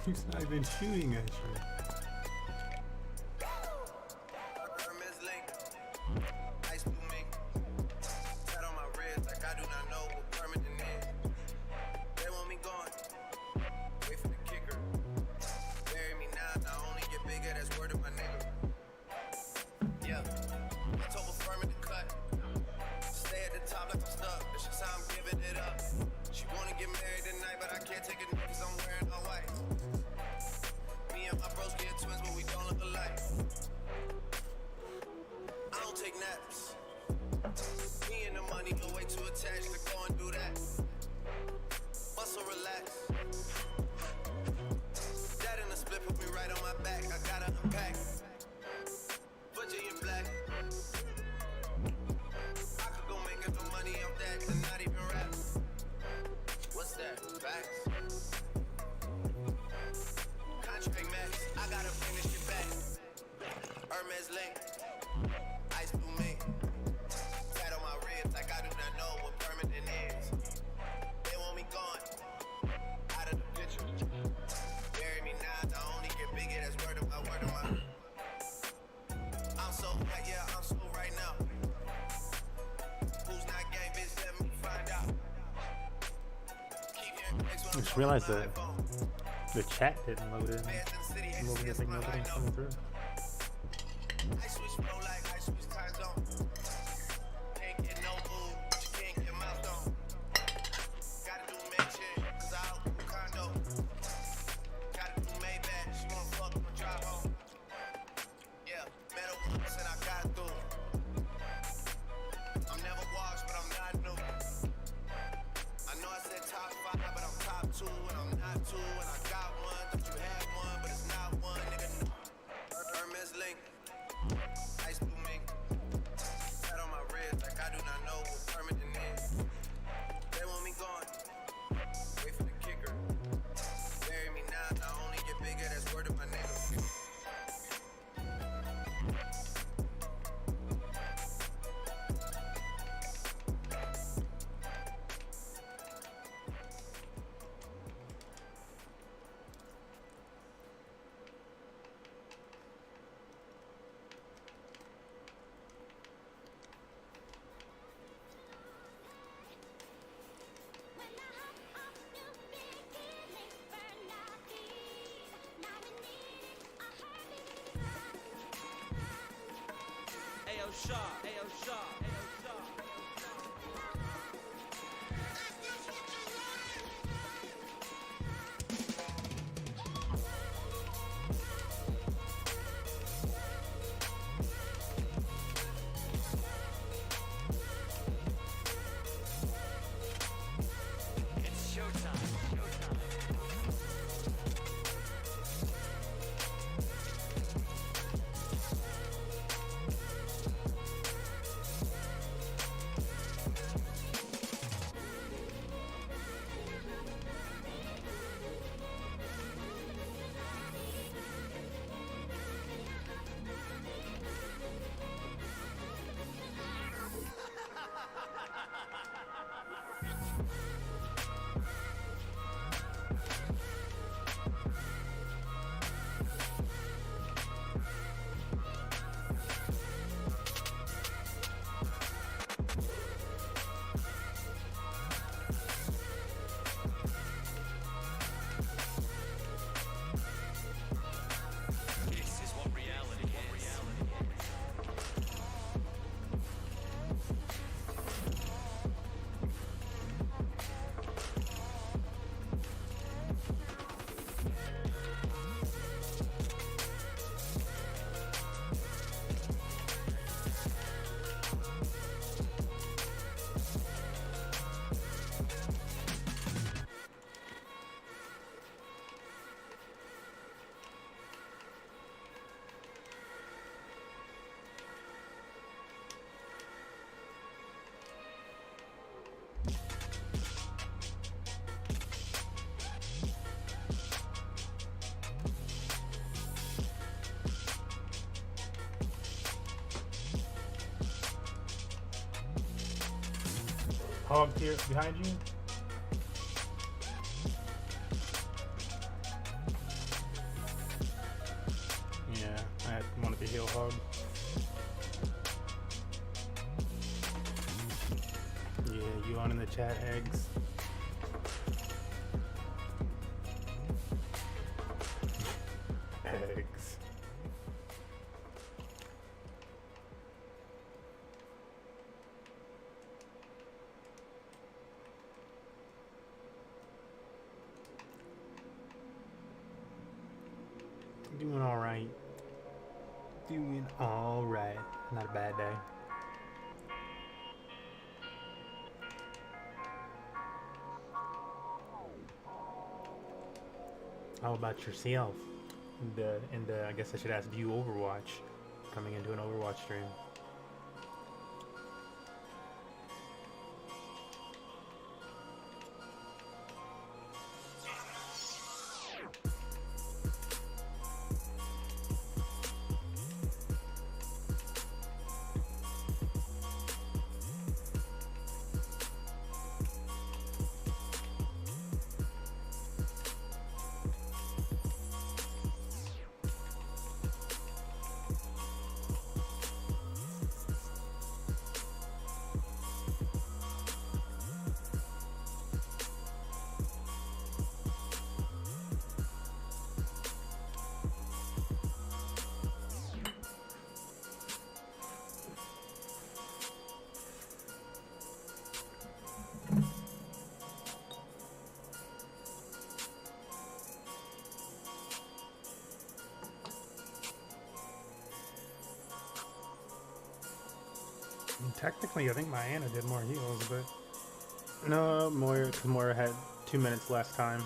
[SPEAKER 1] He's not even shooting at you. I just realized that the chat didn't load in. I'm over here thinking nobody's coming through. Hog here behind you. the heal hog. Yeah, you on in the chat, eggs. Eggs. Doing all right. Doing all right. Not a bad day. How about yourself? And I guess I should ask, do you Overwatch? Coming into an Overwatch stream. Technically, I think Diana did more heals, but no, Moira had 2 minutes less time.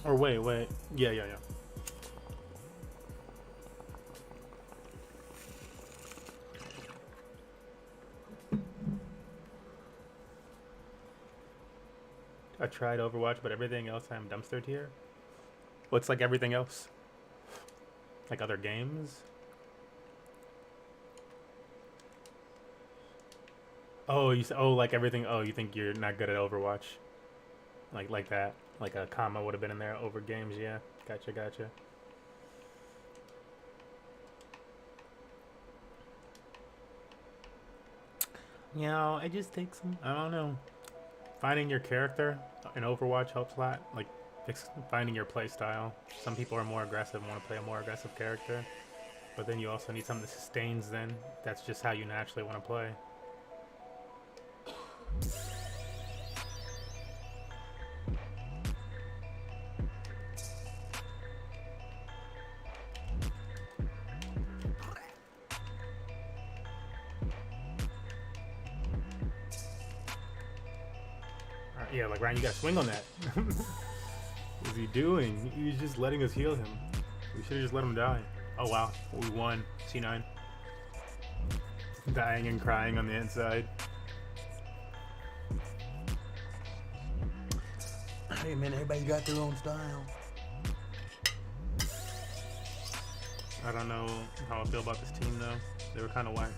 [SPEAKER 1] Or wait, yeah. I tried Overwatch, but everything else I'm dumpster tier. What's like everything else? Like other games? Oh, like everything. Oh, you think you're not good at Overwatch? Like that. Like a comma would have been in there over games. Yeah, gotcha. You know, I just take some. I don't know. Finding your character in Overwatch helps a lot. Like finding your play style. Some people are more aggressive and want to play a more aggressive character, but then you also need something that sustains. Then that's just how you naturally want to play. Yeah, like Ryan, you gotta swing on that. What's he doing? He was just letting us heal him. We should have just let him die. Oh wow, we won. C9. Dying and crying on the inside. Hey man, everybody got their own style. I don't know how I feel about this team though. They were kind of whack.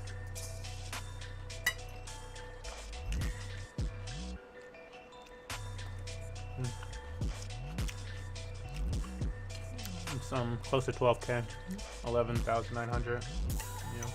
[SPEAKER 1] It's close to 12k, 11,900. Yeah.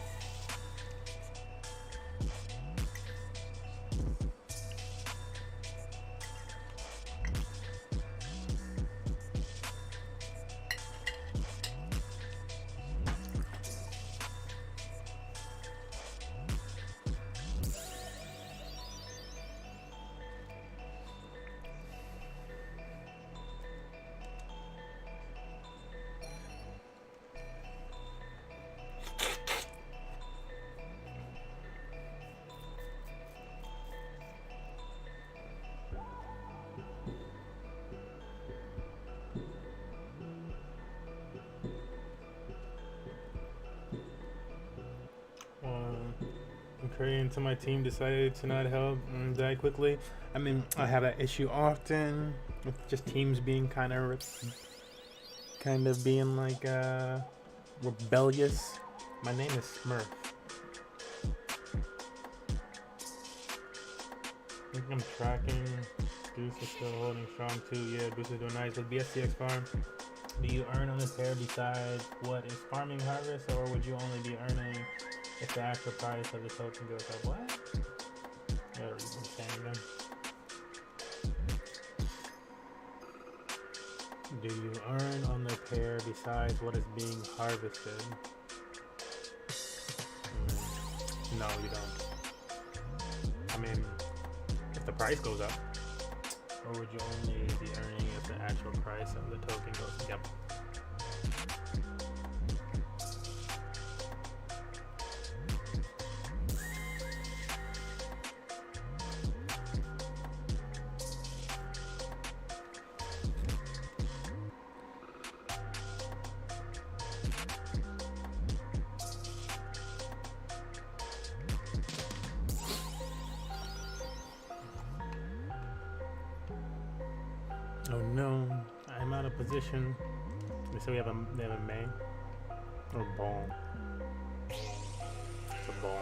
[SPEAKER 1] Into my team decided to not help and die quickly. I mean, I have that issue often with just teams being kind of being like rebellious. My name is Smurf. think I'm tracking. Goose is still holding strong too. Yeah, Goose is doing nice with BSCX farm. Do you earn on this pair besides what is farming harvest, or would you only be earning if the actual price of the token goes up? What? Yeah, what I'm saying then. Do you earn on the pair besides what is being harvested? No, you don't. I mean, if the price goes up, or would you only be earning if the actual price of the token goes up? Yep. Oh no, I'm out of position. So they have a main or ball. It's a ball.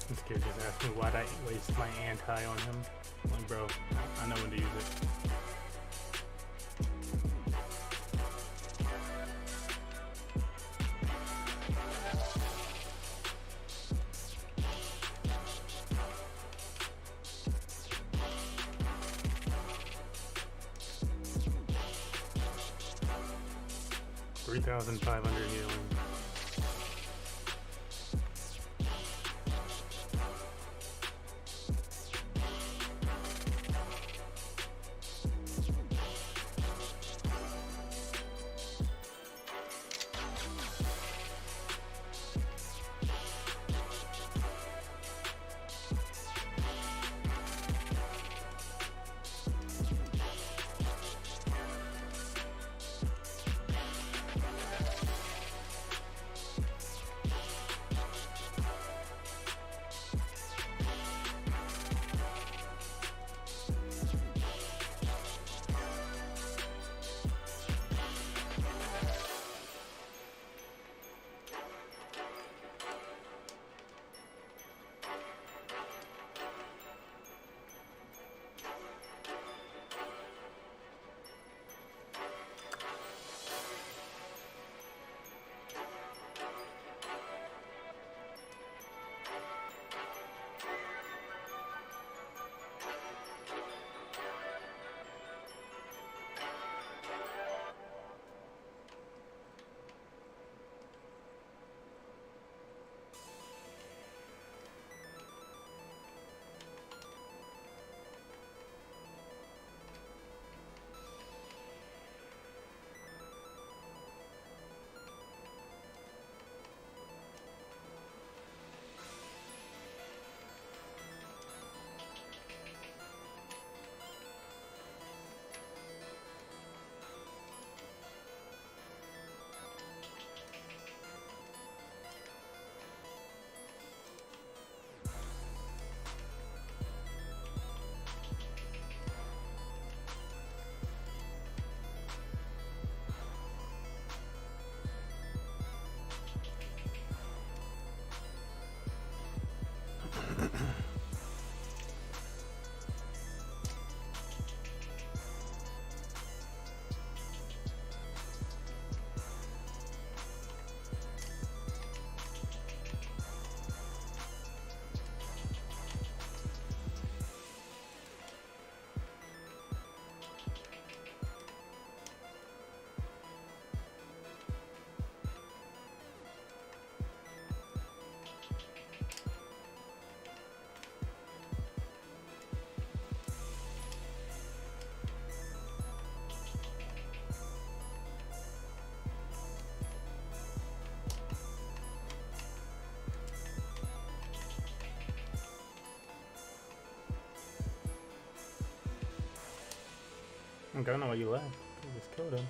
[SPEAKER 1] This kid just asked me why'd I waste my anti on him. I'm like, bro, I know when to use it. $3,500 healing. Okay, I don't know why you left. You just killed him.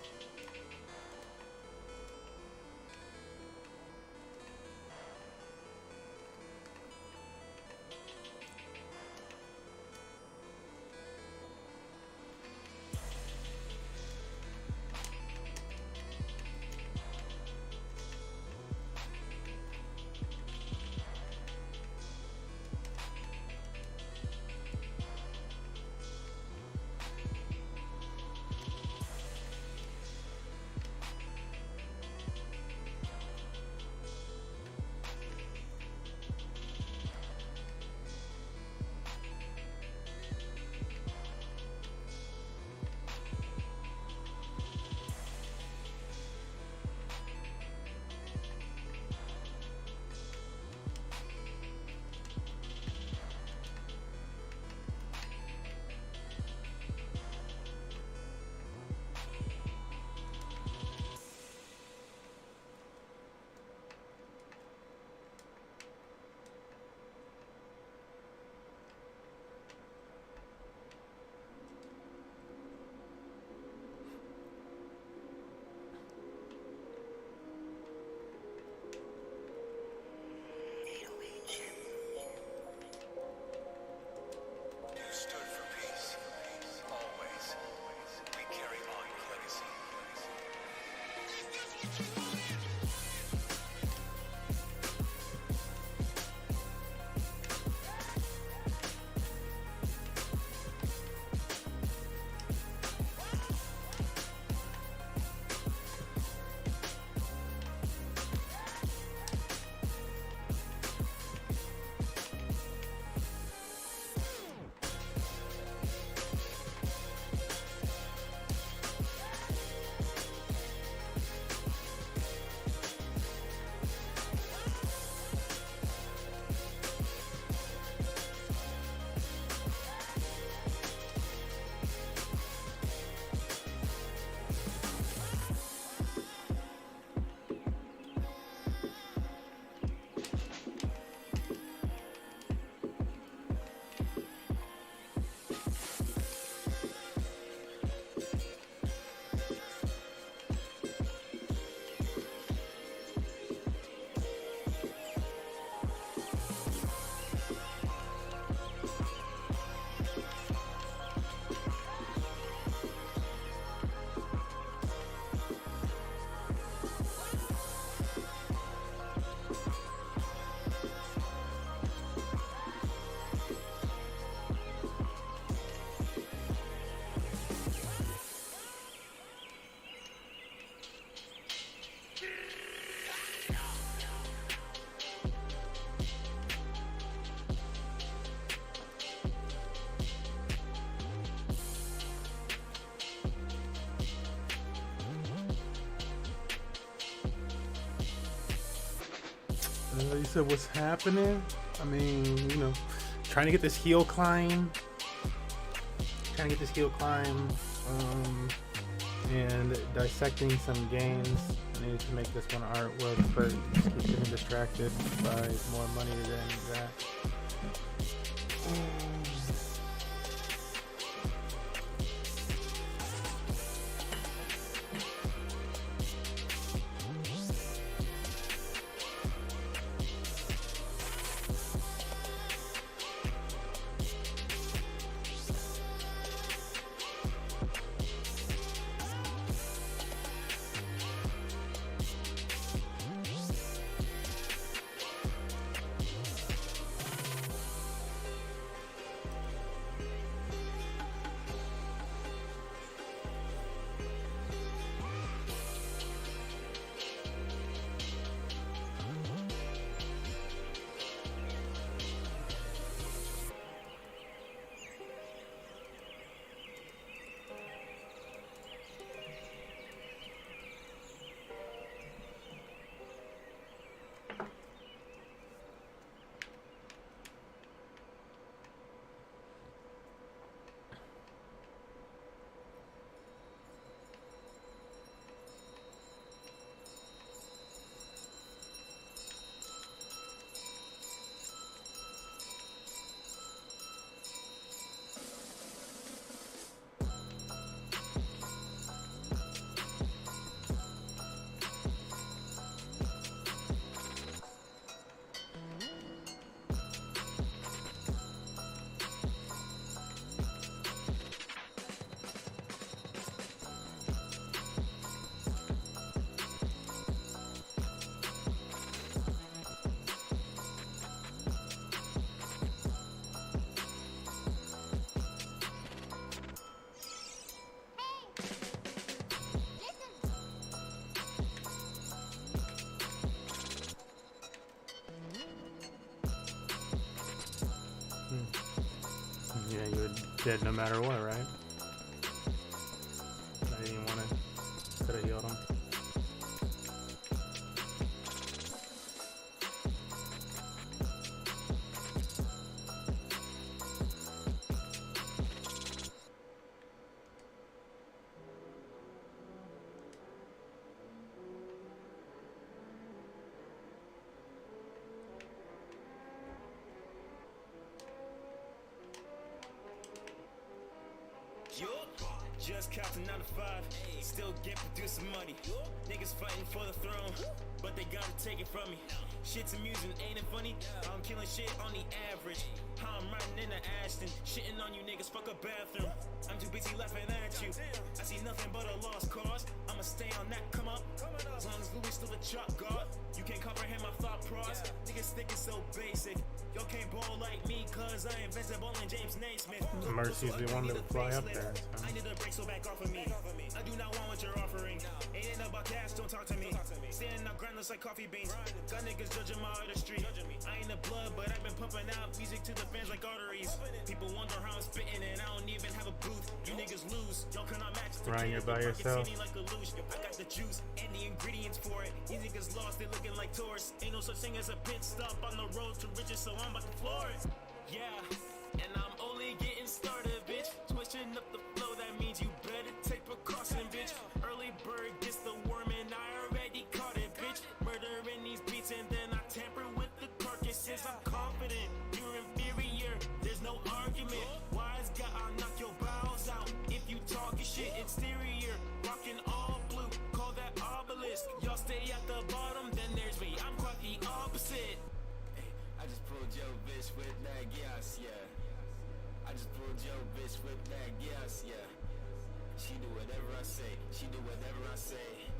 [SPEAKER 1] You said what's happening? I mean, you know, trying to get this heel climb. And dissecting some games. I need to make this one artwork, but just keep getting distracted by more money than that. dead no matter what, right? I didn't even want to. Could have healed him.
[SPEAKER 4] Just counting 9 to 5, still get producing money. Niggas fighting for the throne, but they gotta take it from me. Shit's amusing, ain't it funny? I'm killing shit on the average. How I'm riding in the Ashton, shitting on you niggas, fuck a bathroom. I'm too busy laughing at you. I see nothing but a lost cause. I'ma stay on that come up. As long as Louis still a chop guard, you can't comprehend my thought process. Niggas think it's so basic. Y'all can't ball like me, cause I invented ballin' James Naismith.
[SPEAKER 1] Mercy's the one that would fly up there.
[SPEAKER 4] I need a break, so back off of me. I do not want what you're offering. Ain't about cash, don't talk to me. Standing up groundless like coffee beans. Got niggas judging my artistry. I ain't the blood, but I've been pumping out music to the fans like arteries. People wonder how I'm spitting, and I don't even have a booth. You niggas lose, y'all cannot match the
[SPEAKER 1] Ryan, you're by yourself.
[SPEAKER 4] Like a luge. I got the juice and the ingredients for it. These niggas lost, they looking like tourists. Ain't no such thing as a pit stop on the road to riches, so I'm about to floor it. Yeah, and I'm only getting started, bitch. Switching up the flow, that means you better take precaution, bitch. Early bird gets the worm, and I already caught it, bitch. Murdering these beats, and then I tamper with the carcasses. I'm confident, you're inferior, there's no argument. Wise guy, I'll knock your bowels out if you talking shit. Exterior, rocking all blue, call that obelisk. Y'all stay at the bottom, then there's me. I'm quite the opposite. I just pulled your bitch with that gas, yeah. I just pulled your bitch with that gas, yeah. She do whatever I say, she do whatever I say.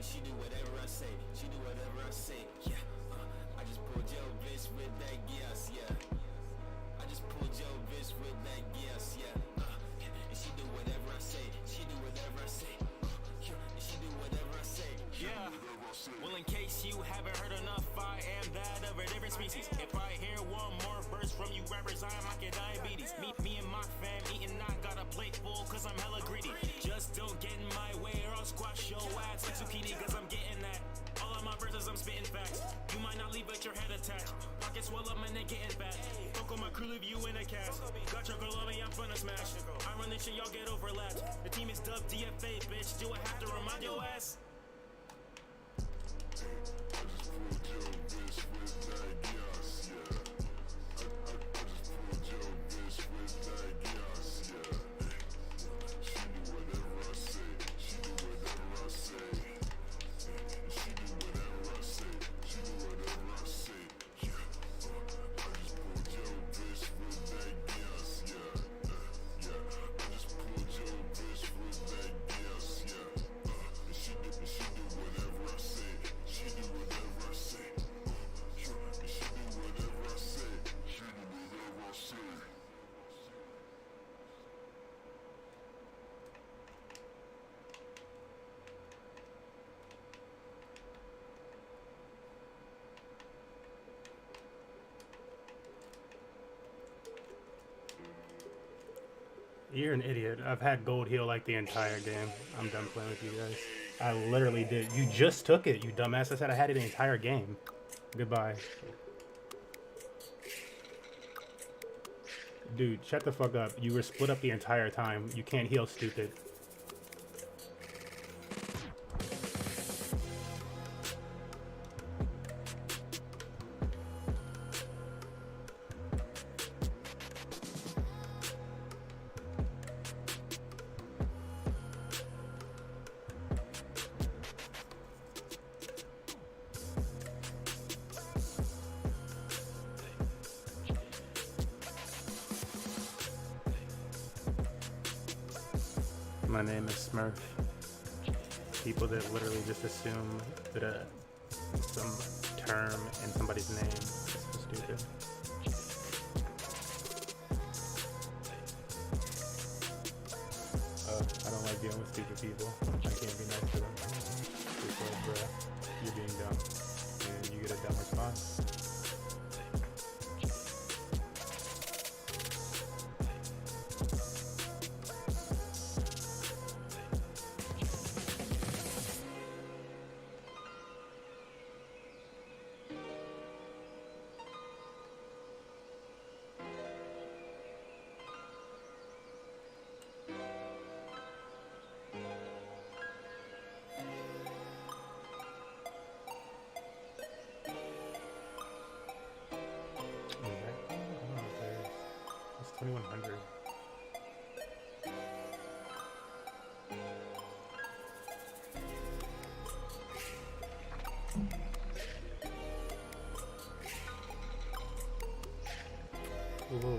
[SPEAKER 4] She do whatever I say, she do whatever I say, yeah. I just pulled your bitch with that gas, yeah. I just pulled your bitch with that gas, yeah. And she do whatever I say, she do whatever I say. She do whatever I say, yeah. Well, in case you haven't heard enough, I am that of a different species. If I hear one more verse from you rappers, I might get diabetes. Me and my fam eating, I got a plate full cause I'm hella greedy. Just don't get in my way or I'll squash your ass like zucchini cause I'm getting that. All of my verses, I'm spitting facts. You might not leave with your head attached. Pockets swell up and they getting fat. Fuck on my crew, leave you in a cast. Got your girl on me, I'm finna smash. I run this shit, y'all get overlapped. The team is dubbed DFA, bitch. Do I have to remind your ass?
[SPEAKER 2] I just pulled your bitch with that gas, yeah. I just pulled your bitch with that gas, yeah. She do whatever I say, she do whatever I say. She do whatever I say, she do whatever I say, yeah. I just pulled your bitch with that gas, yeah. Yeah, I just pulled your bitch with that gas, yeah. And she do whatever I say. She do whatever I say. She do whatever I say. She do whatever I say.
[SPEAKER 1] You're an idiot. I've had gold heal like the entire game. I'm done playing with you guys. I literally did. You just took it, you dumbass. I said I had it the entire game. Goodbye. Dude, shut the fuck up. You were split up the entire time. You can't heal, stupid. My name is Smurf. People that literally just assume that some term in somebody's name is so stupid. I don't like dealing with stupid people. I can't be nice to them. It's like, bruh, you're being dumb. And you get a dumb response. 2100. Whoa.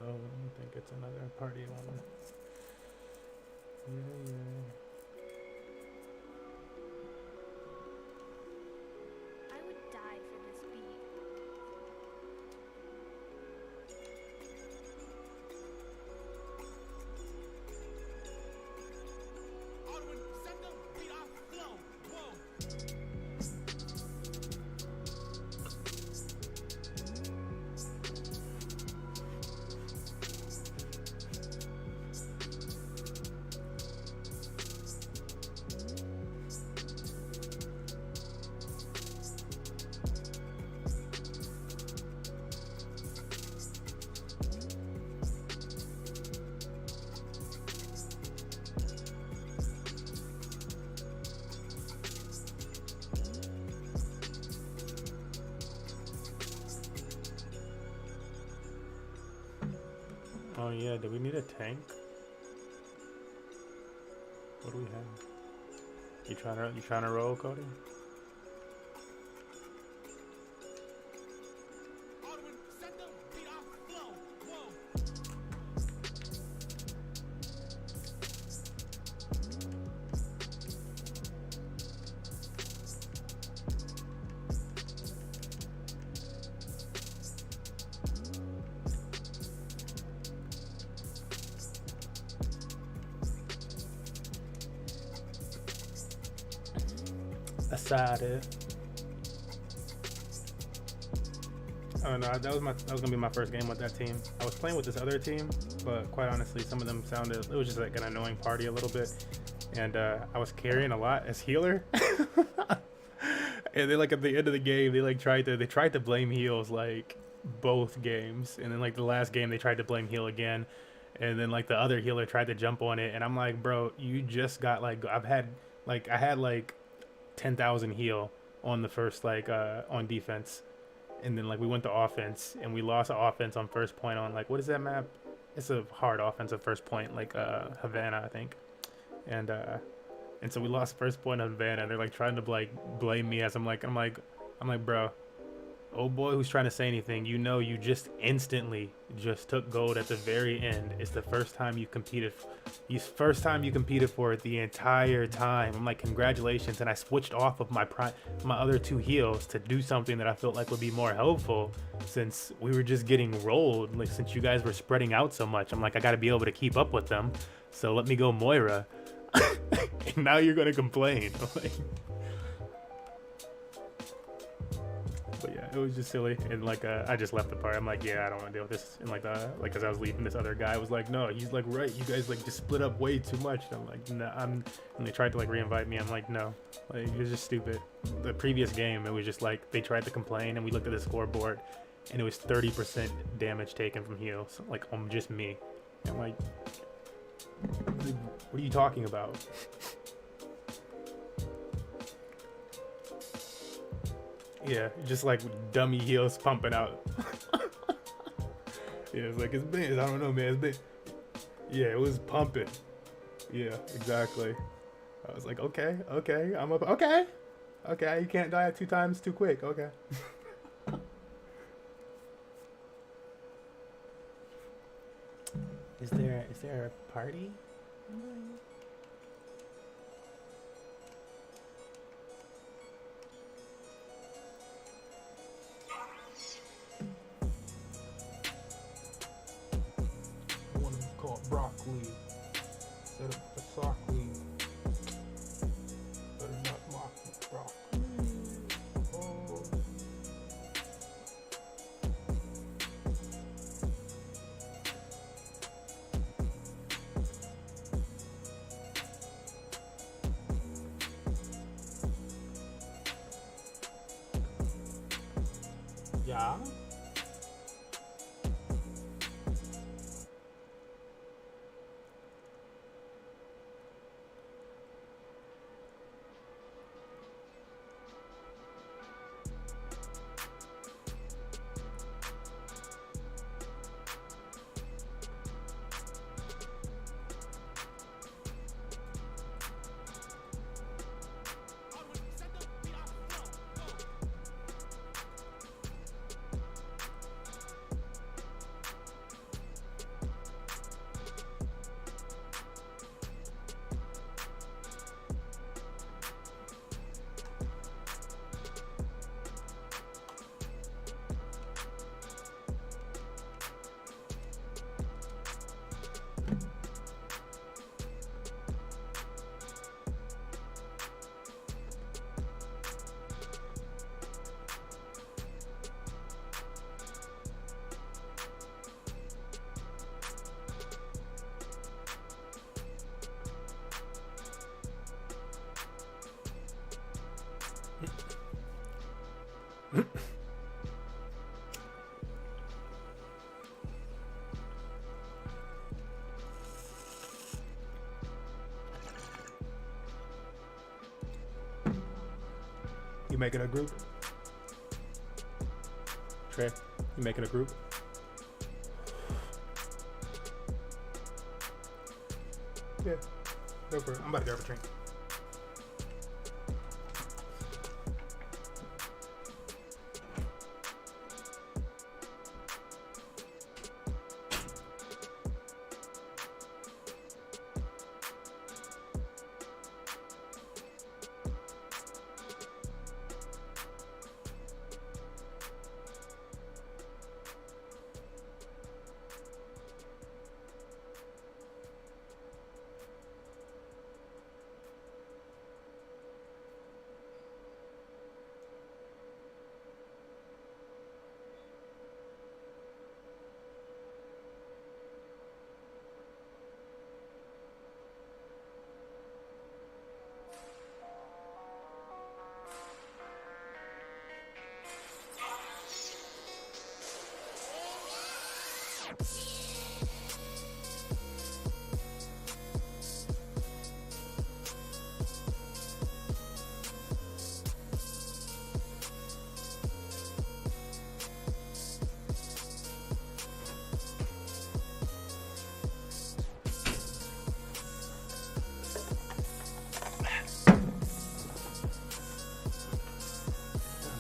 [SPEAKER 1] Oh, I think it's another party one. Yeah.
[SPEAKER 5] I would die for this beat.
[SPEAKER 3] Ottoman, set the beat off flow. Whoa.
[SPEAKER 1] Oh yeah, do we need a tank? What do we have? You trying to roll, Cody?
[SPEAKER 3] Ottoman, set the beat off flow. Whoa.
[SPEAKER 1] Asada. Oh no, that was gonna be my first game with that team. I was playing with this other team, but quite honestly, some of them sounded, it was just like an annoying party a little bit, and I was carrying a lot as healer. And then like at the end of the game, they tried to blame heals like both games, and then like the last game they tried to blame heal again, and then like the other healer tried to jump on it, and I'm like, bro, you just got like I had like 10,000 heal on the first on defense, and then like we went to offense and we lost offense on first point on like, what is that map? It's a hard offensive first point, like Havana, I think, and so we lost first point on Havana. They're like trying to like blame me as I'm like, bro, old boy who's trying to say anything, you know, you just instantly just took gold at the very end. It's the first time you competed for it the entire time. I'm like, congratulations. And I switched off of my other two heals to do something that I felt like would be more helpful, since we were just getting rolled, like since you guys were spreading out so much. I'm like, I got to be able to keep up with them, so let me go Moira. And now you're gonna complain. Like, but yeah, it was just silly, and like I just left the party. I'm like, yeah, I don't want to deal with this. And like as I was leaving, this other guy was like, no, he's like, right, you guys like just split up way too much. And I'm like, no, and they tried to like re-invite me. I'm like, no, like it was just stupid. The previous game, it was just like they tried to complain, and we looked at the scoreboard, and it was 30% damage taken from heals, like on just me. And I'm like, what are you talking about? Yeah, just like dummy heals pumping out. Yeah, it's like, it's been, I don't know, man, it's been, yeah, it was pumping. Yeah, exactly. I was like, okay, I'm up, okay, you can't die 2 times too quick, okay. Is there a party? instead of a broccoli. Butternut broccoli. Oh. Yeah. You making a group? Trey, you making a group? Yeah, go for it. I'm about to grab a drink.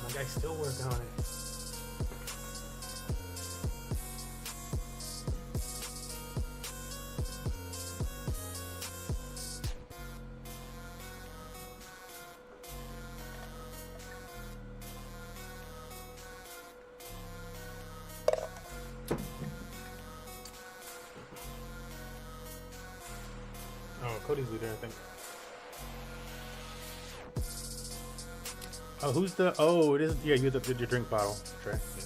[SPEAKER 1] My guy's still working on it. Oh, Cody's leader, I think. Oh, who's the? Oh, it is. Yeah, you did your drink bottle, Trey. Yeah.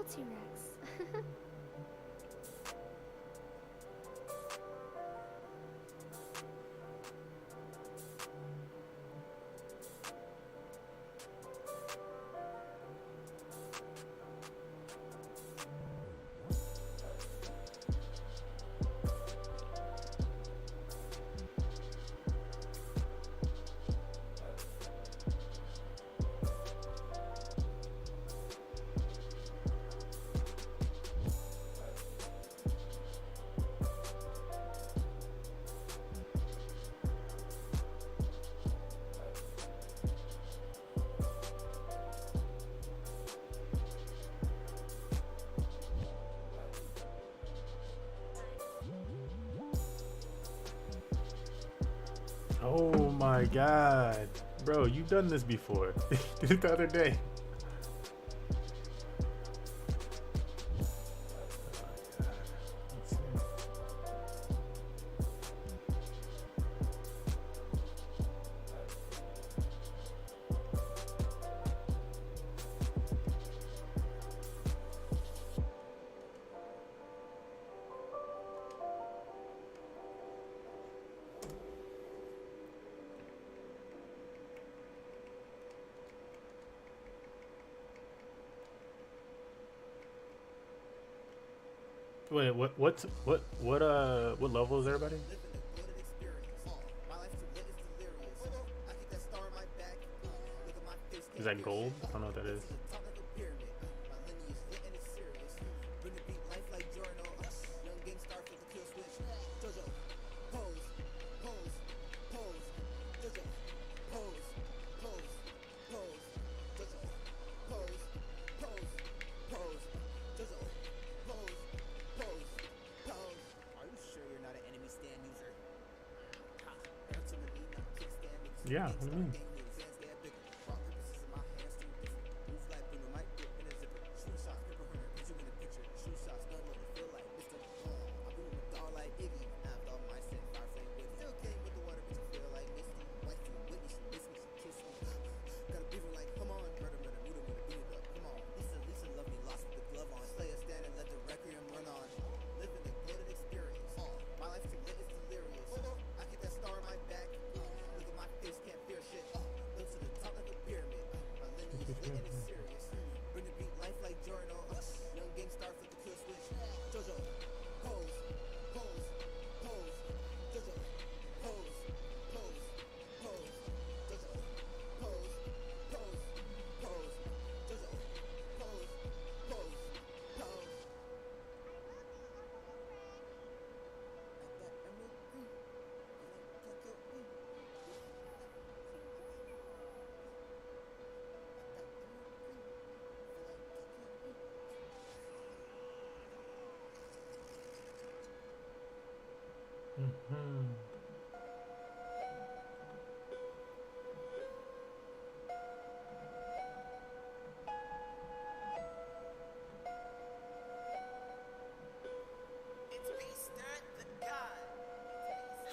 [SPEAKER 5] little T-Rex.
[SPEAKER 1] Oh my god. Bro, you've done this before. Did it the other day. Wait, what level is everybody? Is that gold? I don't know what that is. Yeah, what do you mean?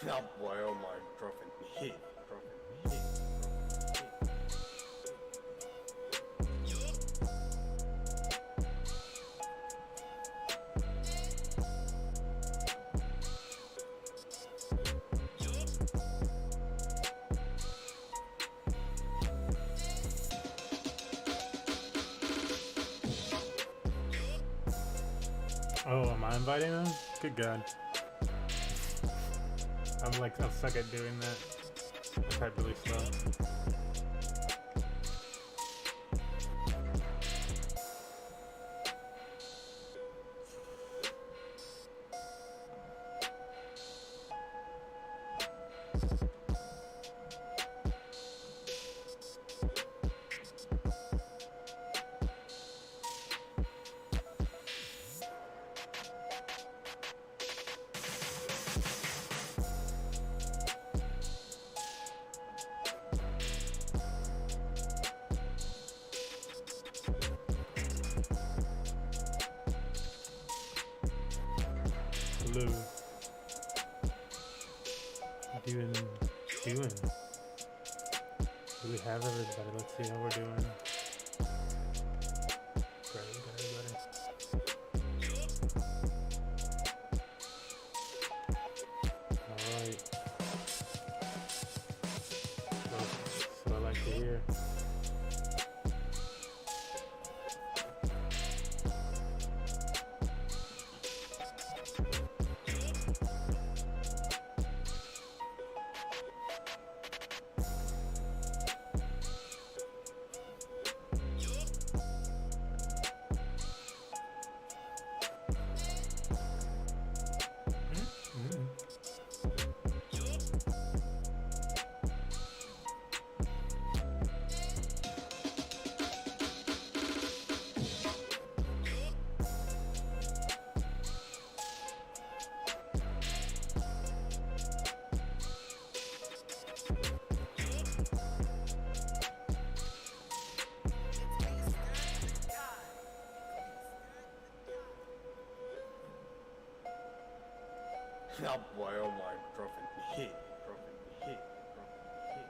[SPEAKER 6] Oh boy, oh my, dropping hit.
[SPEAKER 1] Oh, am I inviting them? Good God. I'm suck at doing that. I type really slow. Hello. What are you doing? Do we have everybody? Let's see how we're doing. Great, we got everybody.
[SPEAKER 6] Oh boy, oh my, dropping hit, dropping hit, dropping hit.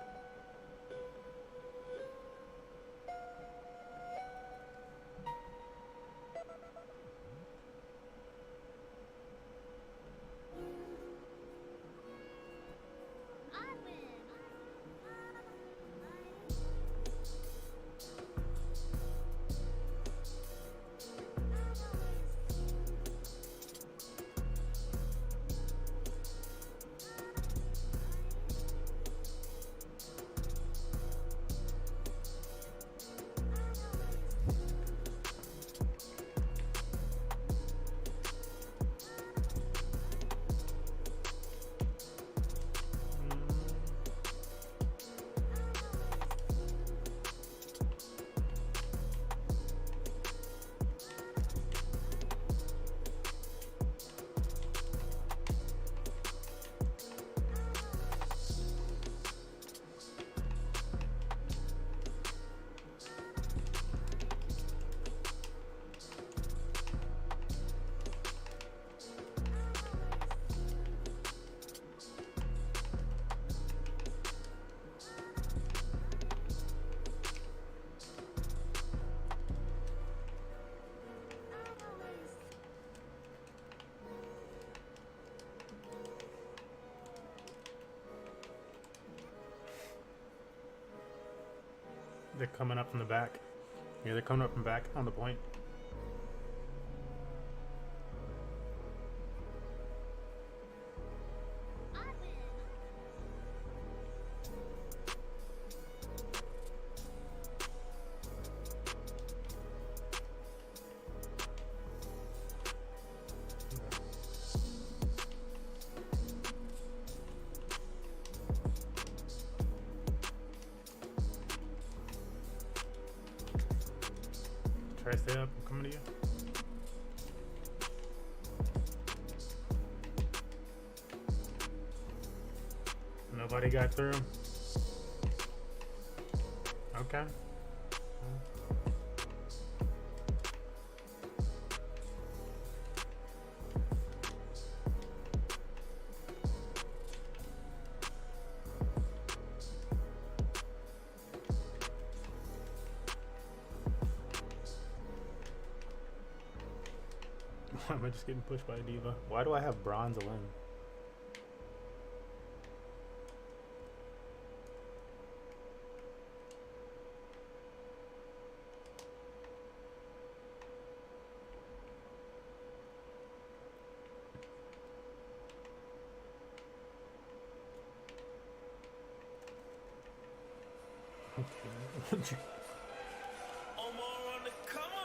[SPEAKER 5] I win.
[SPEAKER 1] They're coming up from the back. Yeah, they're coming up from back on the point.
[SPEAKER 5] I win.
[SPEAKER 1] Try to stay up. I'm coming to you. Nobody got through. Okay. Why am I just getting pushed by a diva? Why do I have bronze a limb? Okay.
[SPEAKER 4] Omar on the come up.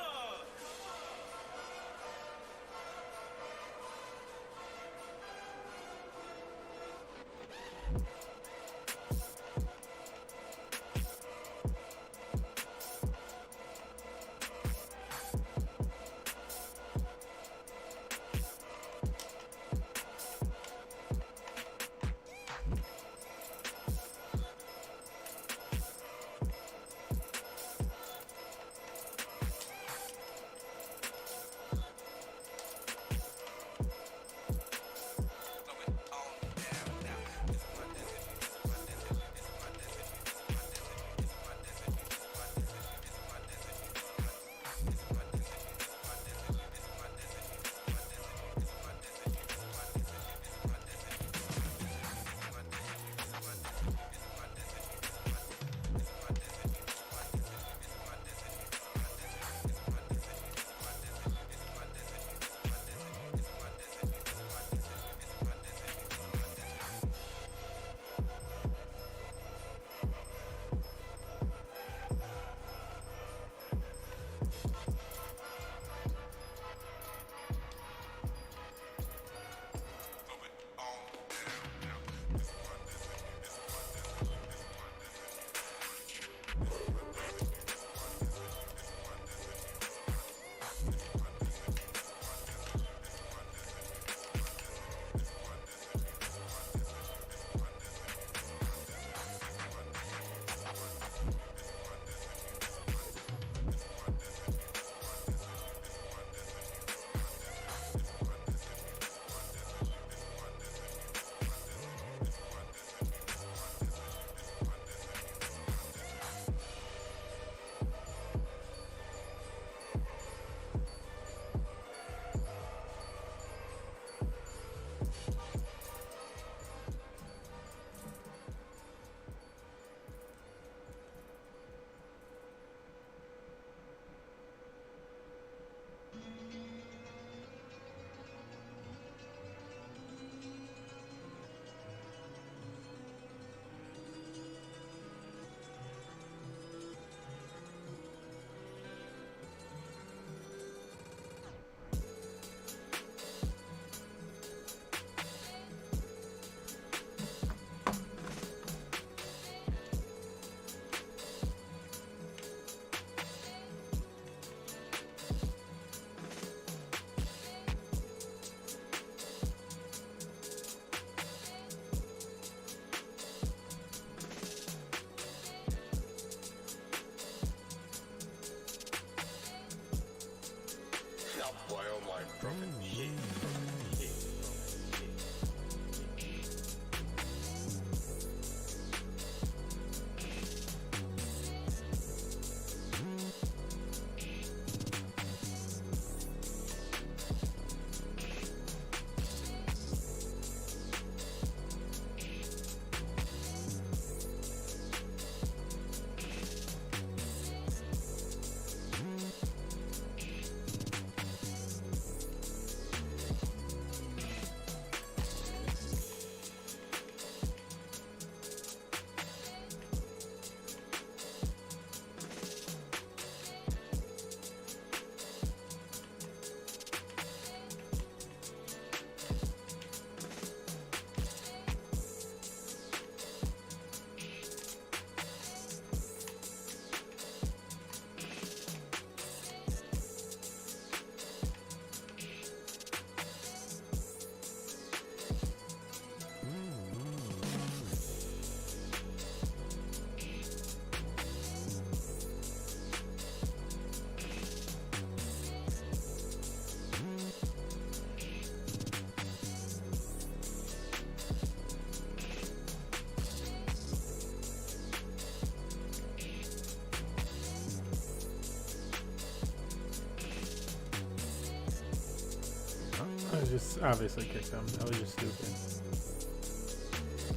[SPEAKER 1] just obviously kicked them. That was just stupid.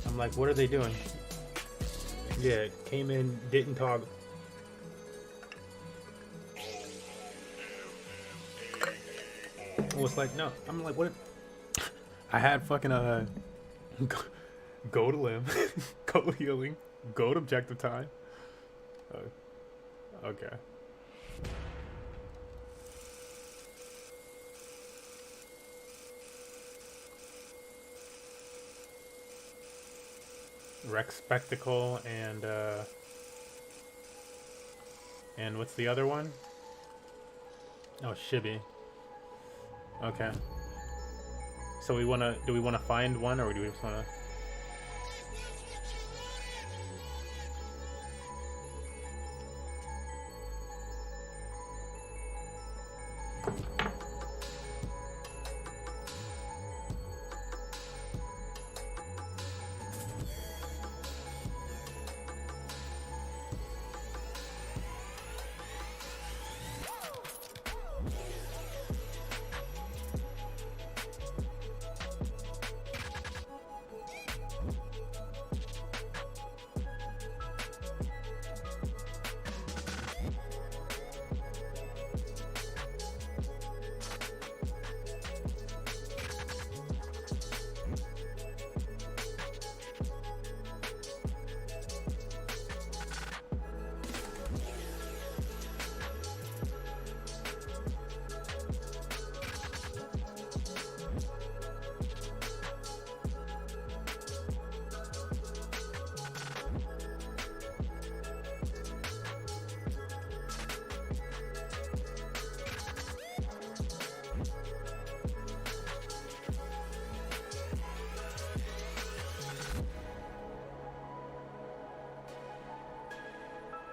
[SPEAKER 1] I'm like, what are they doing? Yeah, came in, didn't talk. Was like, no. I'm like, what? I had fucking go to limb, go healing, go to objective time. Okay. Rex Spectacle and what's the other one? Oh, Shibby. Okay. So do we wanna find one, or do we just wanna?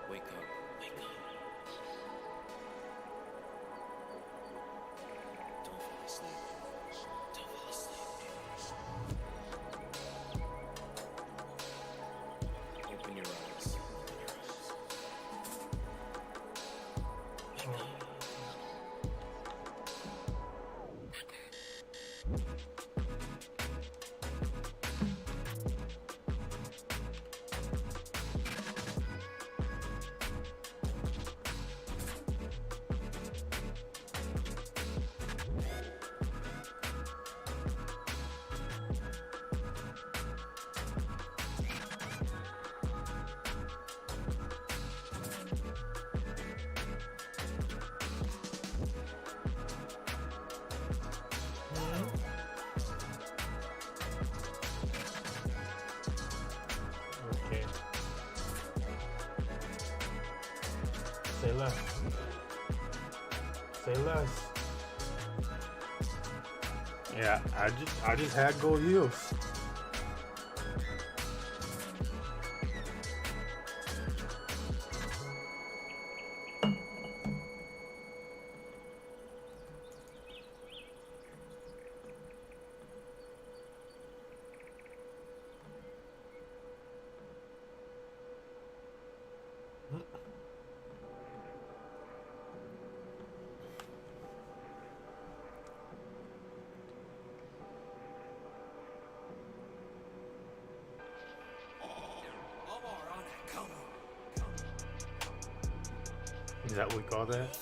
[SPEAKER 4] Wake up. Wake up. Don't fall asleep. Don't fall asleep. Open your eyes. Wake up.
[SPEAKER 1] Okay. Say less. Say less. Yeah, I just had gold heals. Is that what we call that?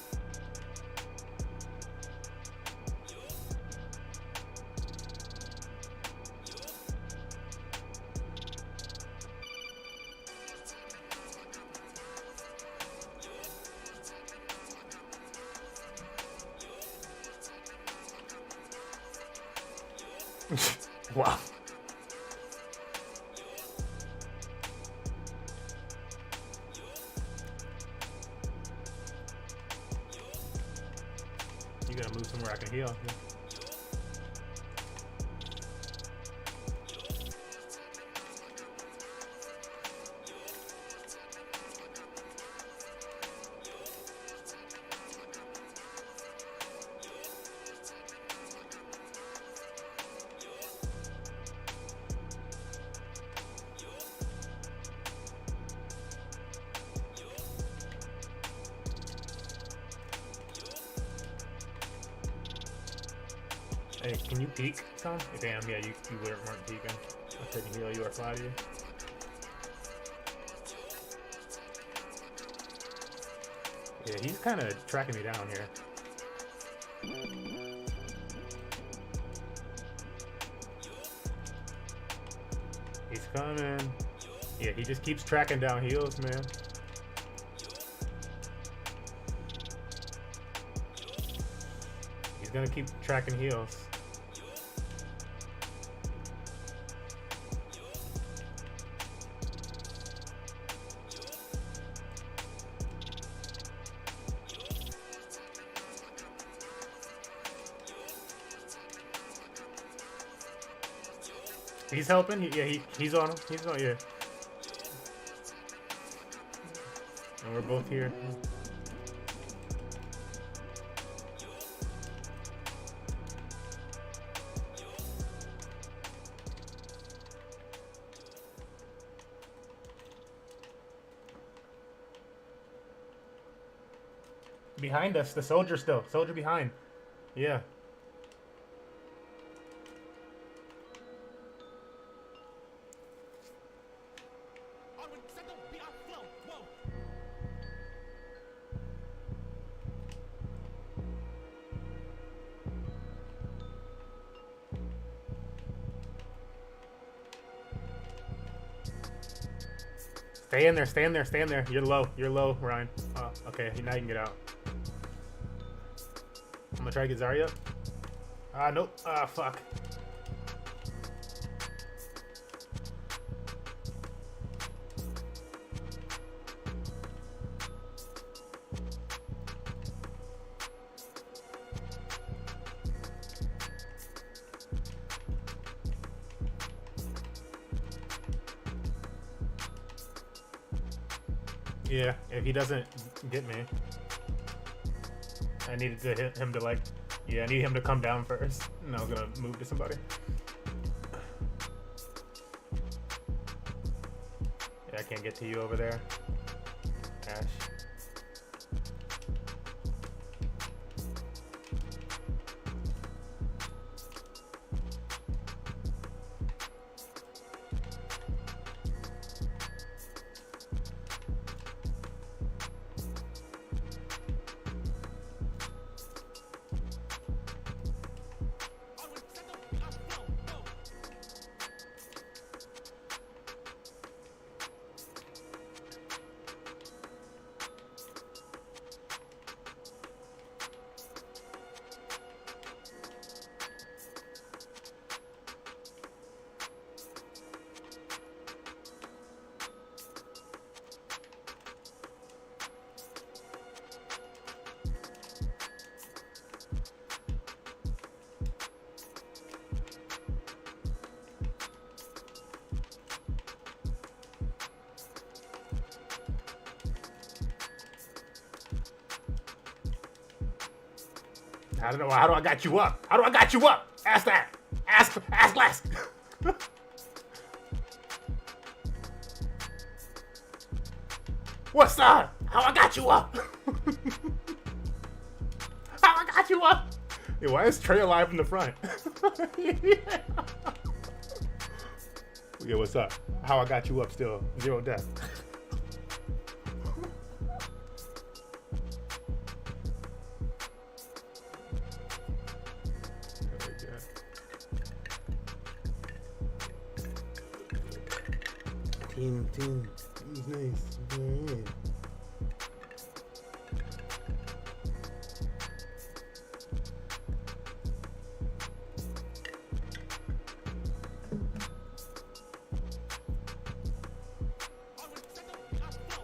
[SPEAKER 1] Wow. You gotta move somewhere I can heal. Yeah. Hey, can you peek, son? Damn, yeah, you weren't peeking. I couldn't heal you or fly to you. Yeah, he's kind of tracking me down here. He's coming. Yeah, he just keeps tracking down heals, man. He's gonna keep tracking heals. He's helping. He's on him. He's on. Yeah. And we're both here. Behind us, the soldier still. Soldier behind. Yeah.
[SPEAKER 3] Onward, set the beat off flow. Whoa.
[SPEAKER 1] Stay in there, stay in there, stay in there. You're low, Ryan. Oh, okay, now you can get out. I'm gonna try to get Zarya up. Ah, nope. Ah, fuck. Yeah, if he doesn't get me, I needed to hit him to like, yeah, I need him to come down first. And I was gonna move to somebody. Yeah, I can't get to you over there, Ash.
[SPEAKER 3] Onward, set the beat off flow. Whoa.
[SPEAKER 1] I don't know. How do I got you up? How do I got you up? Ask that. Ask last. What's up? How I got you up? How I got you up? Yeah, why is Trey alive in the front? Yeah, what's up? How I got you up still? 0 death. Team is nice. Alright.
[SPEAKER 3] Onward, set the beat off flow.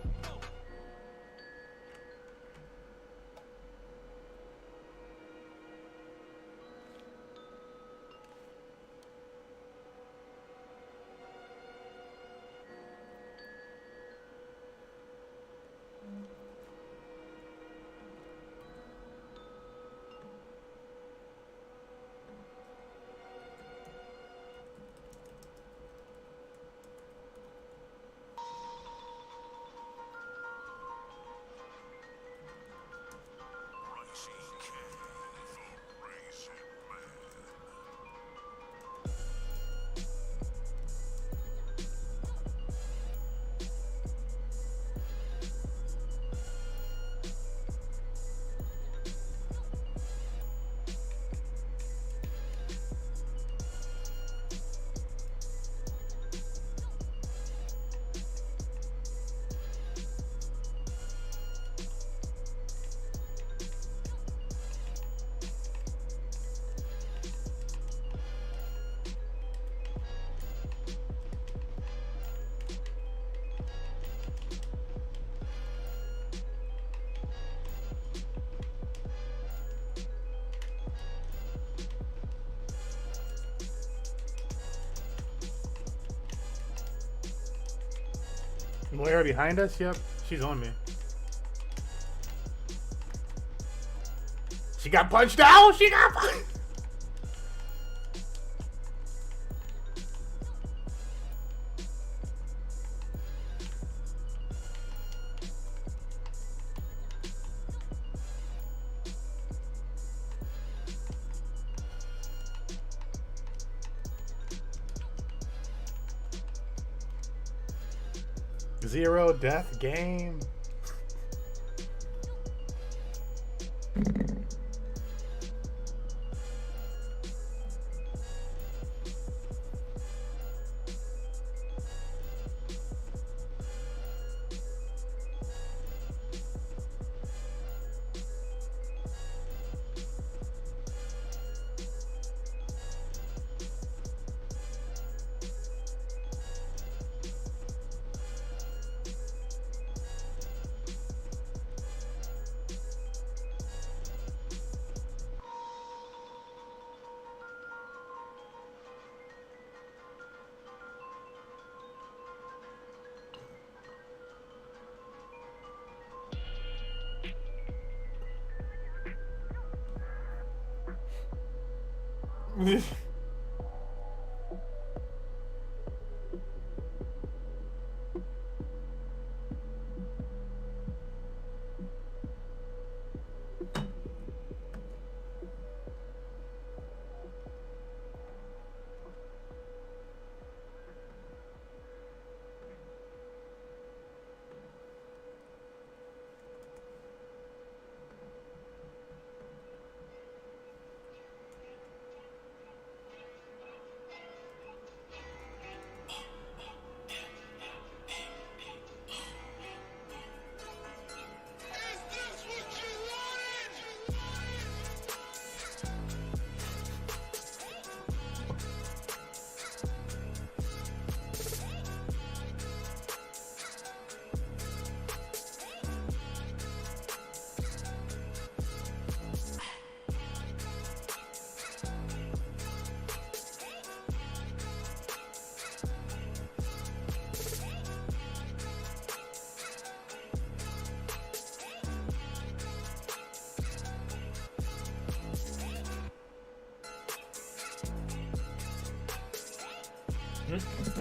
[SPEAKER 3] Whoa.
[SPEAKER 1] Moira behind us? Yep. She's on me. She got punched out! She got punched! Zero death game.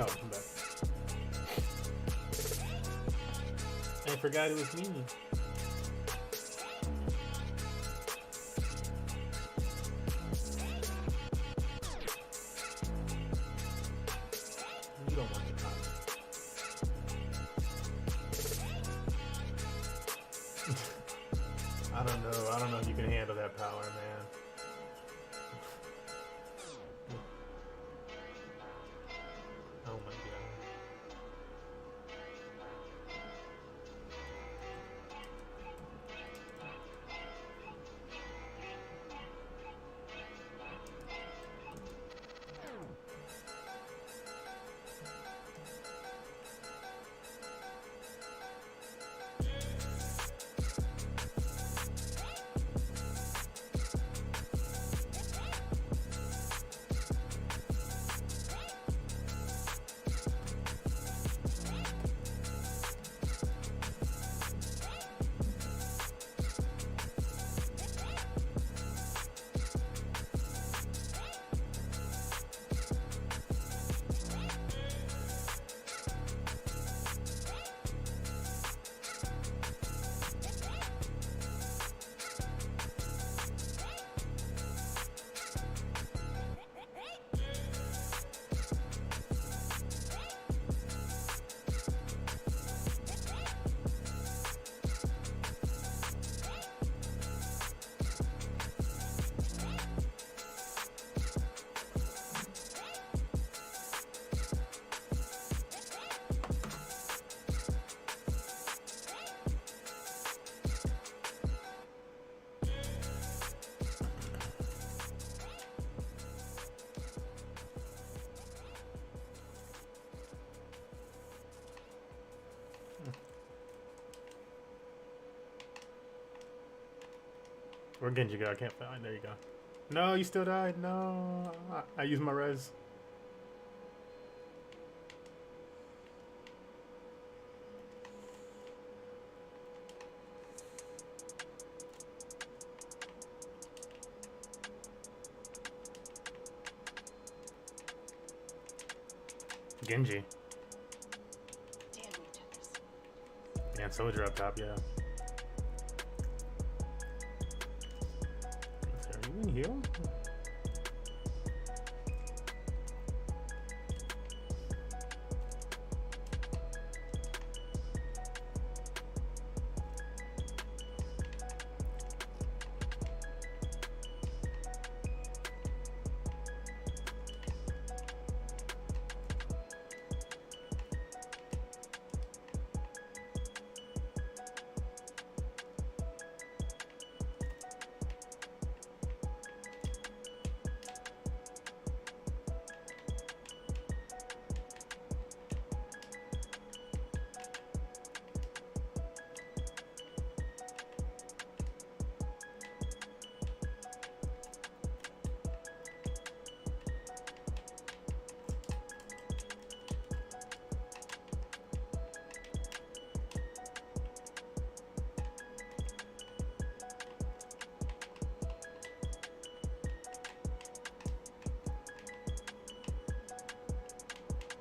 [SPEAKER 1] Oh, I'm back. I forgot it was me. You don't want the power. I don't know. I don't know if you can handle that power, man. Oh my god. Where Genji go? I can't find. There you go. No, you still died. No, I used my res. Genji.
[SPEAKER 7] Damn you, Tetris.
[SPEAKER 1] And Soldier up top, yeah. Are you in heal?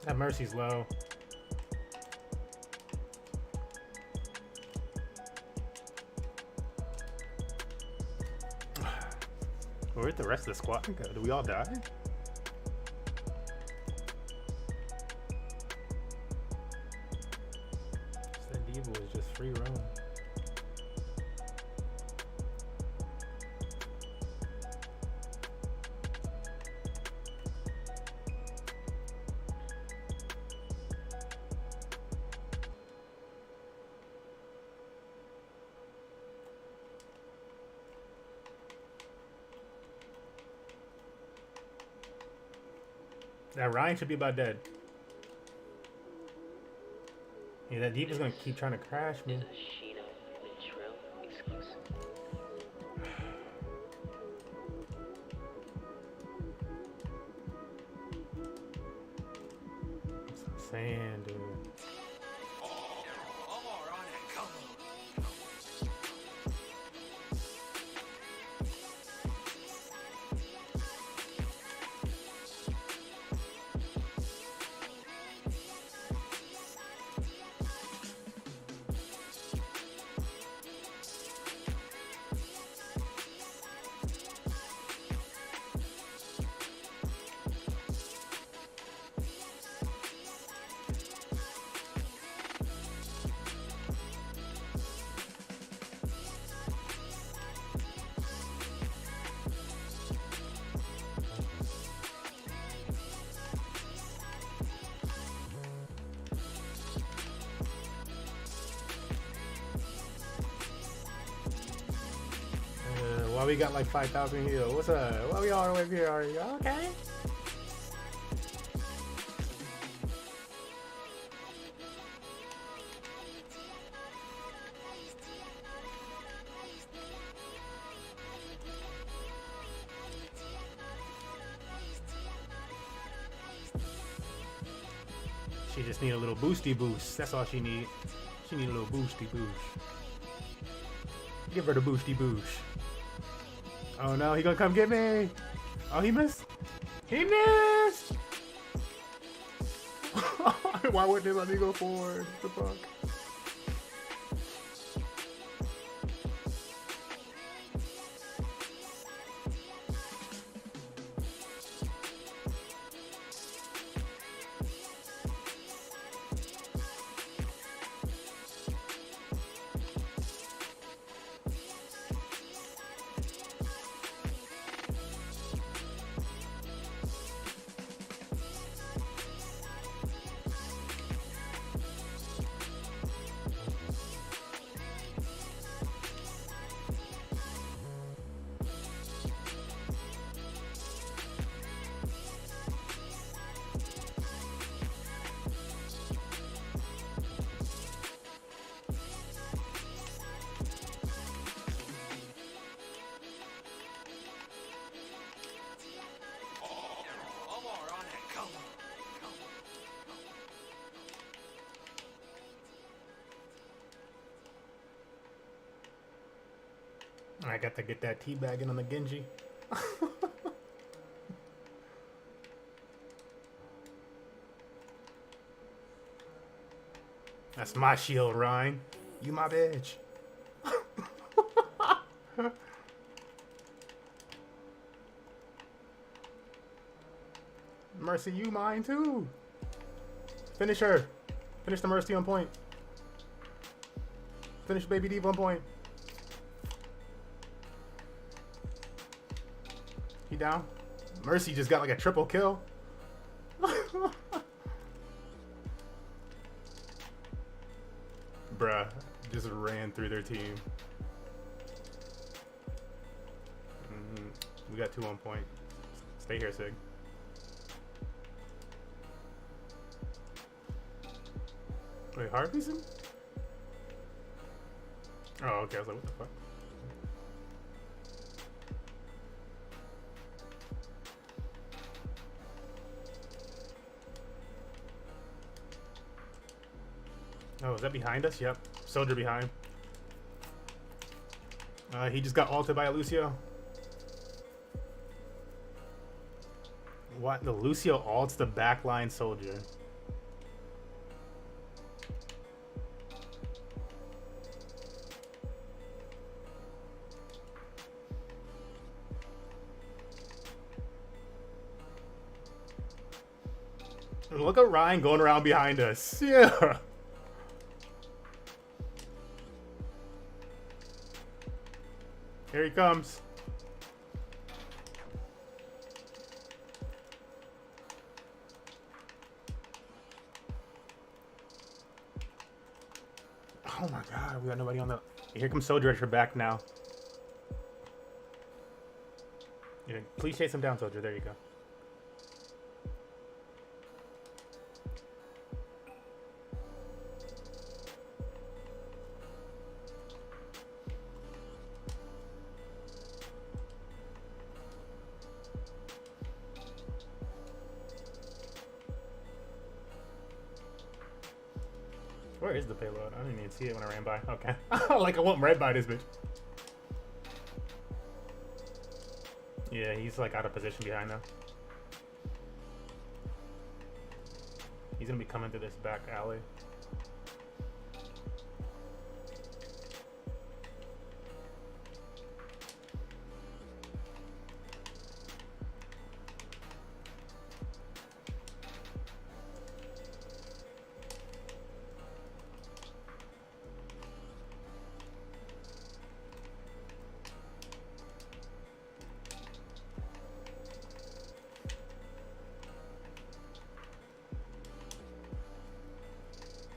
[SPEAKER 1] That Mercy's low. Where'd the rest of the squad go? Did we all die? That Diva was just free roam. That Ryan should be about dead. Yeah, that Diva's gonna keep trying to crash me. That's what I'm saying, dude. Why we got like 5,000 heal? What's up? Why we all the way up here? Are you okay? She just need a little boosty boost. That's all she need. She need a little boosty boost. Give her the boosty boost. Oh no, he gonna come get me. Oh, he missed. He missed. Why wouldn't they let me go forward? What the fuck? I got to get that teabagging on the Genji. That's my shield, Ryan. You my bitch. Mercy, you mine too. Finish her. Finish the Mercy on point. Finish Baby Diva on point. He down. Mercy just got like a triple kill. Bruh, just ran through their team. We got 2 on point. Stay here, Sig. Wait, Harvey's in? Oh, okay. I was like, what the fuck? Oh, is that behind us? Yep. Soldier behind. He just got ulted by a Lucio. What? The Lucio ults the backline soldier. And look at Ryan going around behind us. Yeah. Here he comes. Oh my god, we got nobody on the... Here comes Soldier at your back now. Yeah, please chase him down, Soldier. There you go. Where is the payload? I didn't even see it when I ran by. Okay. Like I went right by this bitch. Yeah, he's like out of position behind now. He's gonna be coming through this back alley.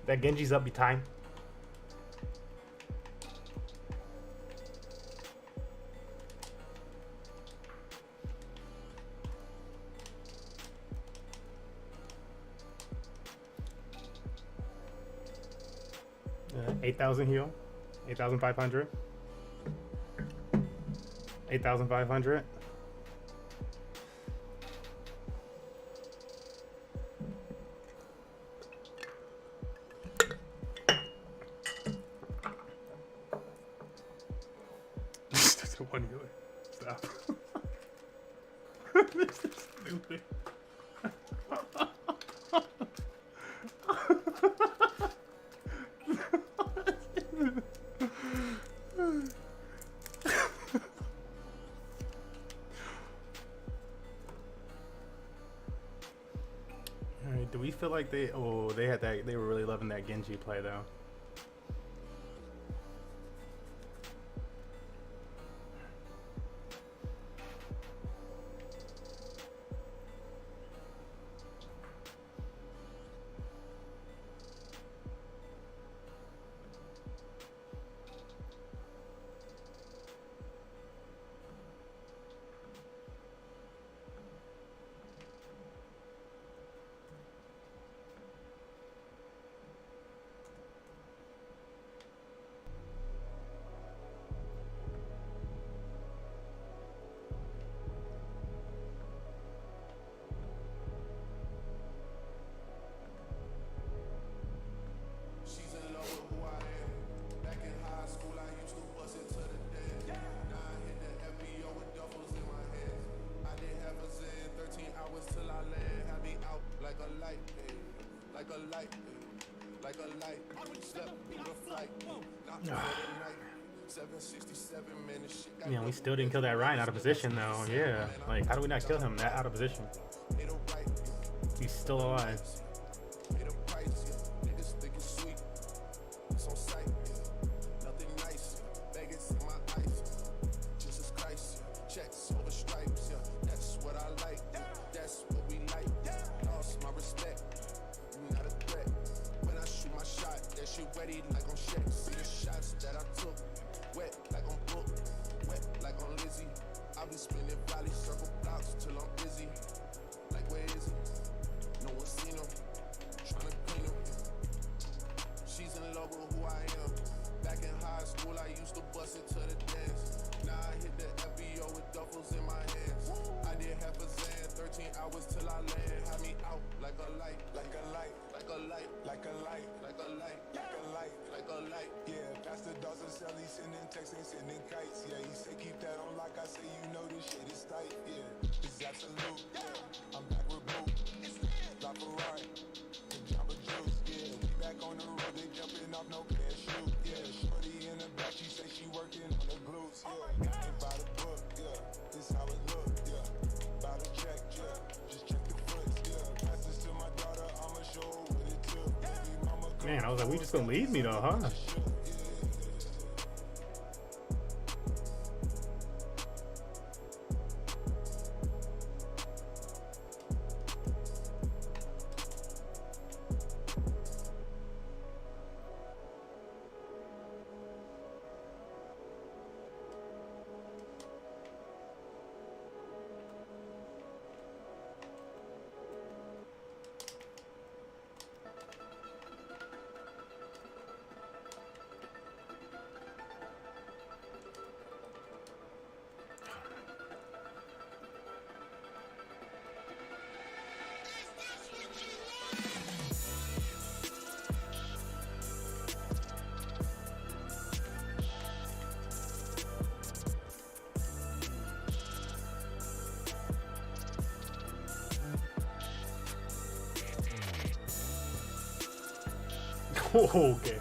[SPEAKER 1] That Genji's up behind. Yeah, 8,000 heal. 8,500. 8,500. That's a one healer. Stop. This is stupid. Alright, do we feel like they had that, they were really loving that Genji play though? Yeah, we still didn't kill that Ryan out of position though. Yeah, like how do we not kill him that out of position? He's still alive.
[SPEAKER 2] Ready like on Shaq. See the shots that I took. Wet like on Book. Wet like on Lizzie. I'll be spinning valley circle blocks till I'm busy. Like where is he? No one seen him. Tryna clean him. She's in love with who I am. Back in high school I used to bust it to the dance. Now I hit the FBO with duffels in my hands. I did half a Zan, 13 hours till I land. Had me out like a light, like a light, like a light, like a light, like a light, like a light, like a light. Yeah, Pastor Dawson Sally sending texts and sending kites. Yeah, he say keep that on like I say, you know this shit is tight. Yeah, it's absolute. Yeah, I'm back with Blue. La Ferrari, and Jamba Juice. Yeah, we back on the road, they jumping off no parachute. Yeah, shorty in the back, she say she working on the glutes. Yeah, and by the book. Yeah, this how it look. Yeah, by the check. Yeah, just check the foots. Yeah, pass this to my daughter, I'ma show her what it took. Baby mama.
[SPEAKER 1] Man, I was like, we just gonna leave me though, huh? Okay.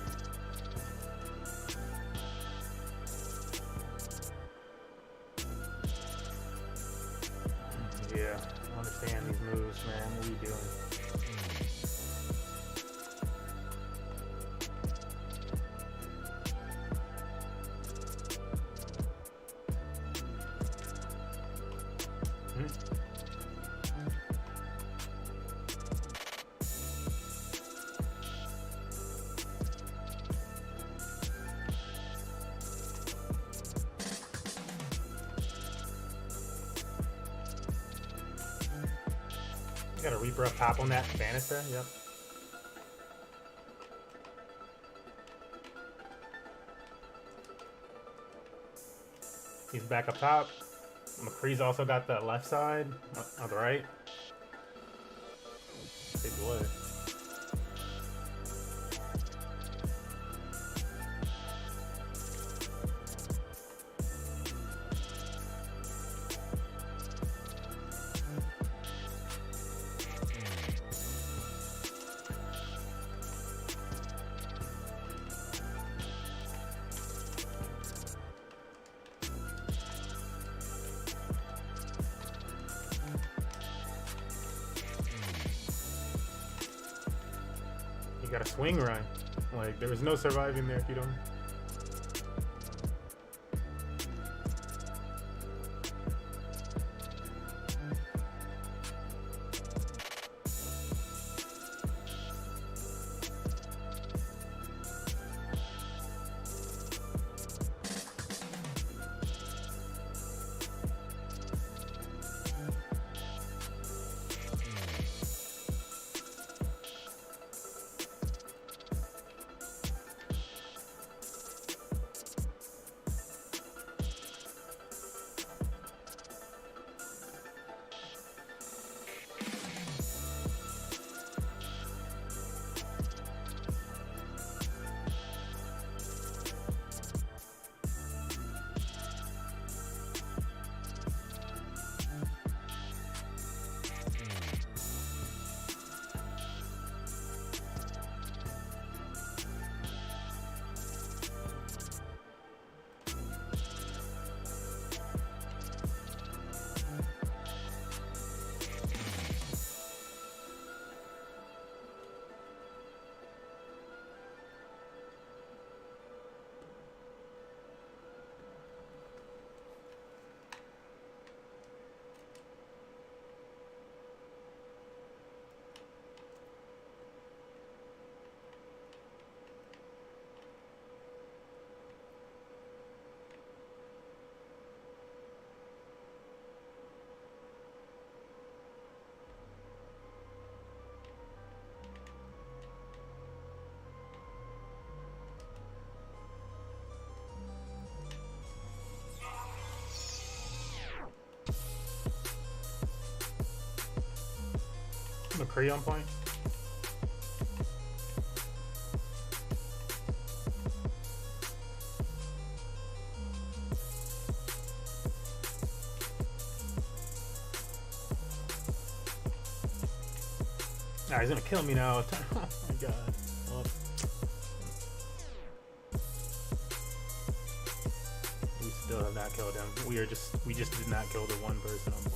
[SPEAKER 1] Yeah, I understand these moves, man. What are you doing? Got a Reaper up top on that banister. Yep. He's back up top. McCree's also got the left side on the right. Big boy. You got a swing run. Like, there was no surviving there if you don't. McCree on point? Ah, he's gonna kill me now. Oh my god. Well, we still have not killed him. We just did not kill the one person on point.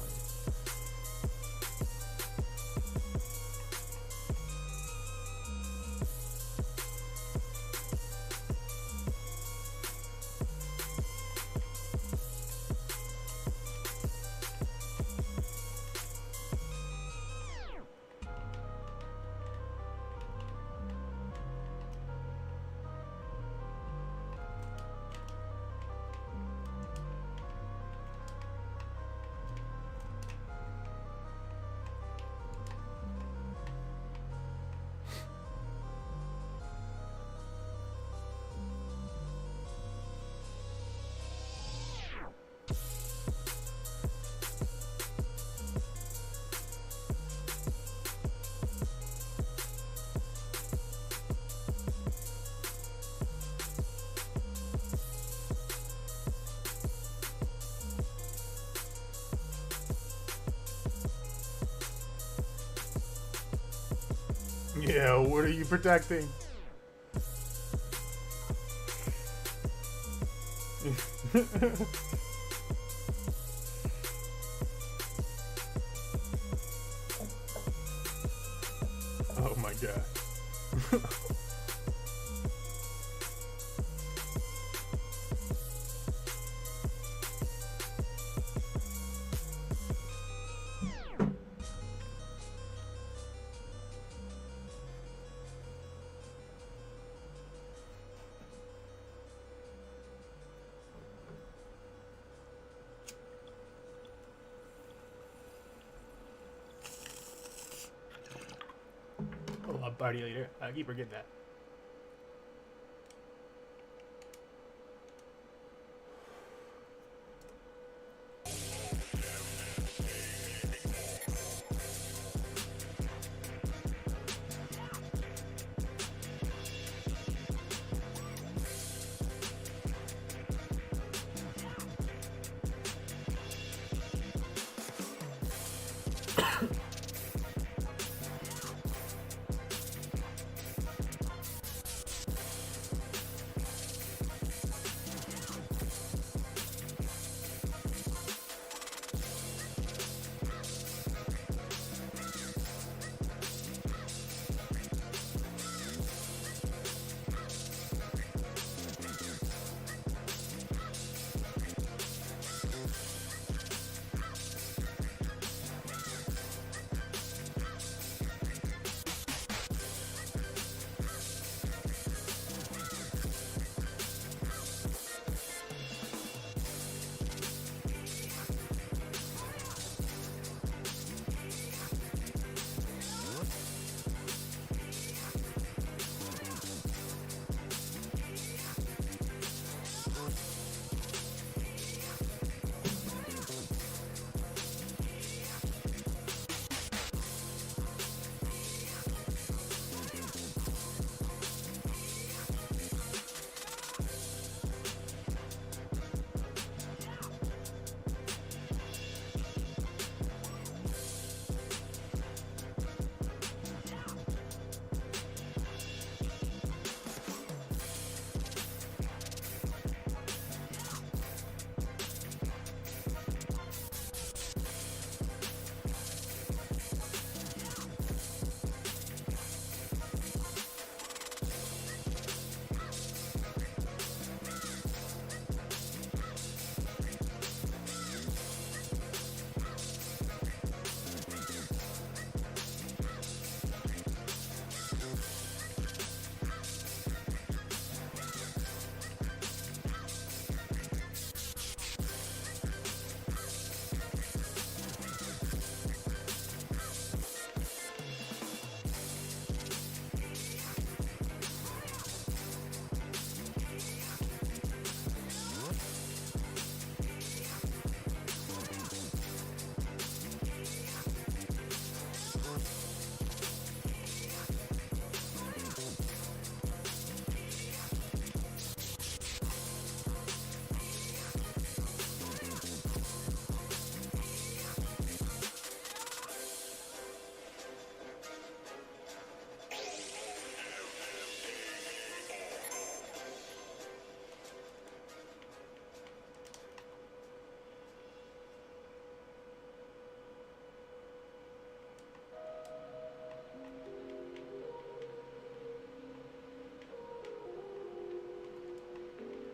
[SPEAKER 1] Yeah, what are you protecting? Oh my god. Oh, a party leader. I keep forgetting that.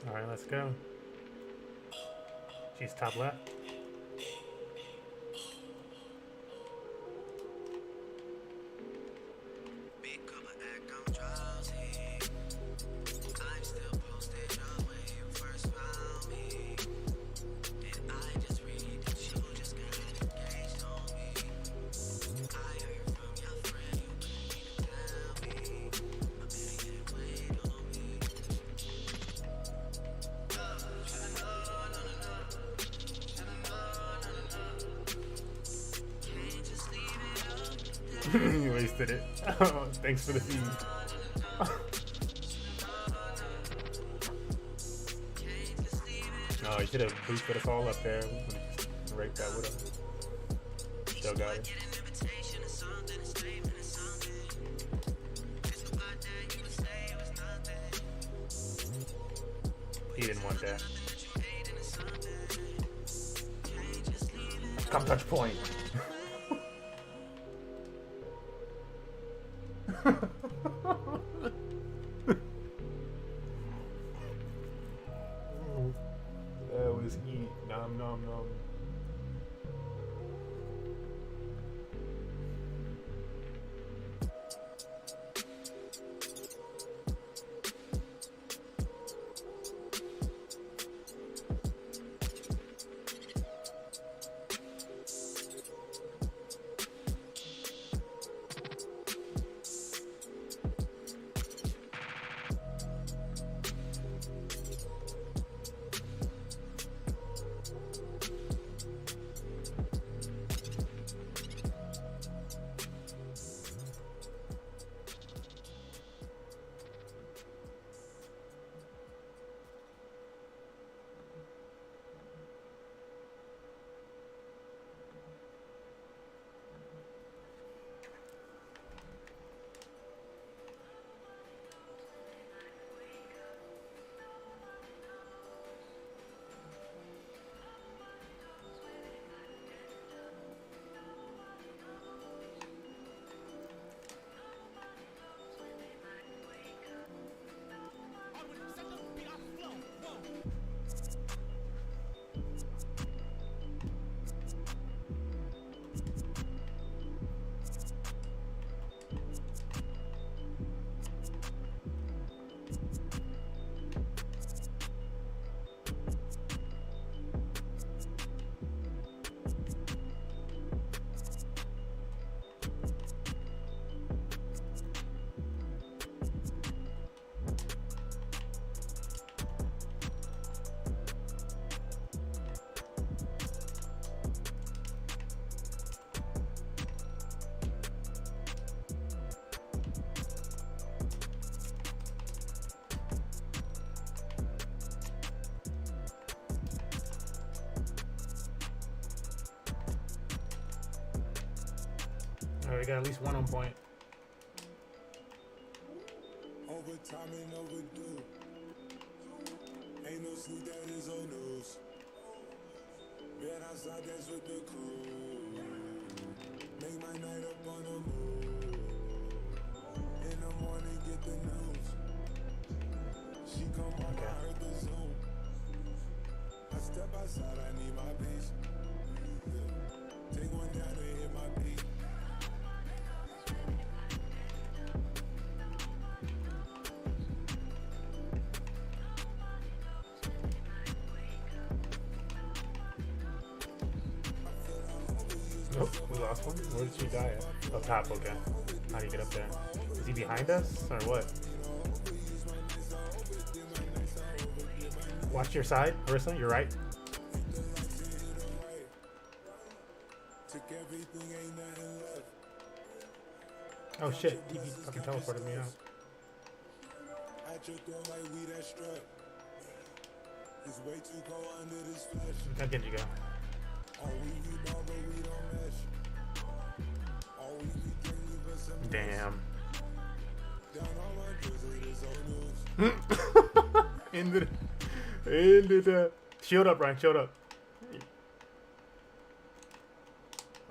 [SPEAKER 1] All right, let's go. She's top left. You wasted it. Thanks for the feed. No, you should have boosted us all up there. We would have just raped that with him. Still got it. He didn't want that. Come touch point. That was heat. Nom nom nom.
[SPEAKER 3] Set the beat off flow. Whoa.
[SPEAKER 1] All right, we got at least one on point.
[SPEAKER 2] Overtime and overdue. Ain't no sleep, that is on news. Bed outside, that's with the crew. Make my night up on the move. In the morning, get the news. She come on, I heard the Zoom. I step outside, I need my peace. Take one down and hit my beat.
[SPEAKER 1] Nope, we lost one. Where did she die at? Up top, okay. How do you get up there? Is he behind us or what? Watch your side, Arissa, you're right.
[SPEAKER 2] Took everything, ain't nothing left.
[SPEAKER 1] Oh shit, he fucking teleported me out.
[SPEAKER 2] At your throat like we that struck. It's way too cold under this flesh.
[SPEAKER 1] How did you go?
[SPEAKER 2] All we ball, but we don't mesh. All we drink, leave us some
[SPEAKER 1] Damn.
[SPEAKER 2] down on my drizzle, this old news.
[SPEAKER 1] Ended up. Shield up, Ryan, shield up.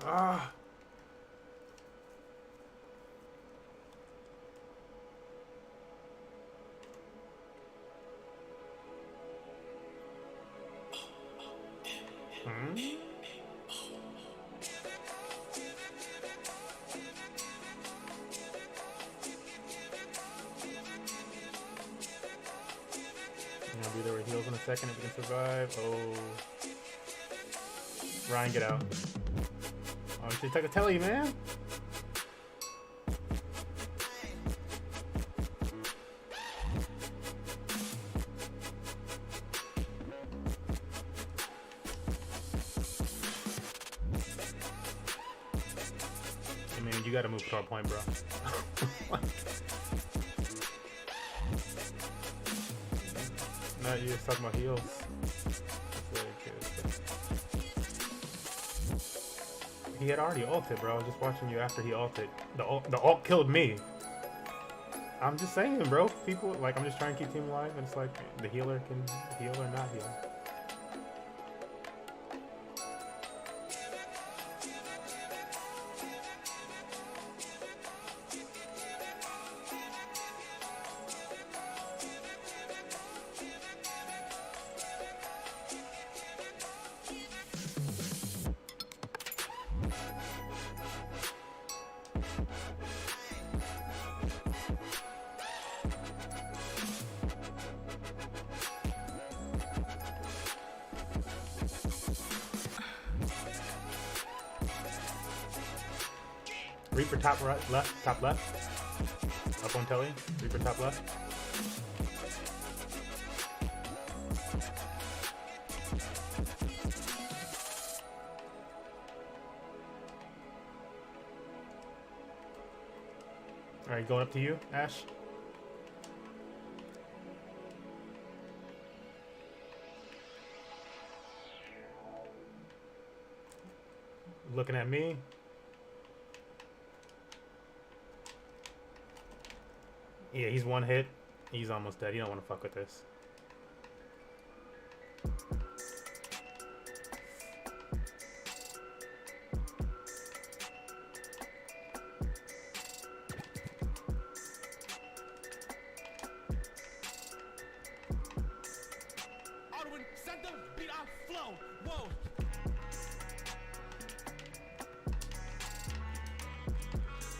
[SPEAKER 1] Ah. I'll be there with heals in a second if we can survive. Oh. Ryan, get out. Oh, she took a telly, man. I mean, you gotta move to our point, bro. No, you're just talking about heals. That's really good. He had already ulted, bro. I was just watching you after he ulted. The ult killed me. I'm just saying, bro. People, like, I'm just trying to keep team alive, and it's like the healer can heal or not heal. Reaper top right, left, top left. Up on telly. Reaper top left. All right, going up to you, Ash. Looking at me. Yeah, he's one hit. He's almost dead. You don't want to fuck with this.
[SPEAKER 3] Arwen, send them beat our flow. Whoa.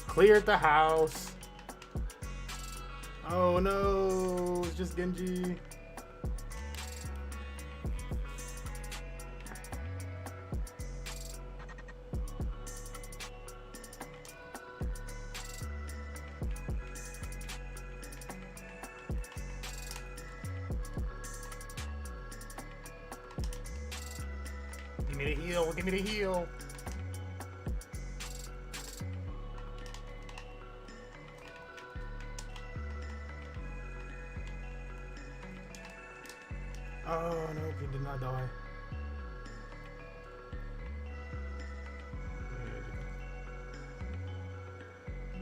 [SPEAKER 1] Cleared the house. Oh no, it's just Genji. Give me the heal, give me the heal. Oh no, he did not die.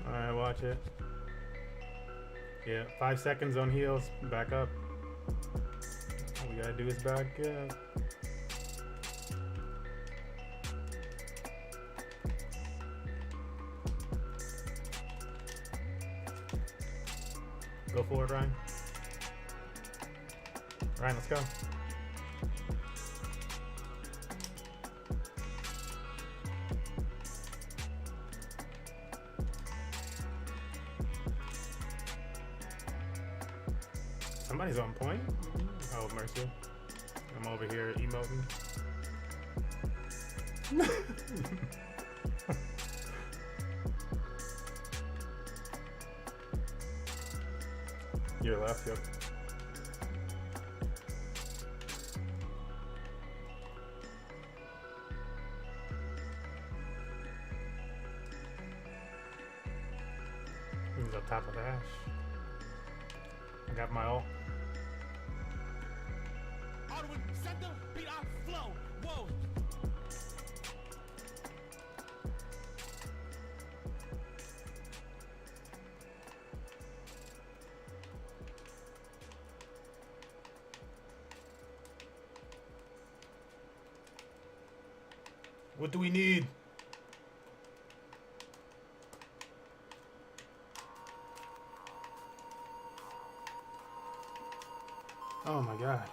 [SPEAKER 1] Alright, watch it. Yeah, 5 seconds on heals. Back up. All we gotta do is back up. Go forward, Ryan. Ryan, let's go. Somebody's on point. Oh, mercy. I'm over here emoting. Your left, yep. He's up top of the Ash. I got my ult.
[SPEAKER 3] Arwen, send them beat our flow. Whoa.
[SPEAKER 1] What do we need? Oh my god.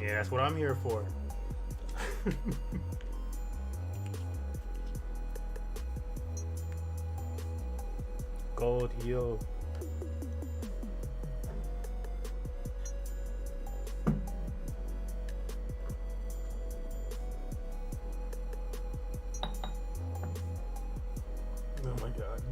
[SPEAKER 1] Yeah, that's what I'm here for. Gold heal. Oh my god.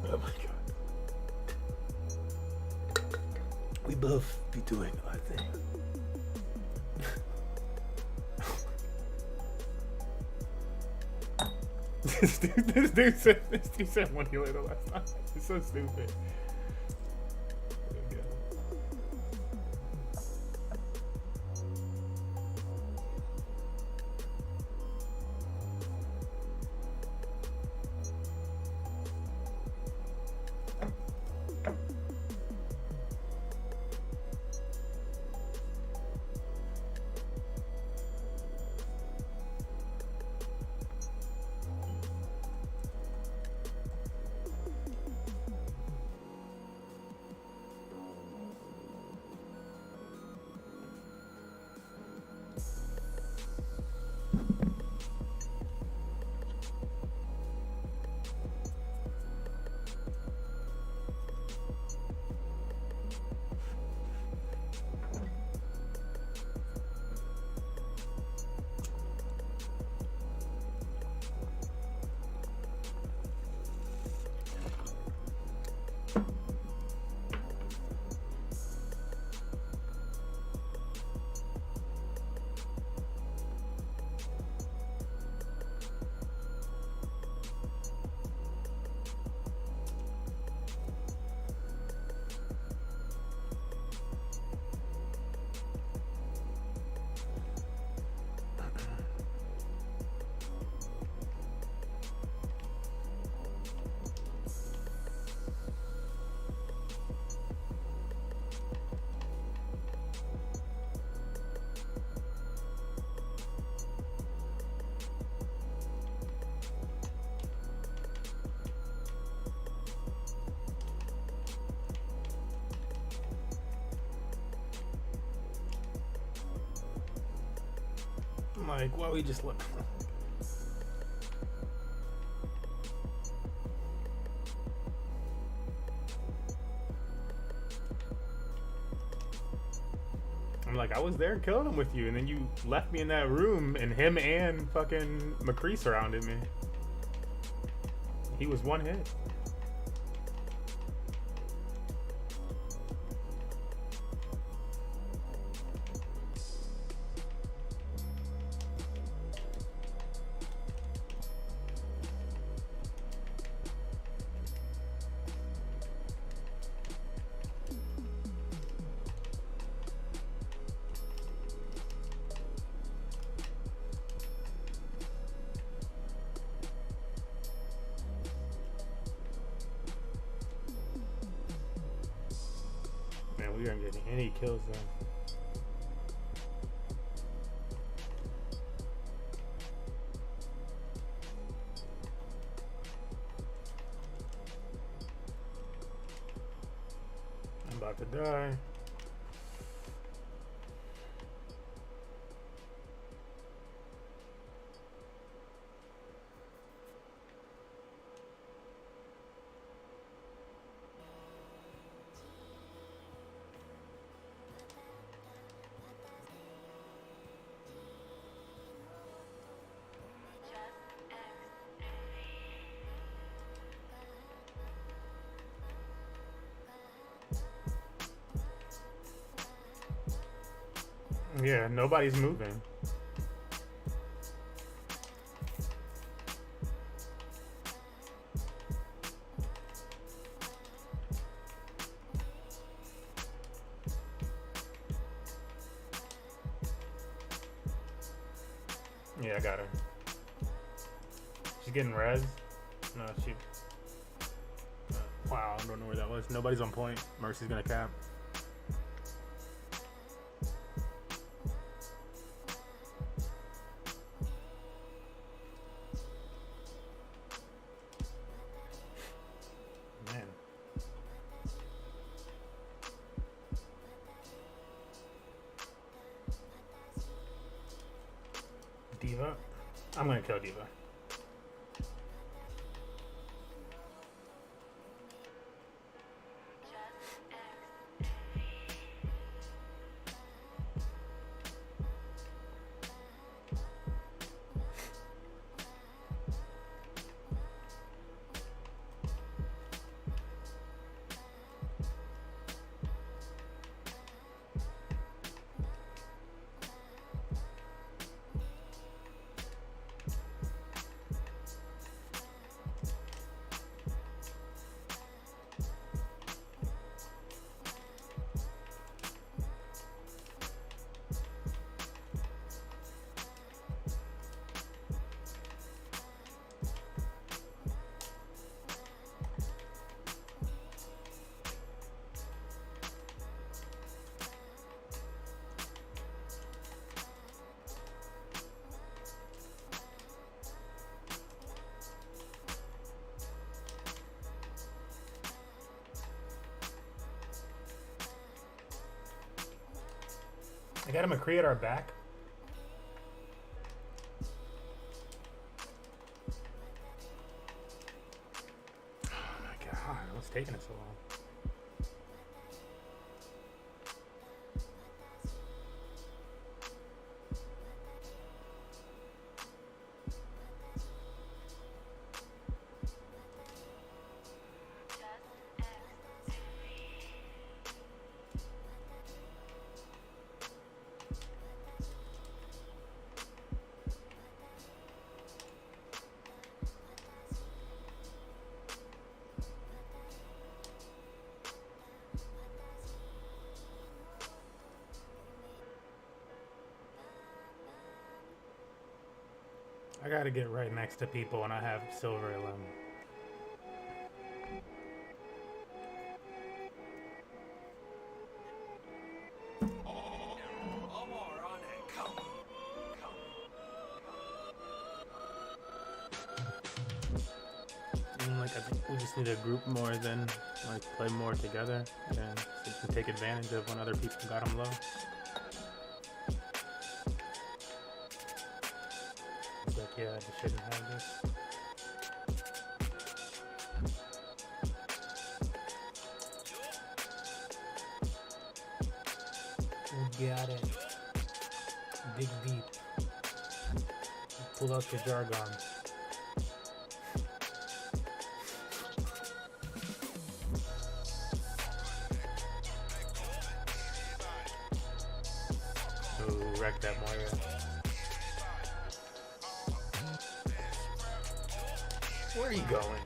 [SPEAKER 1] Oh my god. We both be doing our thing. this dude said one healer the last time. It's so stupid. There we go. I'm like, why we just look? I'm like, I was there killing him with you, and then you left me in that room, and him and fucking McCree surrounded me. He was one hit. Man, we aren't getting any kills though. I'm about to die. Yeah, nobody's moving. Yeah, I got her. She's getting res. No, she. Wow, I don't know where that was. Nobody's on point. Mercy's gonna cap. Man. Diva. I'm gonna kill Diva. I got him a create our back. Oh my god, what's taking it so long? I gotta get right next to people when I have silver limb. Like I think we just need to group more than like play more together and so we can take advantage of when other people got them low. It's like, yeah, I just shouldn't have this. We got it. Dig deep. Pull out your jargon. Ooh, wreck that Moira. Where are you going?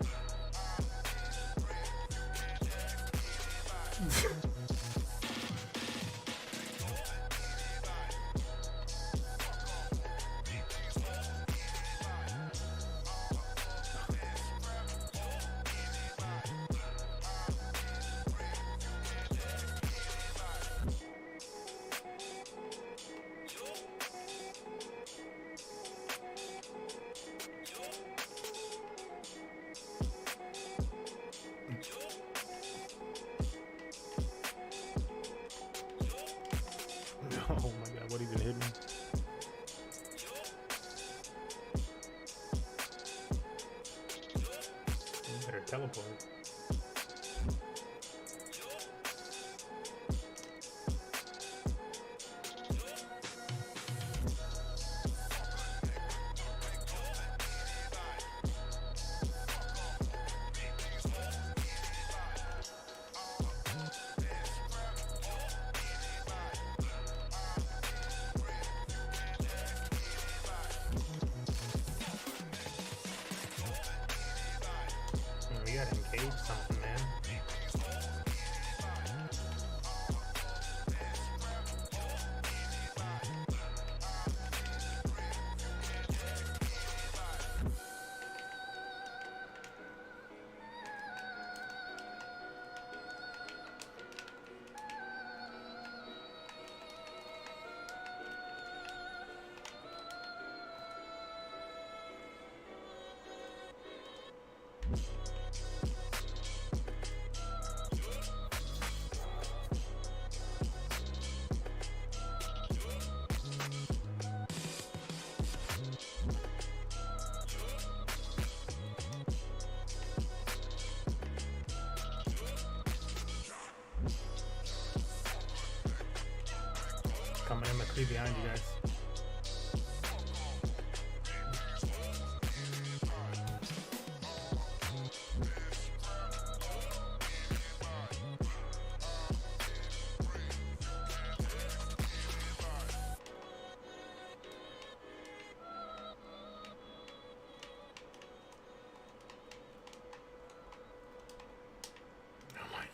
[SPEAKER 1] stage something, man. Coming in McCree behind you guys. Oh my god.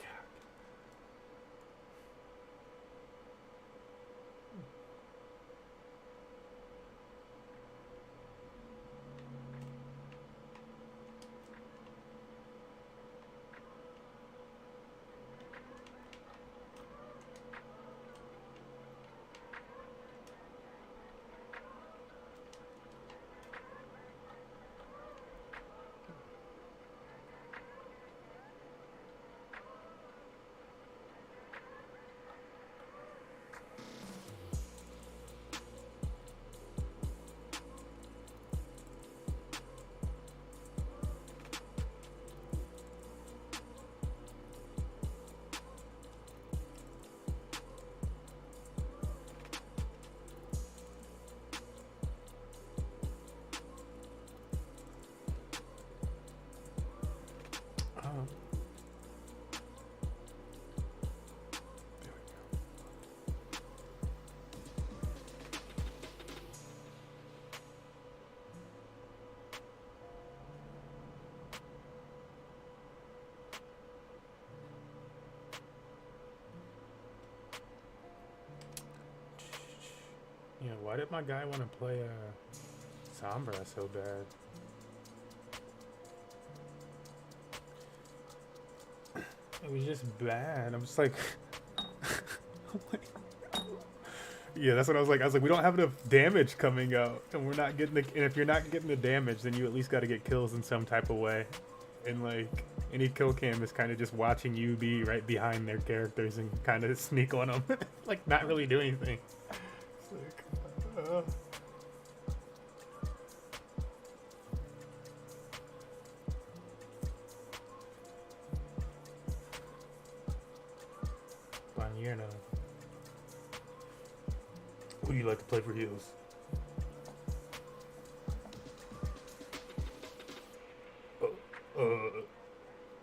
[SPEAKER 1] Yeah, why did my guy want to play Sombra so bad? It was just bad. I'm just like, yeah, that's what I was like. I was like, we don't have enough damage coming out, and we're not getting the. And if you're not getting the damage, then you at least got to get kills in some type of way. And like any kill cam is kind of just watching you be right behind their characters and kind of sneak on them, like not really do anything. It's like, Fine, you're now. Who do you like to play for heals?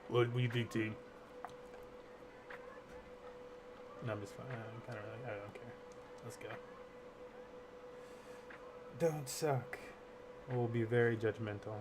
[SPEAKER 1] What do you think, team? No, I'm just fine. I'm kind of really, I don't care. Let's go. Don't suck. We'll be very judgmental.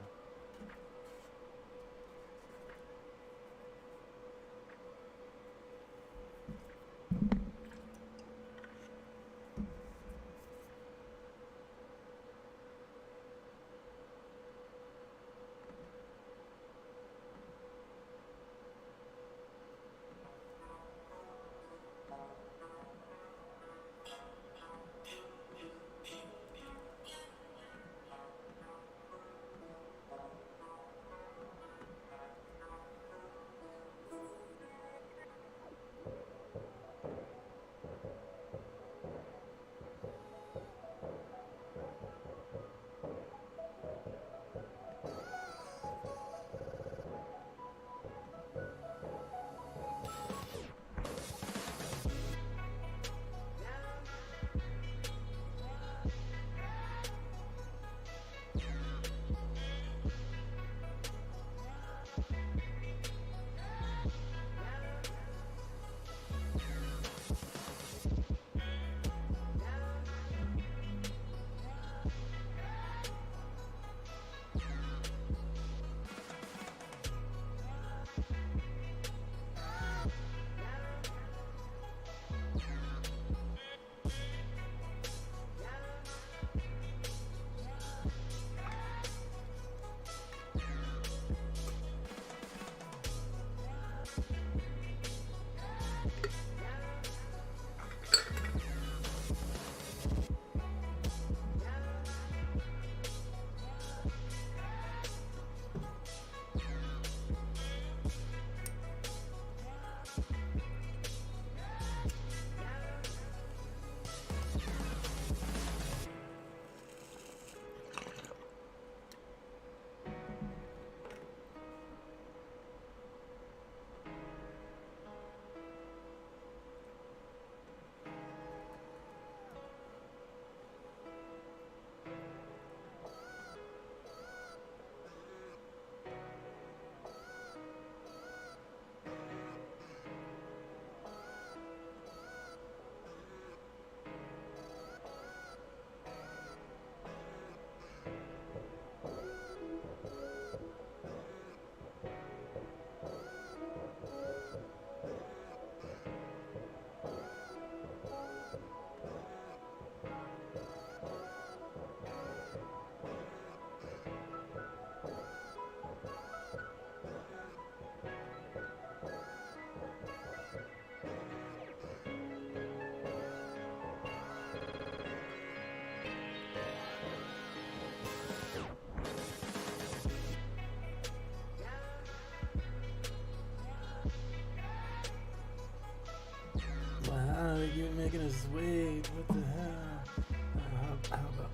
[SPEAKER 1] Wow, you're making us wait. What the hell?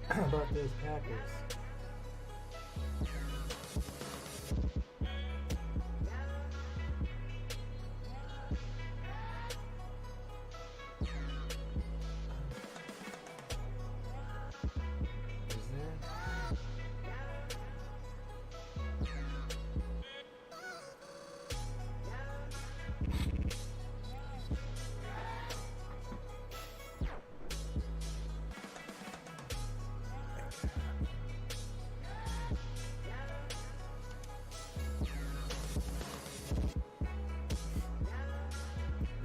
[SPEAKER 1] How about those Packers? Is there?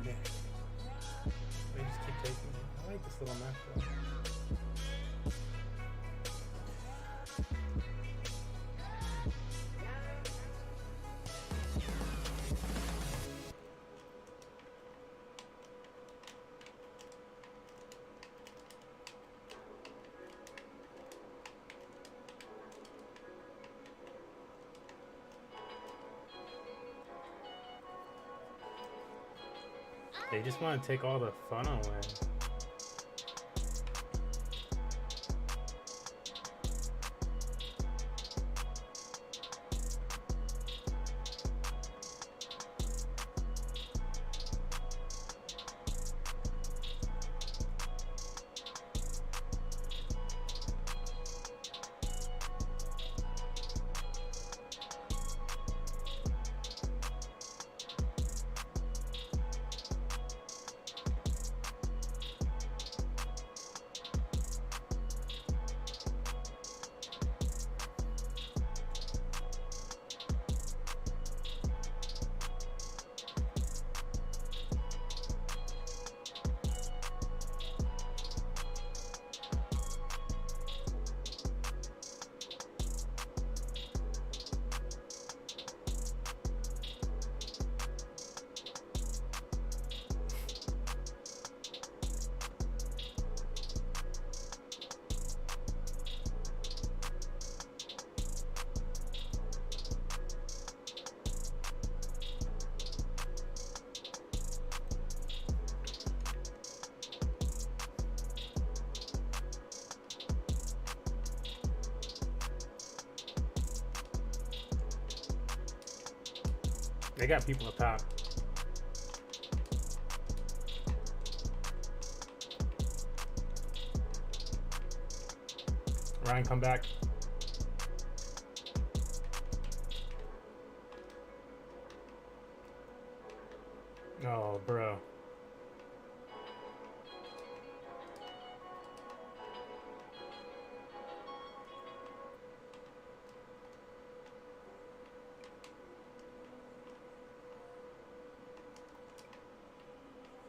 [SPEAKER 1] Yeah. They just keep taking it. I like this little map though. They just want to take all the fun away. They got people up top. Ryan, come back. Oh, bro.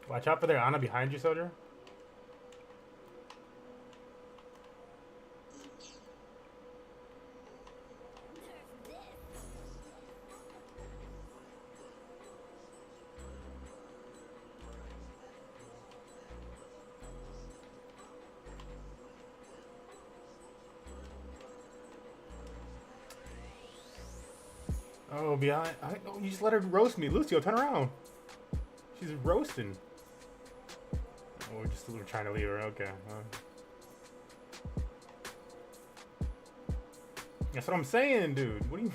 [SPEAKER 1] Watch out for their Ana behind you, soldier. Oh, behind. Oh, you just let her roast me. Lucio, turn around. She's roasting. Oh, we're trying to leave her. Okay. That's what I'm saying, dude. What do you...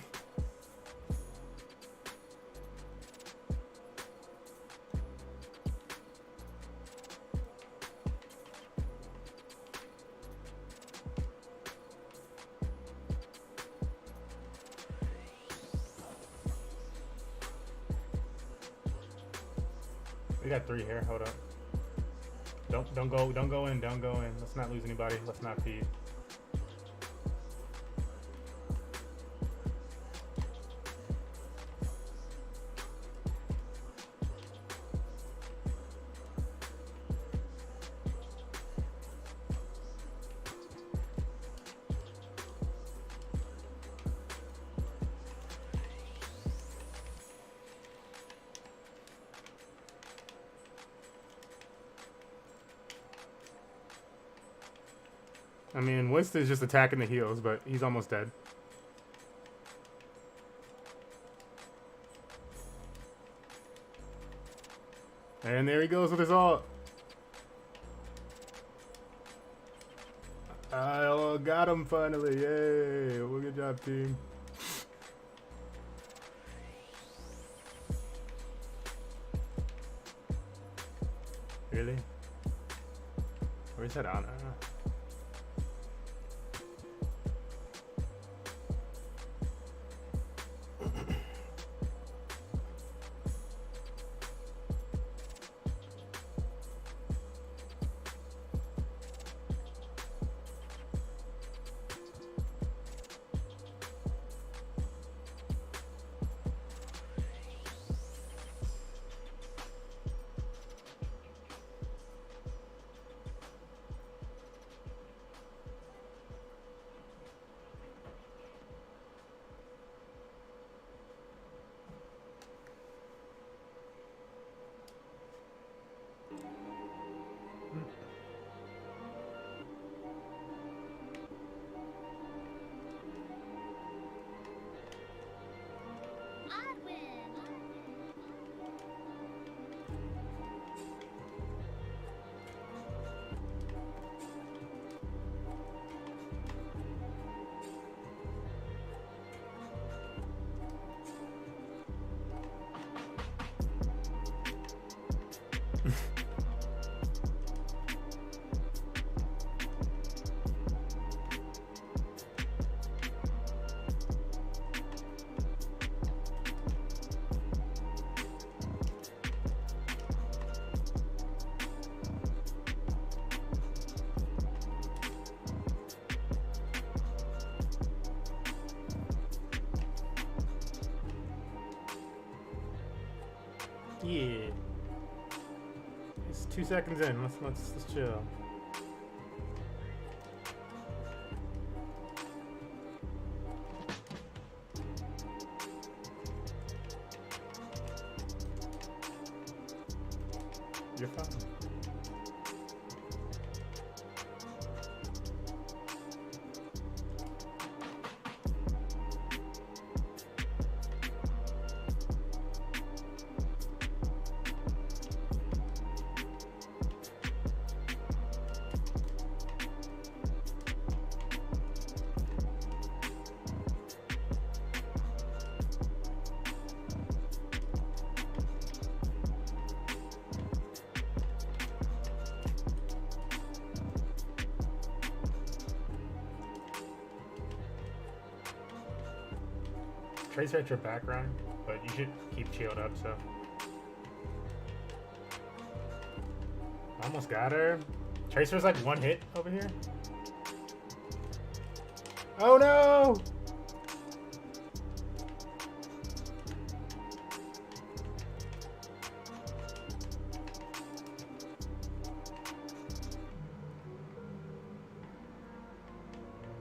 [SPEAKER 1] We got 3 here. Hold up. Don't go in. Don't go in. Let's not lose anybody. Let's not feed. I mean, Winston's just attacking the heels, but he's almost dead. And there he goes with his ult. I got him finally. Yay. Well, good job, team. Really? Where's that on?
[SPEAKER 5] I win.
[SPEAKER 1] Yeah. It's 2 seconds in. Let's chill. You're fine. Tracer at your background, but you should keep shield up, so. Almost got her. Tracer's like 1 hit over here. Oh no!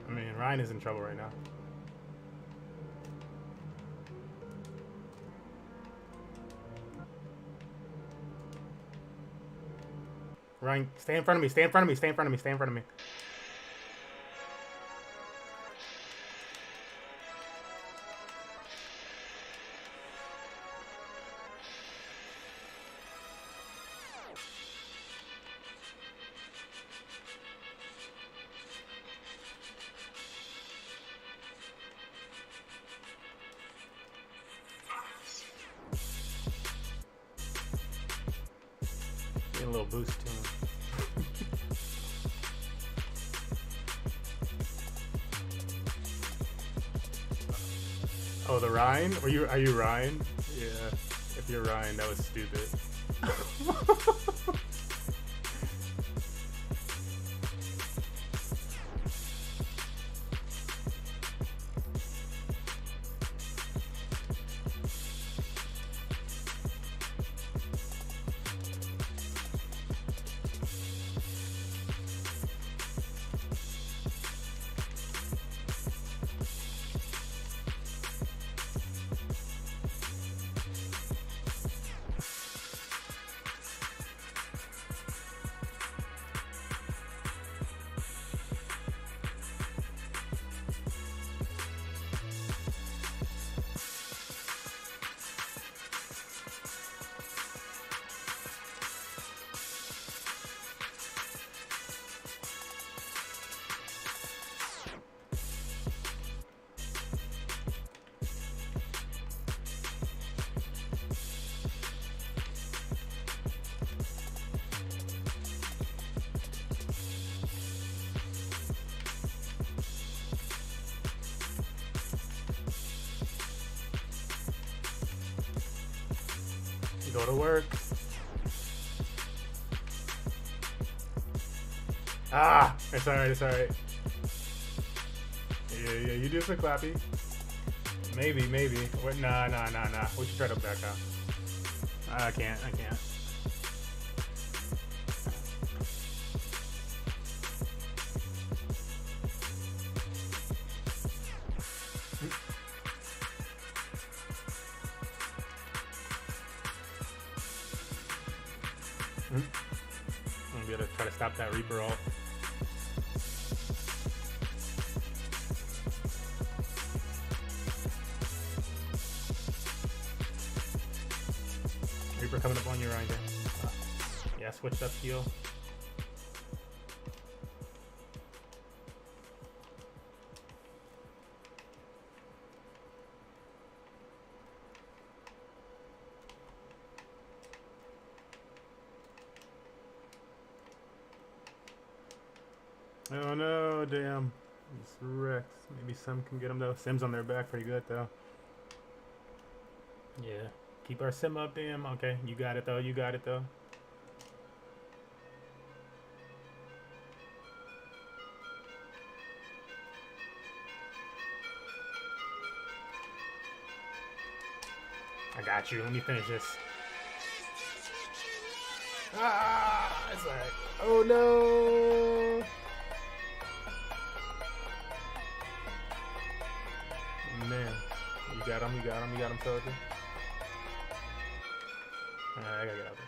[SPEAKER 1] I mean, Ryan is in trouble right now. Ryan, stay in front of me, stay in front of me, stay in front of me, stay in front of me. Get a little boost to him. Oh, the Ryan? Are you Ryan? Yeah. If you're Ryan, that was stupid. Go to work. Ah! It's alright, it's alright. Yeah, you do some clappy. Maybe. What? Nah. We should try to back out. I can't. I'm gonna be able to try to stop that Reaper ult. Reaper coming up on you right there. Yeah, switched up heal. Oh no, damn. It's Rex. Maybe Sim can get him though. Sim's on their back pretty good though. Yeah. Keep our Sim up, damn. Okay, you got it though. I got you. Let me finish this. Ah! It's like, oh no! Man, you got him, soldier. Alright, I gotta get out there.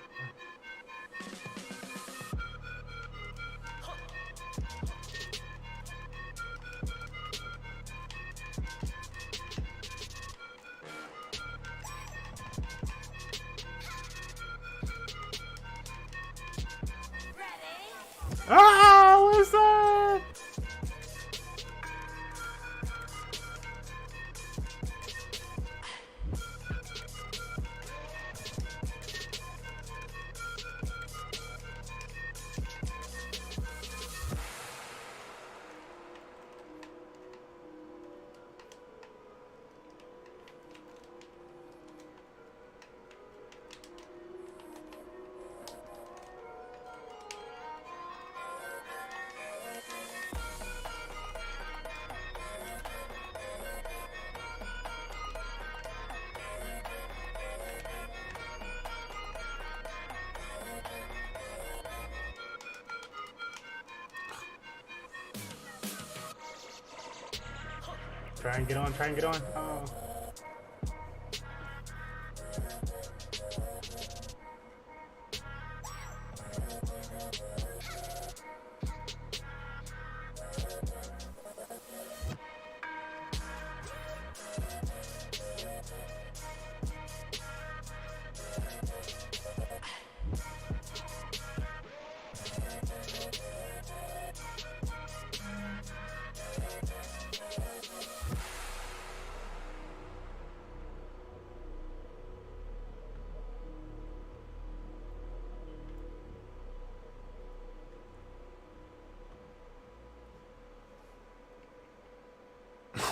[SPEAKER 1] Ah, what's that? Try and get on. Oh.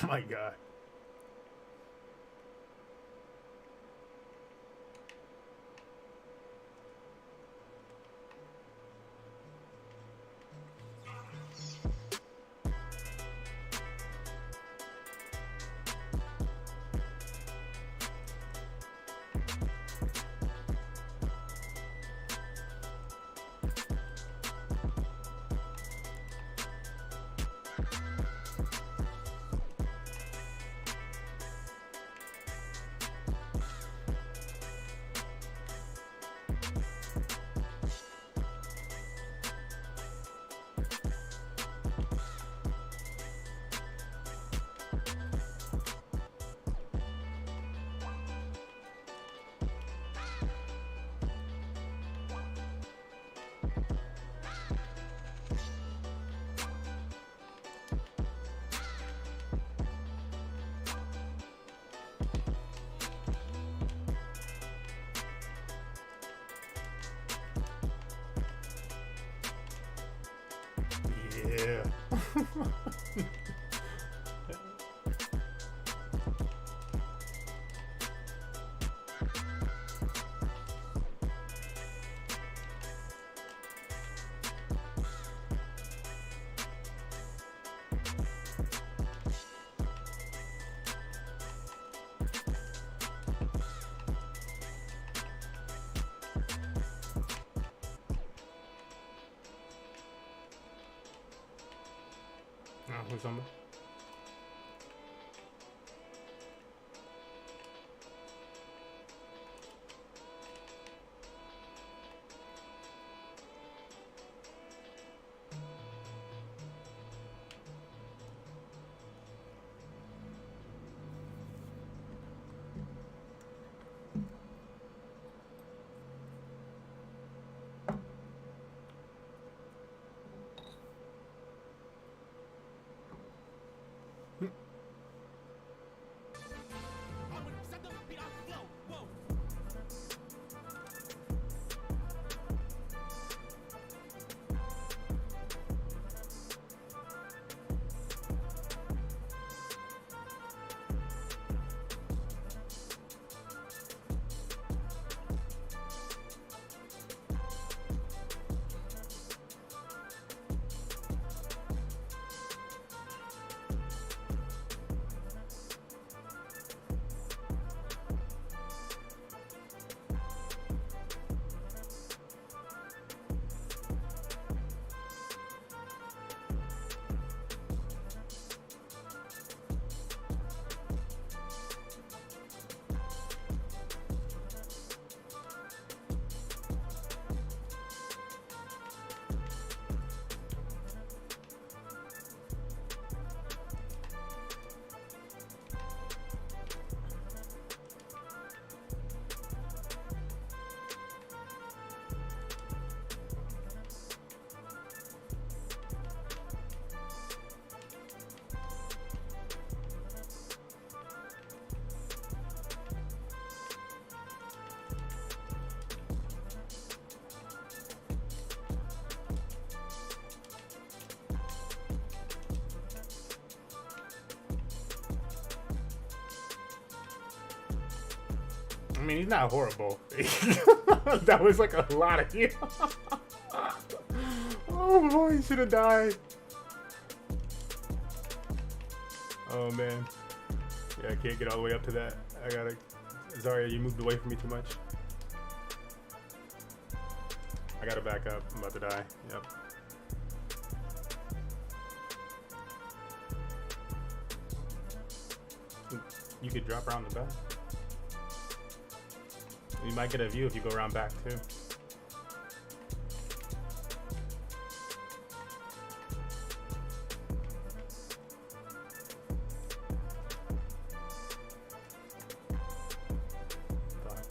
[SPEAKER 1] my god. Yeah. Who's on?
[SPEAKER 3] I would set the beat off flow. Whoa.
[SPEAKER 1] I mean, he's not horrible. That was like a lot of you. Oh boy, he should have died. Oh man. Yeah, I can't get all the way up to that. I gotta. Zarya, you moved away from me too much. I gotta back up. I'm about to die. Yep. You could drop around the back. You might get a view if you go around back too. Fuck.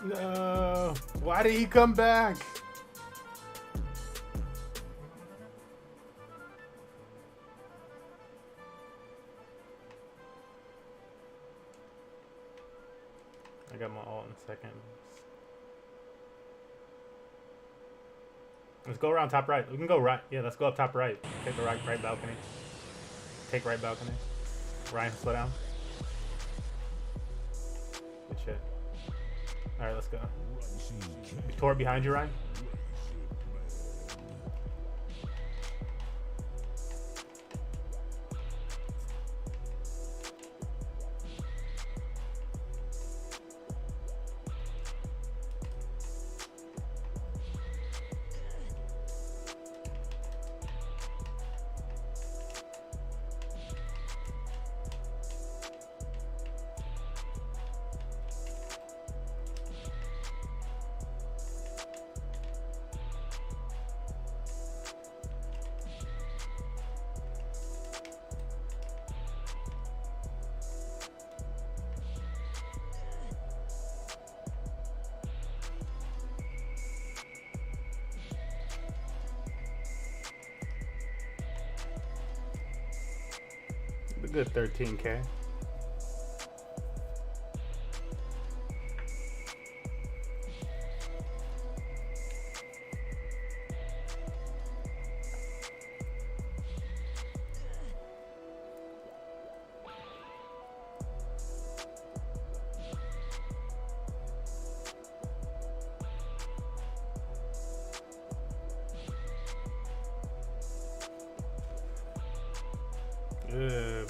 [SPEAKER 1] No. Why did he come back? got my ult in second. Let's go around top right. We can go right. Yeah, let's go up top right. Take the right balcony. Take right balcony. Ryan, slow down. Good shit. Alright, let's go. Tor behind you, Ryan. A good 13K.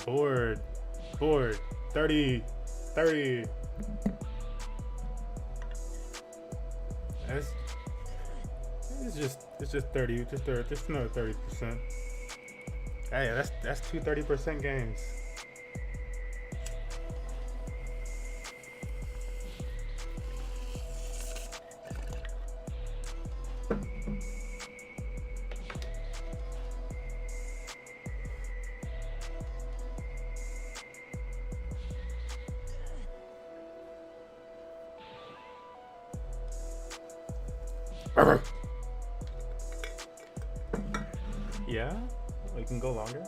[SPEAKER 1] Board, 30. It's just 30, just another 30%. Hey, that's two 30% games. Yeah, we can go longer.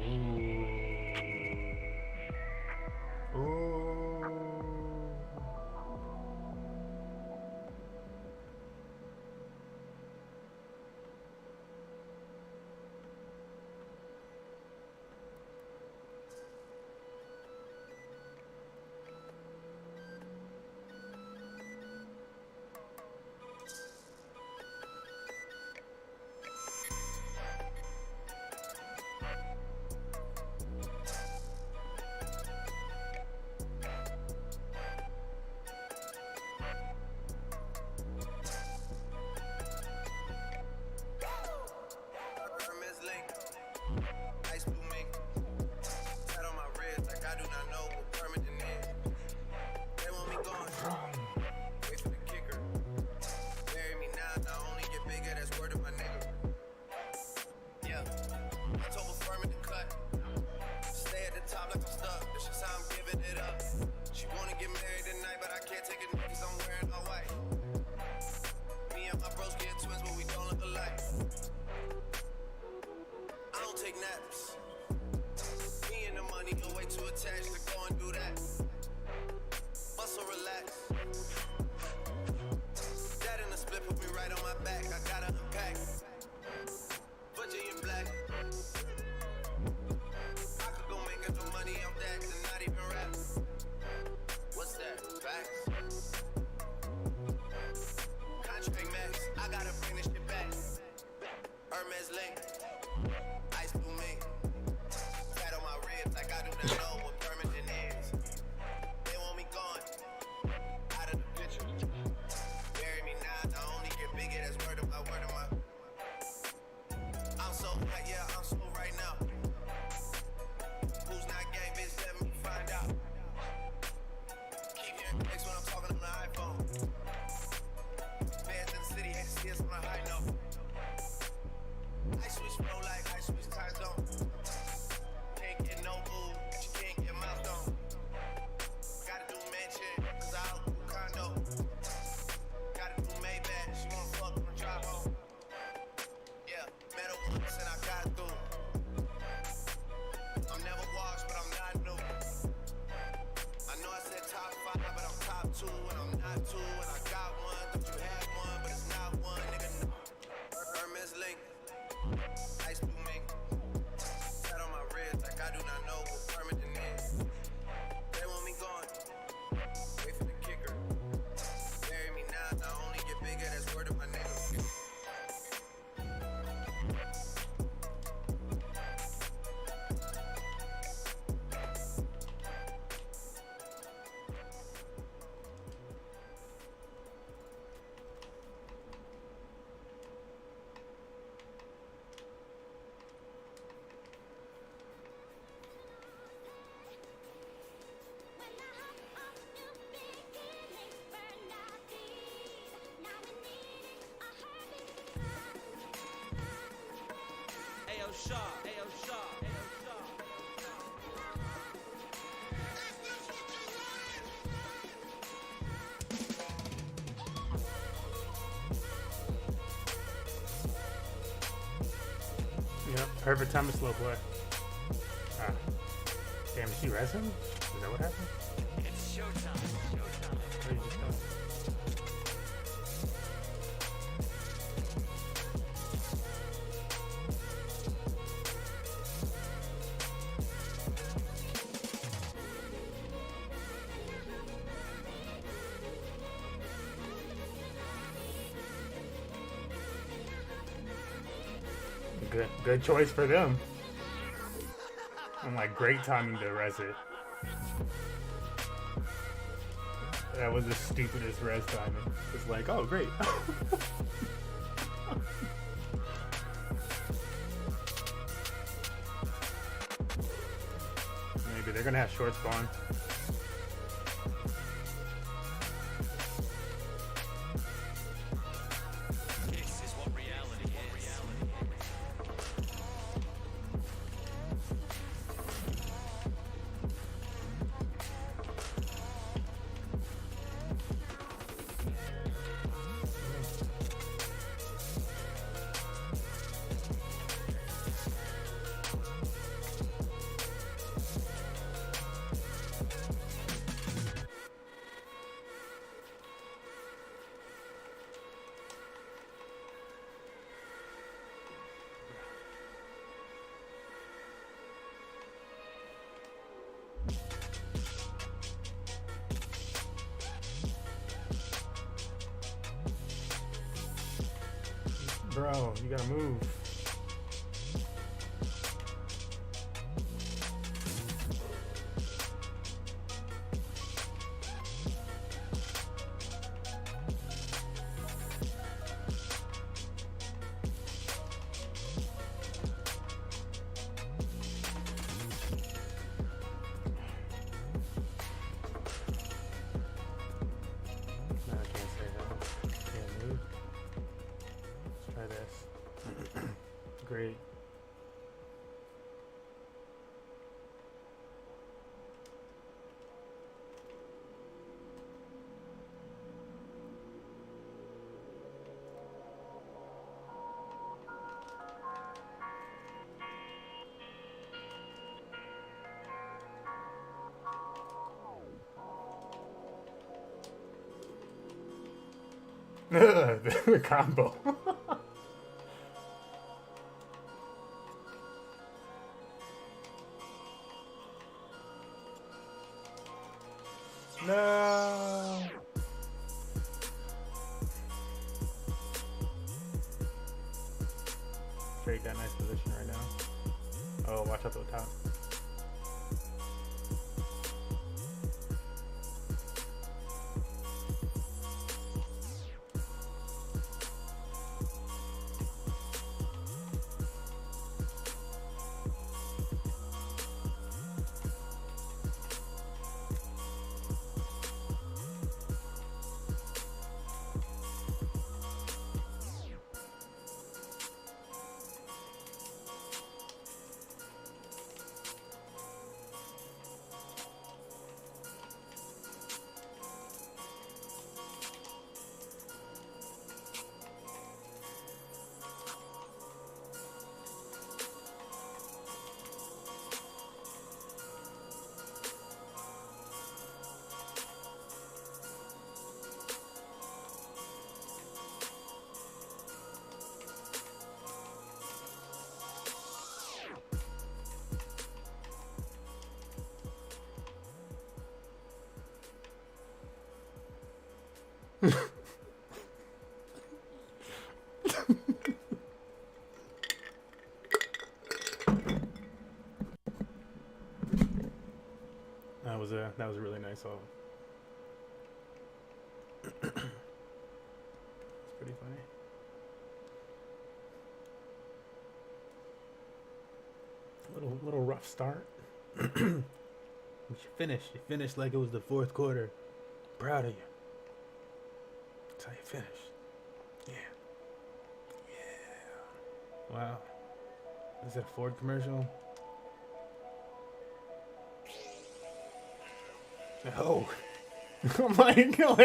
[SPEAKER 1] Ooh.
[SPEAKER 8] not two, and I got one. Thought you had one, but it's not one, nigga. No. Hermes link, ice blue mink. Tat on my wrist, like I do not know what permanent is. They want me gone. Wait for the kicker. Bury me now, not only get bigger, that's word of my nigga.
[SPEAKER 3] Ayo, Shaw, Ayo, Shaw, Ayo, Shaw.
[SPEAKER 1] Yep, perfect time to slow play. Ah. Damn, did she res him? Is that what happened?
[SPEAKER 3] It's showtime, showtime.
[SPEAKER 1] Where did he just go? Good choice for them. I'm like, great timing to res it. That was the stupidest res timing. It's like, oh, great. Maybe they're gonna have short spawn.
[SPEAKER 3] This is what reality is.
[SPEAKER 1] Bro, you gotta move. No, I can't say that. Can't move. Let's try this. Great. The combo. No. Straight that nice position right now. Oh, watch out the top. That was a really nice song. It's pretty funny. Little rough start. But you finished. You finished like it was the fourth quarter. Proud of you. That's how you finished. Yeah. Yeah. Wow. Is that a Ford commercial? Oh. Oh my god.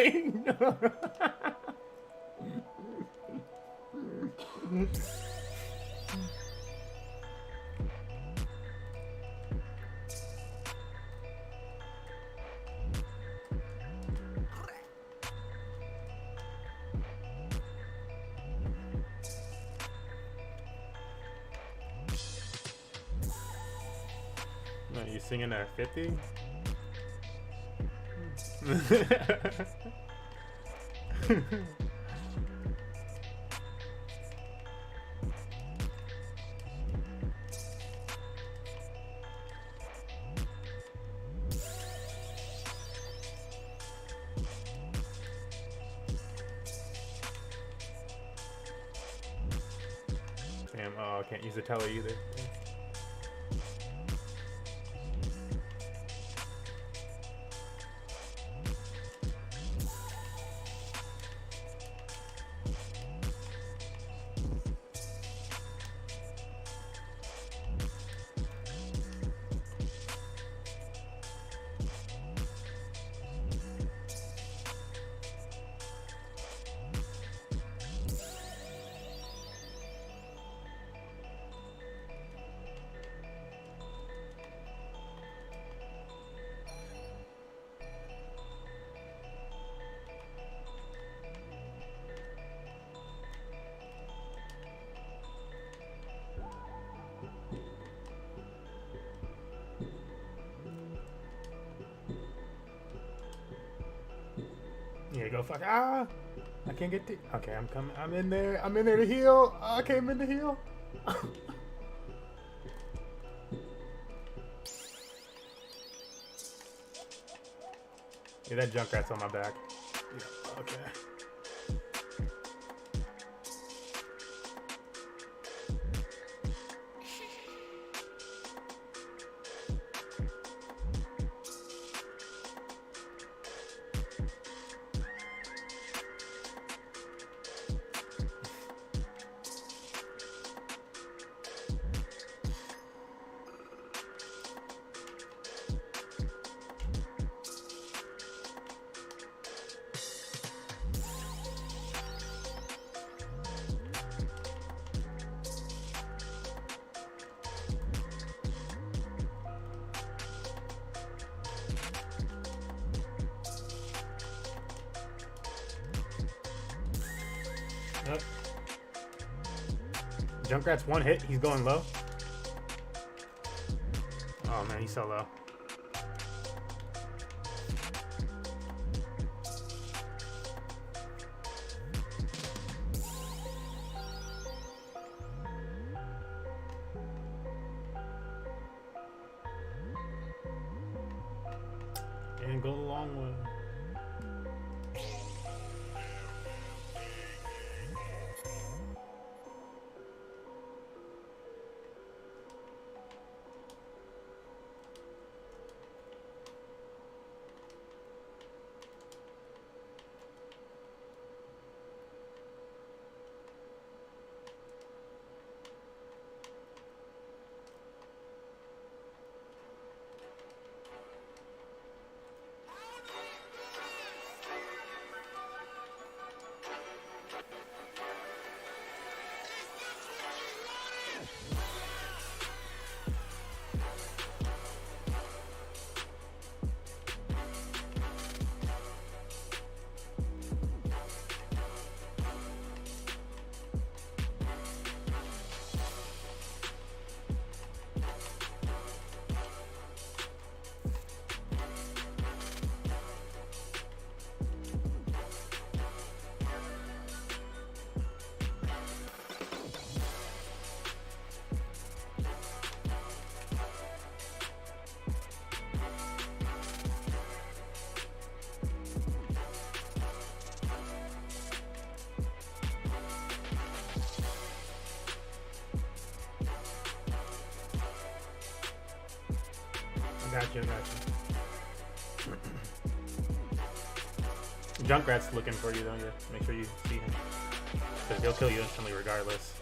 [SPEAKER 1] No, you singing at 50? Damn, oh, I can't use the teller either. Yeah, go fuck. Ah! I can't get to. Okay, I'm coming. I'm in there. I'm in there to heal. I came in to heal. Yeah, that Junkrat's on my back. Yeah, okay. Yep. Junkrat's one hit. He's going low. Oh man, he's so low. And go the long way. got you. Junkrat's looking for you though. Yeah, make sure you see him because he'll kill you instantly regardless.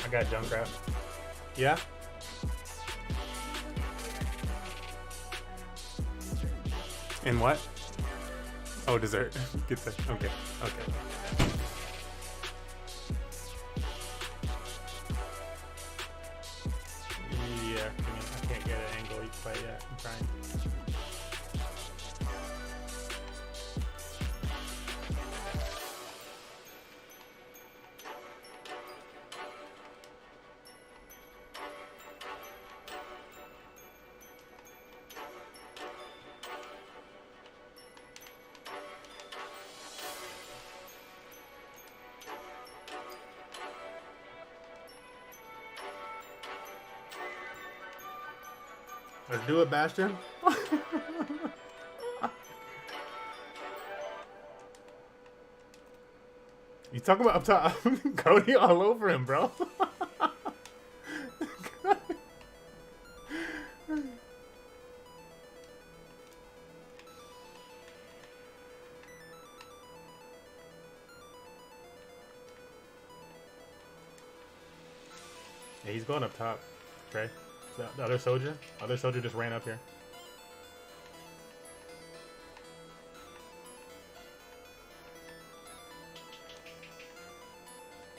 [SPEAKER 1] I got Junkrat. Yeah? In what? Oh, dessert. Get that. Okay. Yeah, I can't get an angle quite yet. I'm trying. Let's do it, Bastion. You talking about up top? Cody all over him, bro. Yeah, he's going up top, Trey. The other soldier just ran up here.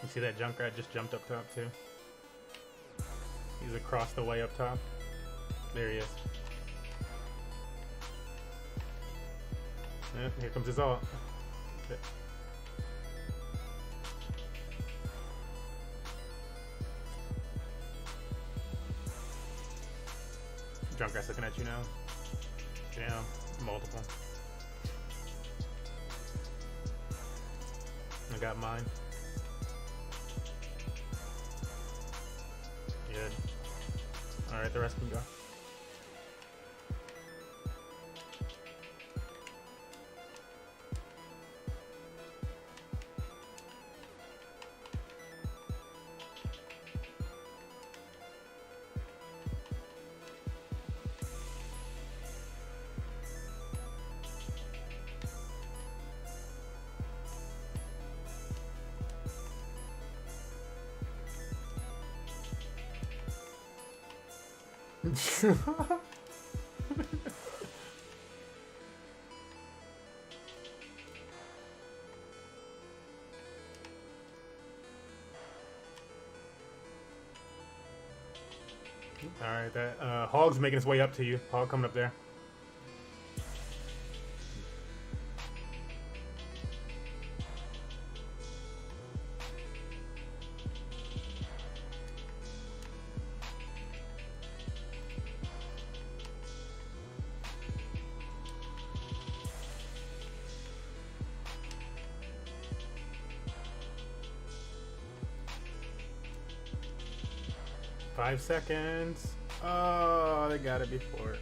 [SPEAKER 1] You see that Junkrat just jumped up top too? He's across the way up top. There he is. Yeah, here comes his ult. Junkrat's looking at you now. Yeah, multiple. I got mine. Good. Alright, the rest can go. Alright, that Hog's making his way up to you. Hog coming up there. Five seconds. Oh, they got it before it.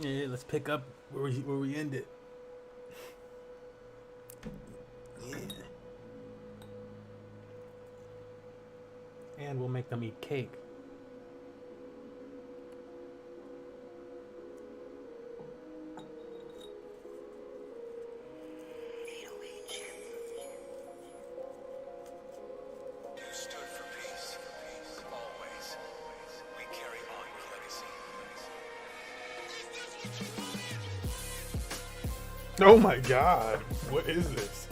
[SPEAKER 1] Yeah, let's pick up where we ended. Yeah. And we'll make them eat cake.
[SPEAKER 8] Stood for peace, always. We carry on your legacy.
[SPEAKER 1] Oh my god, what is this?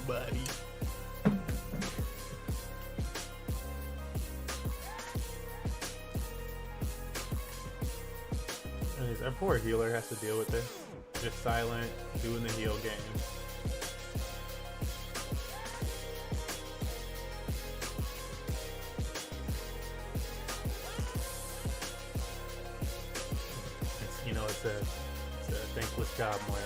[SPEAKER 1] Buddy. Anyways, our poor healer has to deal with this. Just silent, doing the heal game. It's, you know, it's a thankless job, Moira.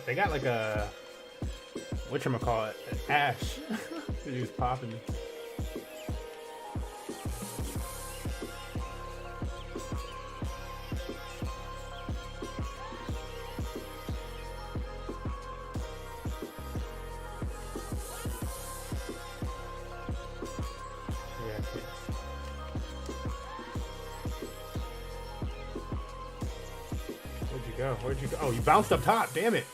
[SPEAKER 1] They got like a whatchamacallit, Ash. He was popping. Yeah, okay. Where'd you go? Where'd you go? Oh, you bounced up top. Damn it.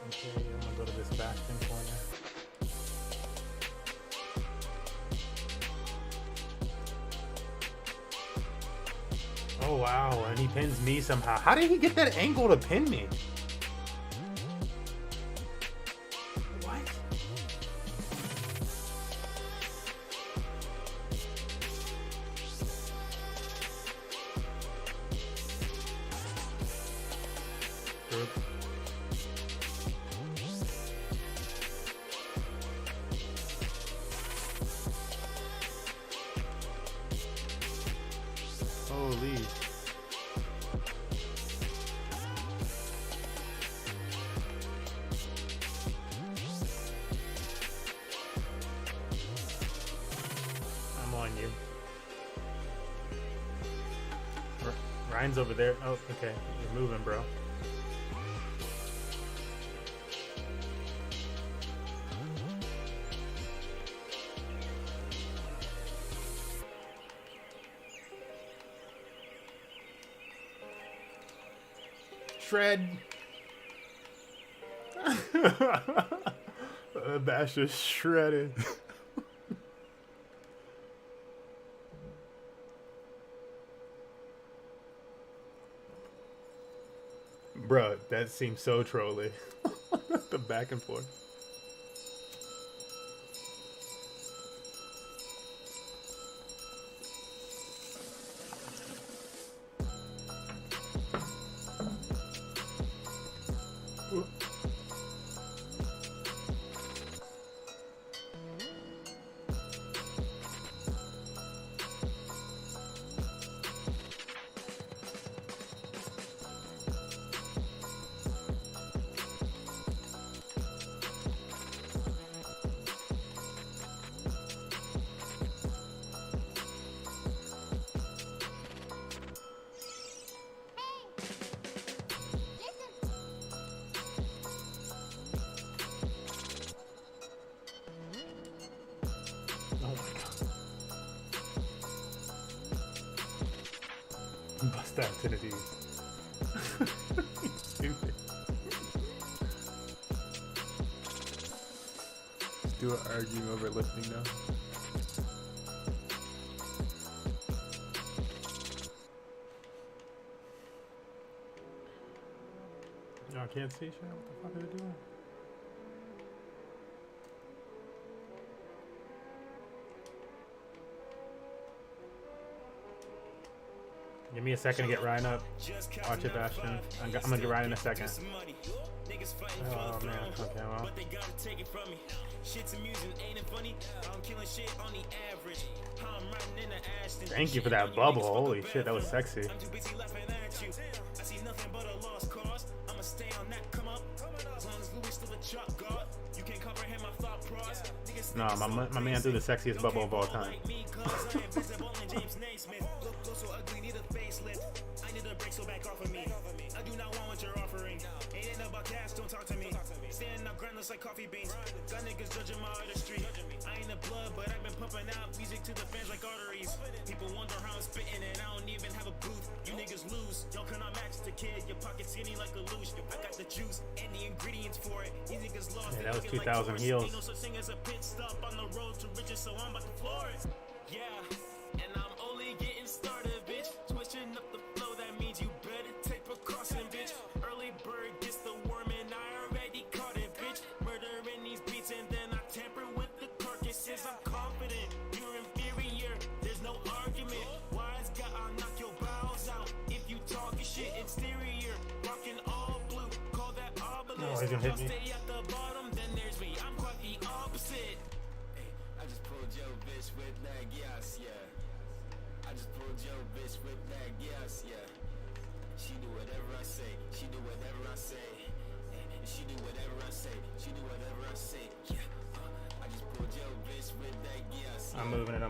[SPEAKER 1] Okay, I'm gonna go to this bastion corner. Oh wow, and he pins me somehow. How did he get that angle to pin me? What? Group. Holy. I'm on you. Ryan's over there. Oh, okay. You're moving, bro. Shred. Bash is shredded. Bro, that seems so trolly. The back and forth. Oh my god. Bust out to the D's. Stupid. Let's do an arguing over lifting now. Y'all can't see shit? What the fuck are they doing? Give me a second to get Ryan up. Watch it, Bastion. I'm gonna get Ryan in a second. Oh man, okay, well. Thank you for that bubble. Holy shit, that was sexy. No, my man threw the sexiest bubble of all time.
[SPEAKER 4] I need a break, so back off of me. it's like coffee beans. Got niggas judging my artistry. I ain't a blood, but I've been pumping out music to the fans like arteries. People wonder how I'm spitting and I don't even have a booth. You niggas lose, y'all cannot match the kid. Your pocket skinny like a luge. I got the juice and the ingredients for it. These niggas lost.
[SPEAKER 1] Yeah, that was
[SPEAKER 4] they looking
[SPEAKER 1] 2,000
[SPEAKER 4] like
[SPEAKER 1] heels.
[SPEAKER 4] Ain't no such thing as a pit stop on the road to riches, so I'm about to floor it. Yeah, and I'm only getting started, bitch. Switching up the flow, that means you better take precaution, bitch. Early bird gets the worm and I already caught it, bitch. Murdering these beats and then I tamper with the carcasses. I'm confident, you're inferior, there's no argument. Wise guy, I'll knock your bowels out. If you talking shit exterior, rocking all blue, call that obelisk.
[SPEAKER 1] Oh, he's gonna hit me.
[SPEAKER 4] Stay at the bottom, then there's me. I'm quite the opposite.
[SPEAKER 9] I just pulled your bitch with that gas, yeah. I just pulled your bitch with that gas, yeah. She do whatever I say, she do whatever I say. She do whatever I say, she do whatever I say, yeah. I just pulled your bitch with that gas, yeah.
[SPEAKER 1] I'm moving it.
[SPEAKER 9] I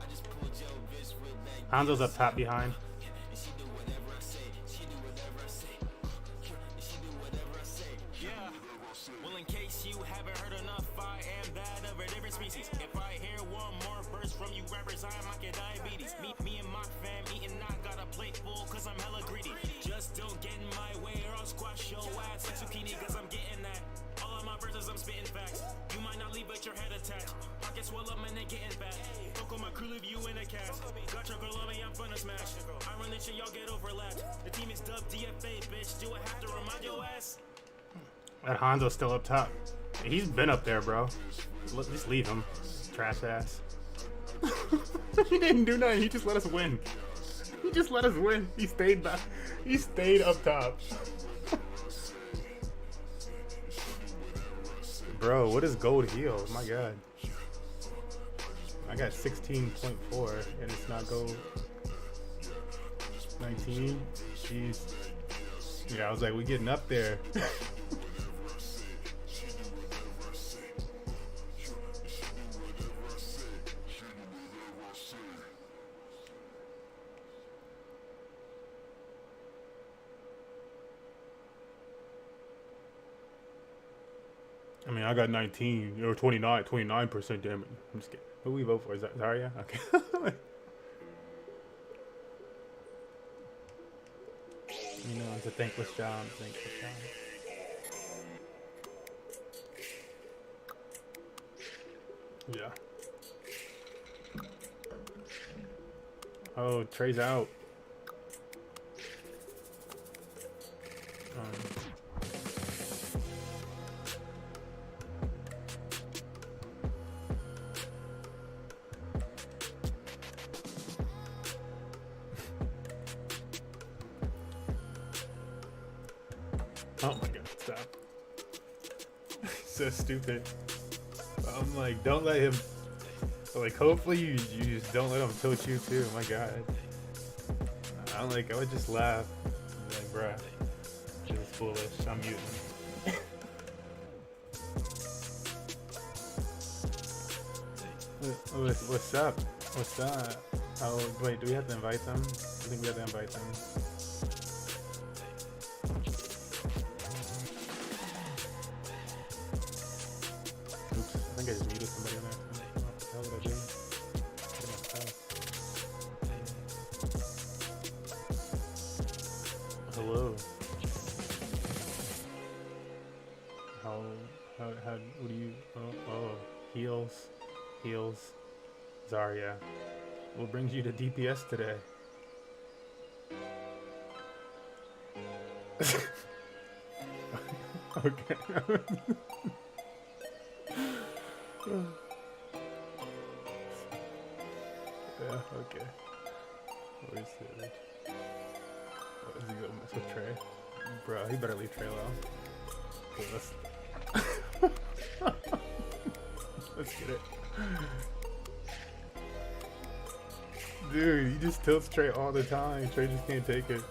[SPEAKER 9] just pulled your bitch with that
[SPEAKER 1] Hanzo's up top behind.
[SPEAKER 9] She do whatever I say, she do whatever I say. She do whatever I say,
[SPEAKER 4] Yeah. Well, in case you haven't heard enough, I am that of a different species. If I hear one more verse from you rappers, I might get diabetes. Me and my fam eating, I got a plate full cause I'm hella greedy. Just don't get in my way or I'll squash your ass like zucchini cause I'm getting that. All of my verses, I'm spitting facts. You might not leave but your head attached. Pockets swell up and they getting fat. Fuck on my crew, leave you in a cast. Got your girl on me, I'm finna smash. I run this shit, y'all get overlapped. The team is dubbed DFA, bitch. Do I have to remind your ass?
[SPEAKER 1] That Hanzo's still up top. He's been up there, bro. Just leave him. Trash ass. He didn't do nothing. He just let us win. He stayed back. He stayed up top. Bro, what is gold heal? My god. I got 16.4 and it's not gold. 19. Jeez. Yeah, I was like, we getting up there. I mean, I got 19 or 29% damage. I'm just kidding. Who we vote for? Is that Zarya? Okay. You know, it's a thankless job. Yeah. Oh, Trey's out. Oh my god, stop. So stupid. I'm like, don't let him, like, hopefully you just don't let him tilt you too. My god. I would just laugh. I'm like, bruh, this is foolish. I'm muting. What's up? What's up? Oh, wait, do we have to invite them? I think we have to invite them. Oops, I think I just muted somebody on there. What the hell did I do? Get my stuff. Hello. How, what do you, oh, heals, Zarya. What brings you to DPS today? Okay. Yeah, okay. Where's the other? Oh, is he gonna mess with Trey? Bro, he better leave Trey alone. Okay, let's get it. Dude, he just tilts Trey all the time. Trey just can't take it.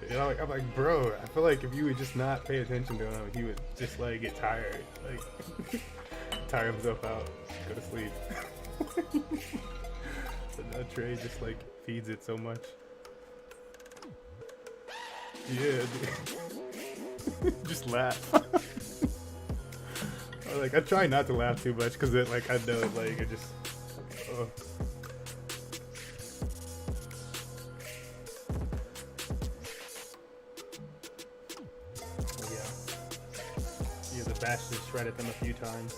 [SPEAKER 1] You know, I'm like, bro, I feel like if you would just not pay attention to him, he would just like get tired. Like tire himself out, go to sleep. But now Trey just like feeds it so much. Yeah, dude. Just laugh. Like I try not to laugh too much because it like I know it like it just. Oh. Yeah. Yeah, the Bastion shredded them a few times.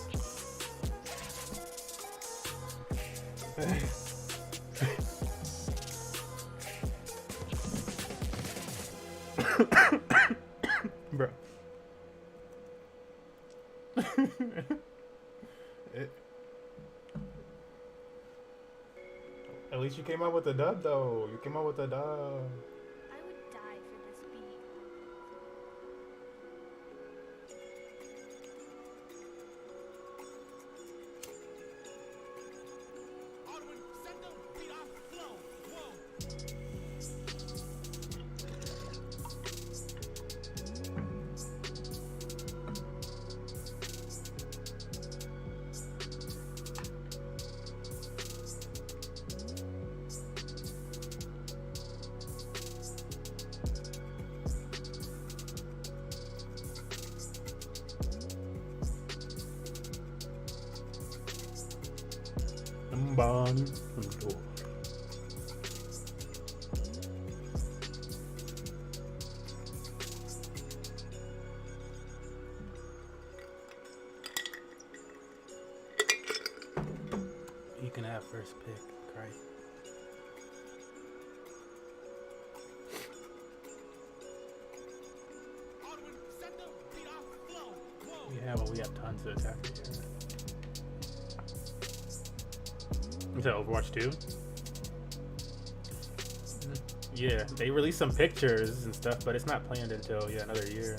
[SPEAKER 1] Bro. At least you came out with a dub though. You came out with a dub.
[SPEAKER 5] I would die for this beat.
[SPEAKER 3] Alderman, set the beat off flow. Whoa.
[SPEAKER 1] You can have first pick, Christ.
[SPEAKER 3] Alderman, set the beat off flow. Whoa.
[SPEAKER 1] We have tons of attack here. Is that Overwatch 2? Yeah, they released some pictures and stuff, but it's not planned until another year.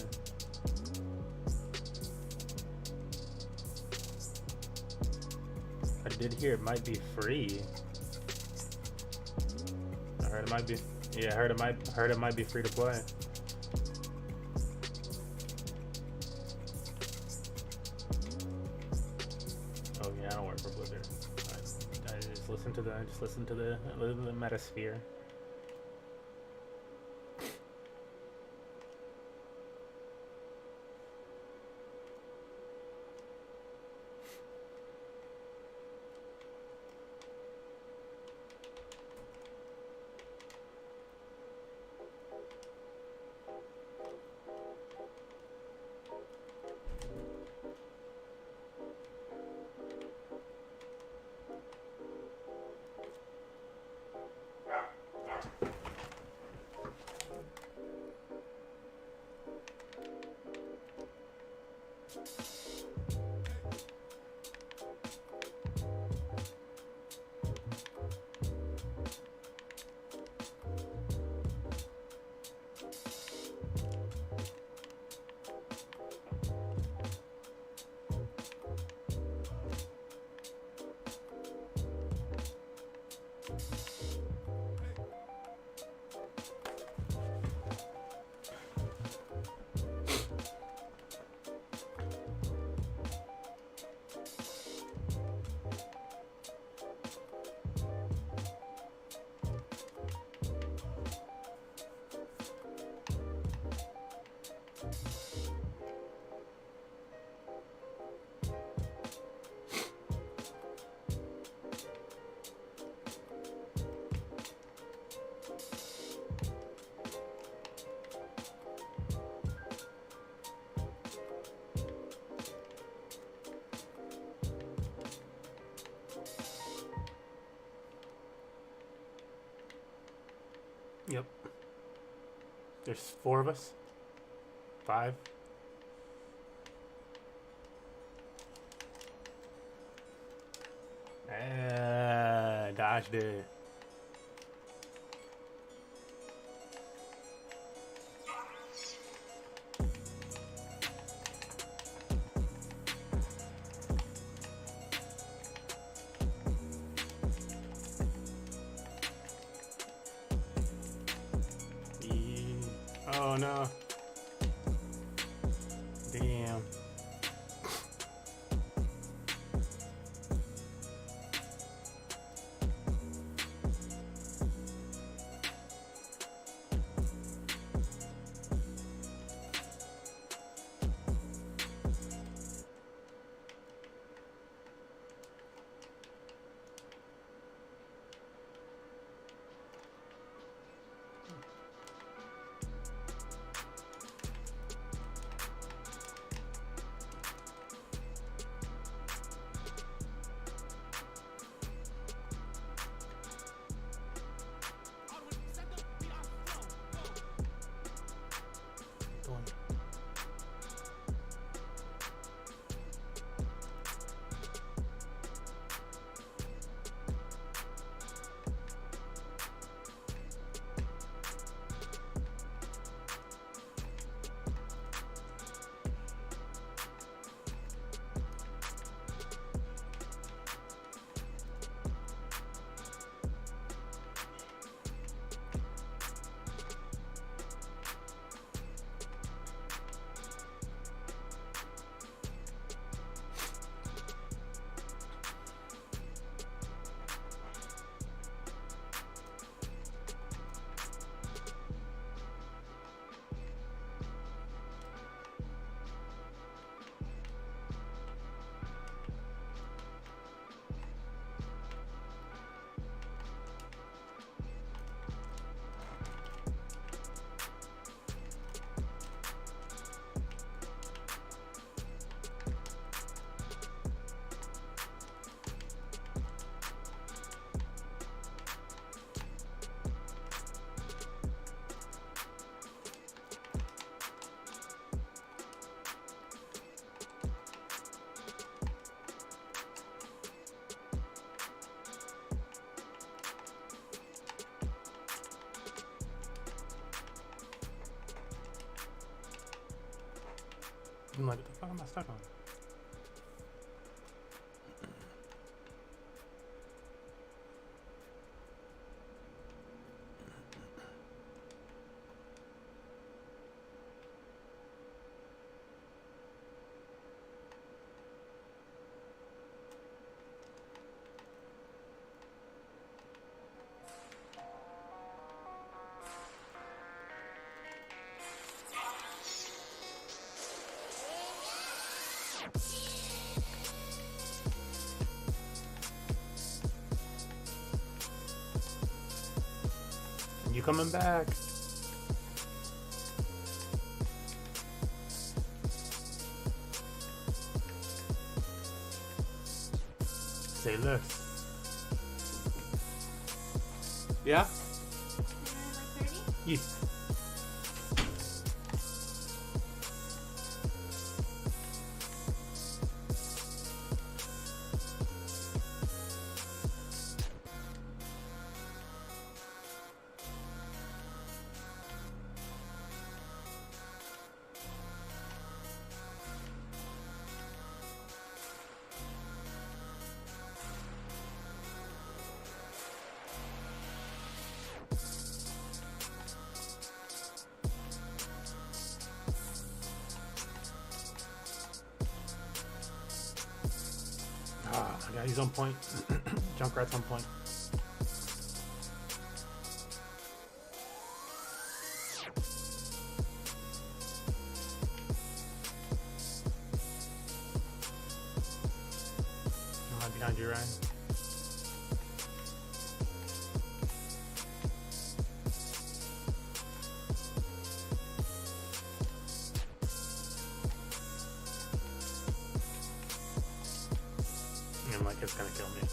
[SPEAKER 1] I did hear it might be free. I heard it might be. Yeah, I heard it might be free to play. Oh yeah, I don't work for Blizzard. I just listen to the Metasphere. Yep. There's 4 of us. 5. Dodged it. Oh no. Damn. I'm like, what the fuck am I stuck on? You coming back? Say less. Yeah?
[SPEAKER 5] Like 30?
[SPEAKER 1] Yeah. Yeah, he's on point. Junkrat's on point. I'm right behind you, Ryan. I'm like, it's gonna kill me.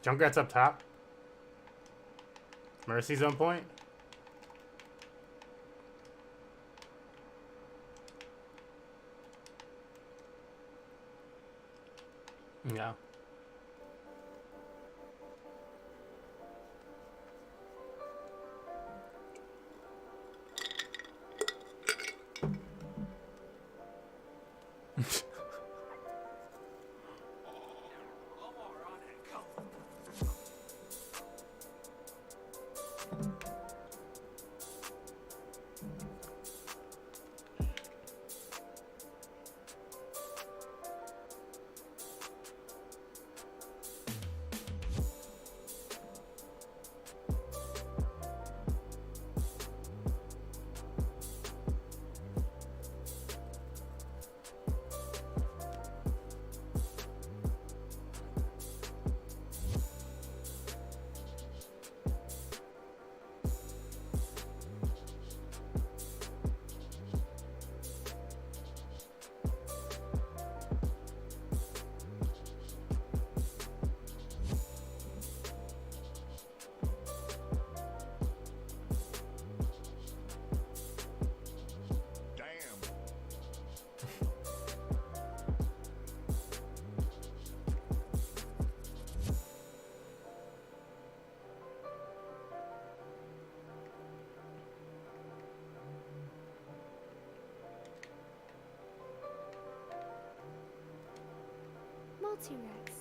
[SPEAKER 1] Junkrat's up top. Mercy's on point. Yeah.
[SPEAKER 5] Multi-Rex.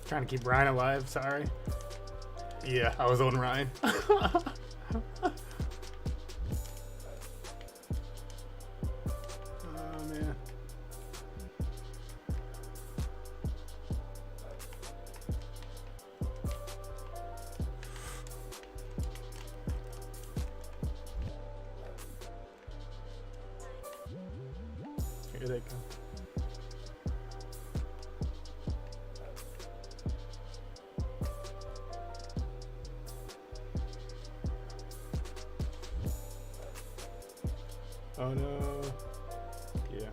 [SPEAKER 1] Trying to keep Ryan alive. Sorry. Yeah, I was on Ryan. Oh man. Here they come. Oh no. Yeah.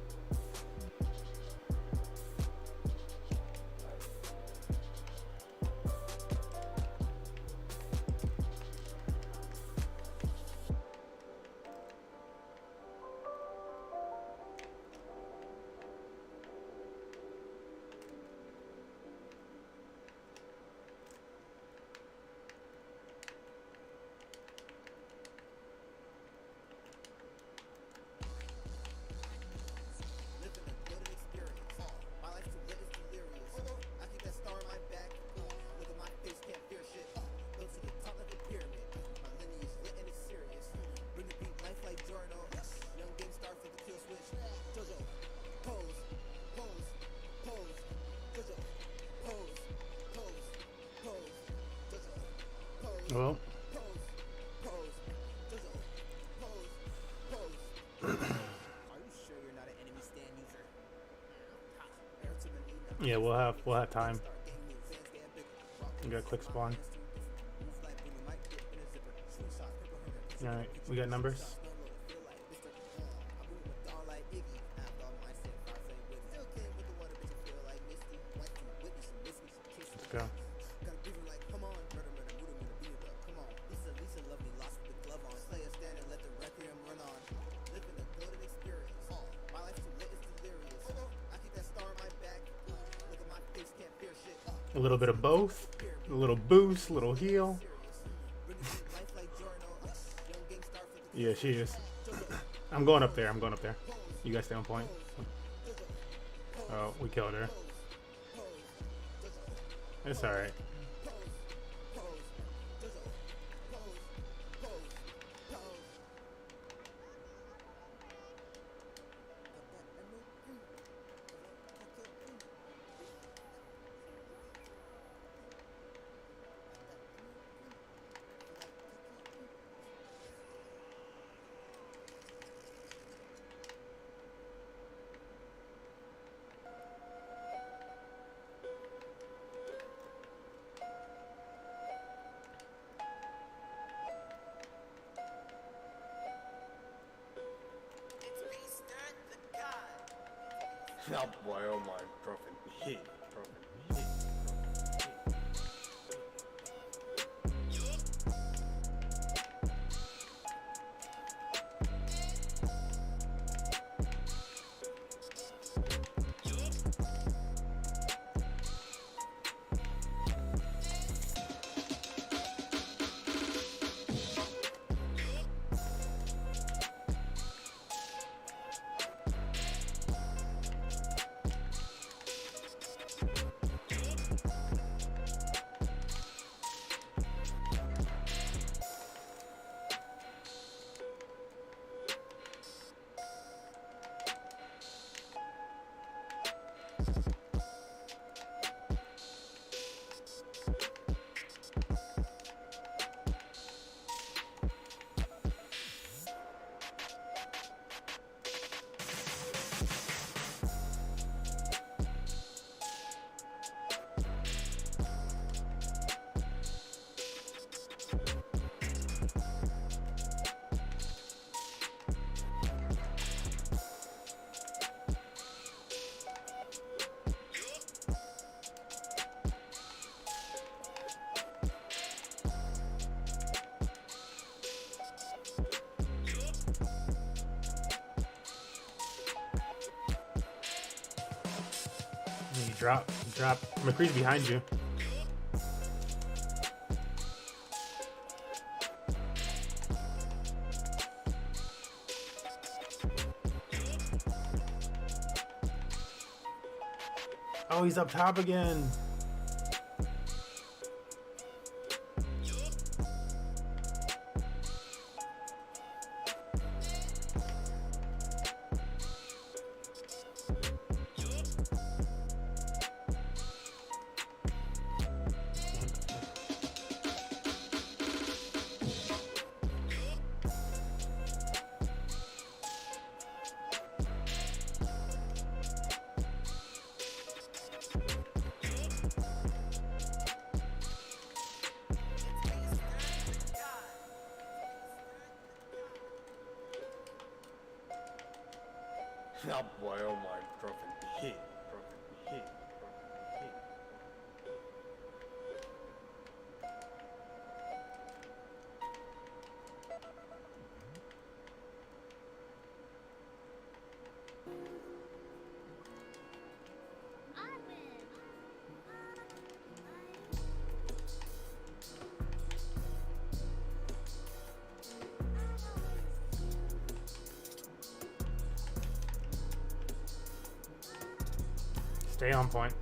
[SPEAKER 1] Well, yeah, we'll have time. We got quick spawn. All right, we got numbers. Let's go. A little bit of both. A little boost, a little heal. Yeah, she is. I'm going up there. I'm going up there. You guys stay on point. Oh, we killed her. It's alright.
[SPEAKER 6] Oh boy, oh my, Profit hit. Profit hit.
[SPEAKER 1] Drop. McCree's behind you. Oh, he's up top again.
[SPEAKER 6] Oh boy, oh my, girlfriend hit, girlfriend hit, girlfriend hit.
[SPEAKER 5] I win.
[SPEAKER 1] Stay on point.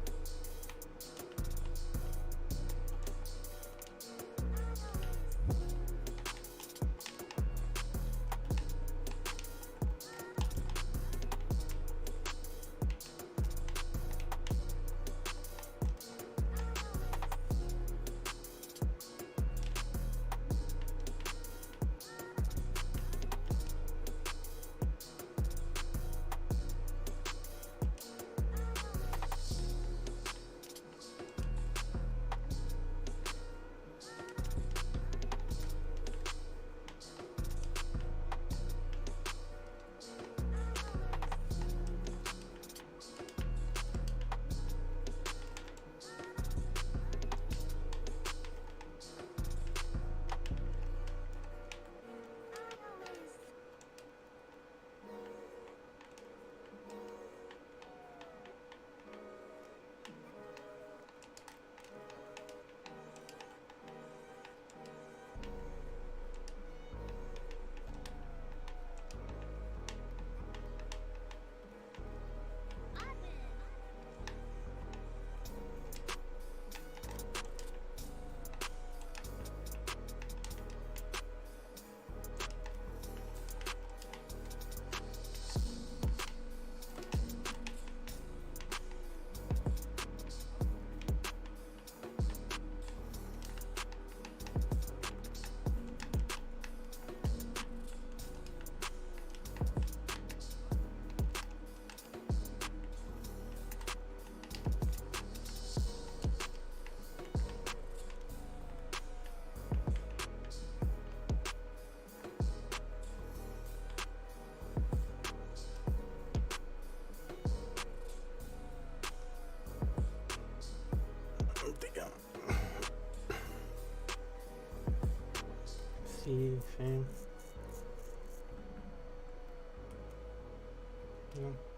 [SPEAKER 1] See, fam. Yeah.